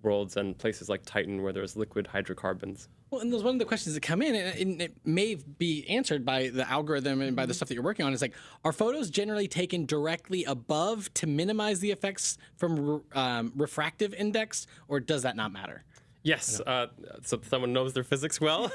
Speaker 12: worlds and places like Titan, where there's liquid hydrocarbons.
Speaker 1: Well, and there's one of the questions that come in, and it may be answered by the algorithm and by the stuff that you're working on, is like, are photos generally taken directly above to minimize the effects from refractive index, or does that not matter?
Speaker 12: Yes, so someone knows their physics well.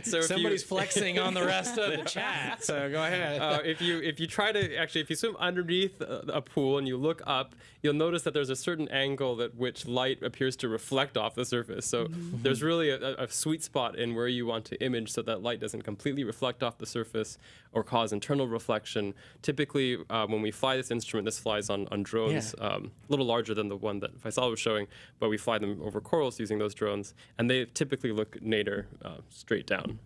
Speaker 12: So if
Speaker 1: Somebody's flexing on the rest of the chat, so go ahead.
Speaker 12: if you try to if you swim underneath a pool and you look up, you'll notice that there's a certain angle at which light appears to reflect off the surface. So there's really a sweet spot in where you want to image so that light doesn't completely reflect off the surface or cause internal reflection. Typically, when we fly this instrument, this flies on drones, a little larger than the one that Faisal was showing, but we fly them over corals using those drones. And they typically look nadir straight down.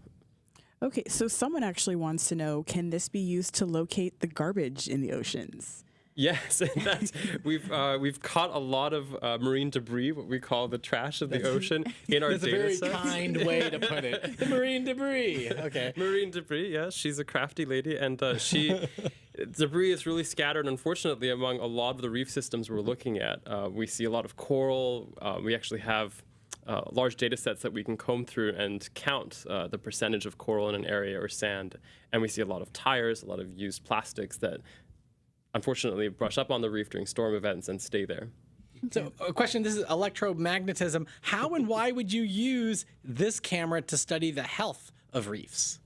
Speaker 2: Okay, so someone actually wants to know, can this be used to locate the garbage in the oceans?
Speaker 12: Yes, and we've caught a lot of marine debris, what we call the trash of the ocean, in our data
Speaker 1: That's a very
Speaker 12: sets.
Speaker 1: kind way to put it. The marine debris. Okay.
Speaker 12: Marine debris, yes. She's a crafty lady, and debris is really scattered, unfortunately, among a lot of the reef systems we're looking at. We see a lot of coral. We actually have large data sets that we can comb through and count the percentage of coral in an area or sand. And we see a lot of tires, a lot of used plastics that unfortunately brush up on the reef during storm events and stay there.
Speaker 1: So a question, this is electromagnetism. How and why would you use this camera to study the health of reefs?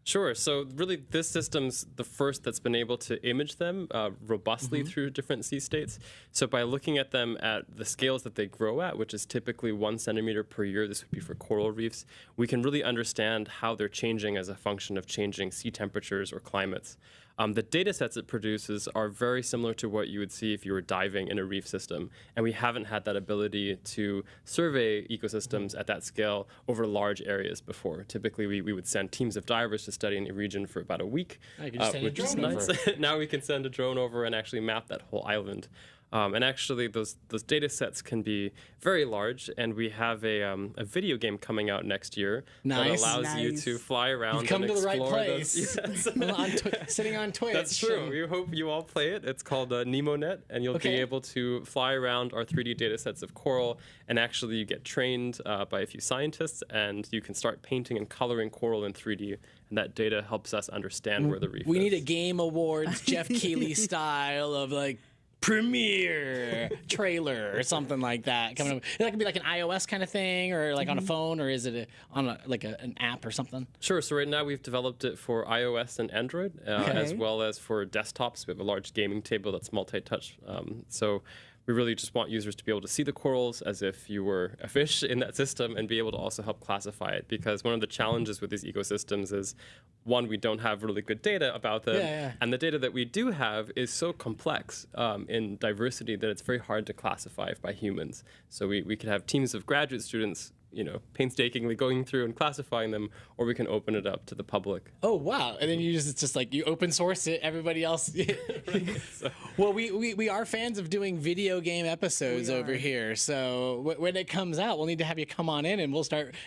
Speaker 12: Sure. So really, this system's the first that's been able to image them robustly through different sea states. So by looking at them at the scales that they grow at, which is typically 1 centimeter per year, this would be for coral reefs, we can really understand how they're changing as a function of changing sea temperatures or climates. The data sets it produces are very similar to what you would see if you were diving in a reef system. And we haven't had that ability to survey ecosystems at that scale over large areas before. Typically, we would send teams of divers to study in a region for about a week, which is nice. Now we can send a drone over and actually map that whole island. And actually, those data sets can be very large, and we have a video game coming out next year that allows you to fly around
Speaker 1: You've come
Speaker 12: and
Speaker 1: to the
Speaker 12: explore
Speaker 1: right place. Sitting on Twitch.
Speaker 12: That's true. We hope you all play it. It's called NemoNet, and you'll be able to fly around our 3D data sets of coral, and actually you get trained by a few scientists, and you can start painting and coloring coral in 3D, and that data helps us understand where the reef is.
Speaker 1: We need a Game Awards, Jeff Keighley style of like premiere trailer or something like that coming up. That could be like an iOS kind of thing, or like on a phone, or is it on an app or something?
Speaker 12: Sure. So right now we've developed it for iOS and Android, as well as for desktops. We have a large gaming table that's multi-touch. So we really just want users to be able to see the corals as if you were a fish in that system and be able to also help classify it. Because one of the challenges with these ecosystems is, one, we don't have really good data about them. And the data that we do have is so complex in diversity that it's very hard to classify by humans. So we could have teams of graduate students painstakingly going through and classifying them, or we can open it up to the public.
Speaker 1: Oh, wow. And then it's just like you open source it, everybody else. Well, we are fans of doing video game episodes over here. So when it comes out, we'll need to have you come on in and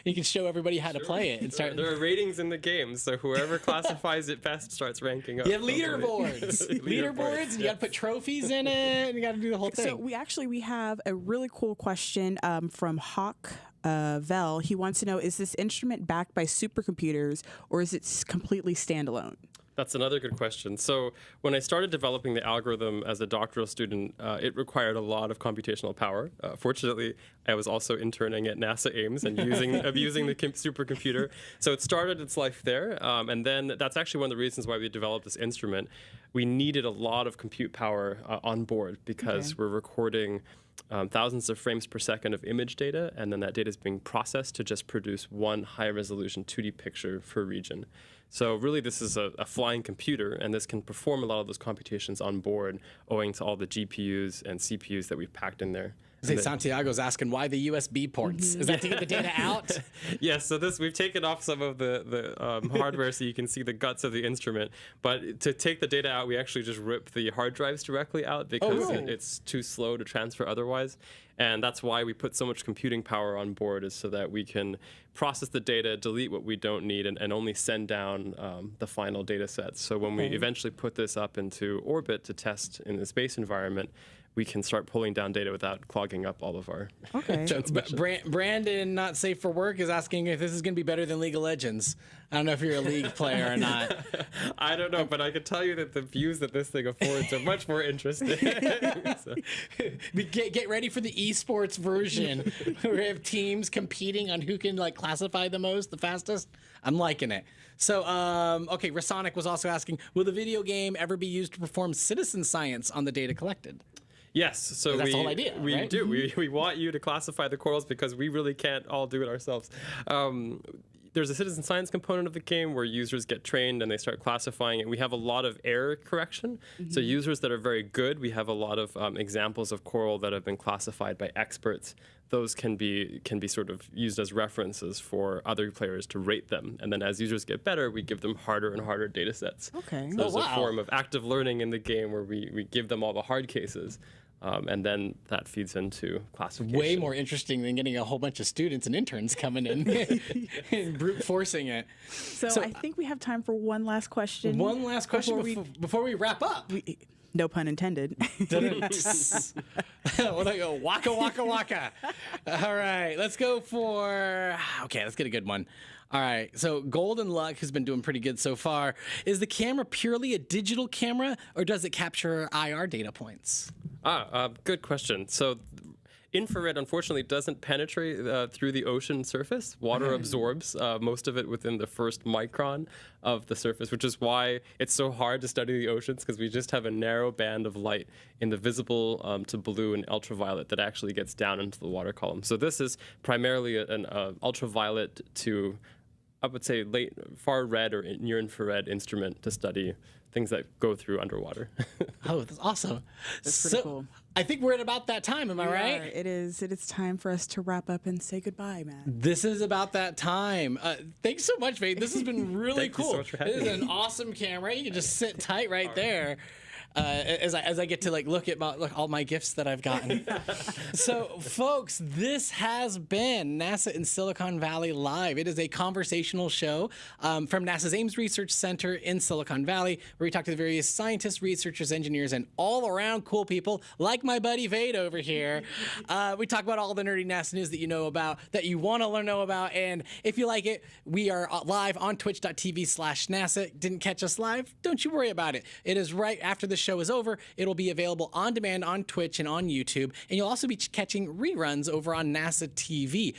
Speaker 1: you can show everybody how to play it. And start.
Speaker 12: There are ratings in the game, so whoever classifies it best starts ranking up.
Speaker 1: You have leaderboards. Leaderboards, and you got to put trophies in it, and you got to do the whole thing.
Speaker 2: So we have a really cool question from Hawk Vel. He wants to know, is this instrument backed by supercomputers, or is it completely standalone?
Speaker 12: That's another good question. So when I started developing the algorithm as a doctoral student, it required a lot of computational power. Fortunately, I was also interning at NASA Ames and using the supercomputer. So it started its life there. And then that's actually one of the reasons why we developed this instrument. We needed a lot of compute power on board because we're recording thousands of frames per second of image data, and then that data is being processed to just produce one high-resolution 2D picture per region. So really, this is a flying computer, and this can perform a lot of those computations on board, owing to all the GPUs and CPUs that we've packed in there.
Speaker 1: Santiago's asking why the USB ports. Is that to get the data out?
Speaker 12: Yes, so we've taken off some of the hardware so you can see the guts of the instrument. But to take the data out, we actually just rip the hard drives directly out because it's too slow to transfer otherwise. And that's why we put so much computing power on board, is so that we can process the data, delete what we don't need, and only send down the final data sets. So when we eventually put this up into orbit to test in the space environment, we can start pulling down data without clogging up all of our
Speaker 1: transmission. Brandon, not safe for work, is asking if this is going to be better than League of Legends. I don't know if you're a League player or not.
Speaker 12: I don't know, but I can tell you that the views that this thing affords are much more interesting. So.
Speaker 1: Get ready for the esports version where we have teams competing on who can like classify the most, the fastest. I'm liking it. So, okay, Rasonic was also asking, will the video game ever be used to perform citizen science on the data collected?
Speaker 12: Yes, so
Speaker 1: that's the whole idea,
Speaker 12: we
Speaker 1: right?
Speaker 12: do. We want you to classify the corals because we really can't all do it ourselves. There's a citizen science component of the game where users get trained and they start classifying it. We have a lot of error correction. So users that are very good, we have a lot of examples of coral that have been classified by experts. Those can be sort of used as references for other players to rate them. And then as users get better, we give them harder and harder data sets.
Speaker 2: Okay.
Speaker 12: So there's a form of active learning in the game where we give them all the hard cases. And then that feeds into classification.
Speaker 1: Way more interesting than getting a whole bunch of students and interns coming in and brute forcing it.
Speaker 2: So I think we have time for one last question.
Speaker 1: One last question before we wrap up.
Speaker 2: No pun intended.
Speaker 1: Well, they go waka waka waka. All right, let's go for. Okay, let's get a good one. All right, so Golden Luck has been doing pretty good so far. Is the camera purely a digital camera, or does it capture IR data points?
Speaker 12: Good question. So infrared, unfortunately, doesn't penetrate through the ocean surface. Water absorbs most of it within the first micron of the surface, which is why it's so hard to study the oceans, because we just have a narrow band of light in the visible to blue and ultraviolet that actually gets down into the water column. So this is primarily an ultraviolet to, I would say, far red or near infrared instrument to study things that go through underwater.
Speaker 1: Oh, that's awesome.
Speaker 2: That's pretty cool.
Speaker 1: I think we're at about that time. Am I right?
Speaker 2: It is. It is time for us to wrap up and say goodbye, man.
Speaker 1: This is about that time. Thanks so much, Faith. This has been really cool.
Speaker 12: Thank you so much for having
Speaker 1: It is an awesome camera. You can just sit tight right there. As I get to look at all my gifts that I've gotten. So, folks, this has been NASA in Silicon Valley Live. It is a conversational show from NASA's Ames Research Center in Silicon Valley, where we talk to the various scientists, researchers, engineers, and all-around cool people like my buddy Vade over here. We talk about all the nerdy NASA news that you know about, that you want to know about, and if you like it, we are live on twitch.tv/NASA. Didn't catch us live? Don't you worry about it. It is right after the show is over. It'll be available on demand on Twitch and on YouTube, and you'll also be catching reruns over on NASA TV.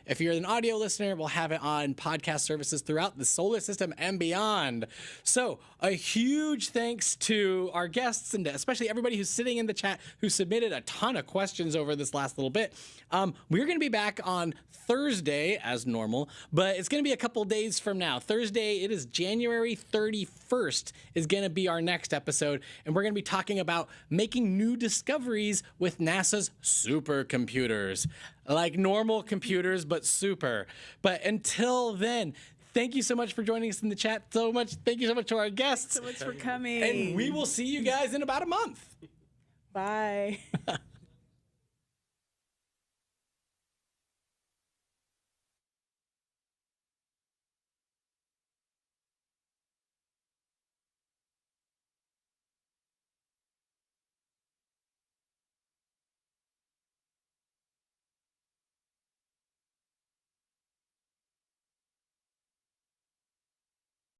Speaker 1: If you're an audio listener, we'll have it on podcast services throughout the solar system and beyond. So a huge thanks to our guests and especially everybody who's sitting in the chat who submitted a ton of questions over this last little bit. We're going to be back on Thursday as normal, but it's going to be a couple days from now. Thursday, it is January 31st is going to be our next episode, and we're going to be talking about making new discoveries with NASA's supercomputers. Like normal computers, but super. But until then, thank you so much for joining us in the chat. Thank you so much to our guests.
Speaker 2: Thanks so much for coming.
Speaker 1: And we will see you guys in about a month.
Speaker 2: Bye.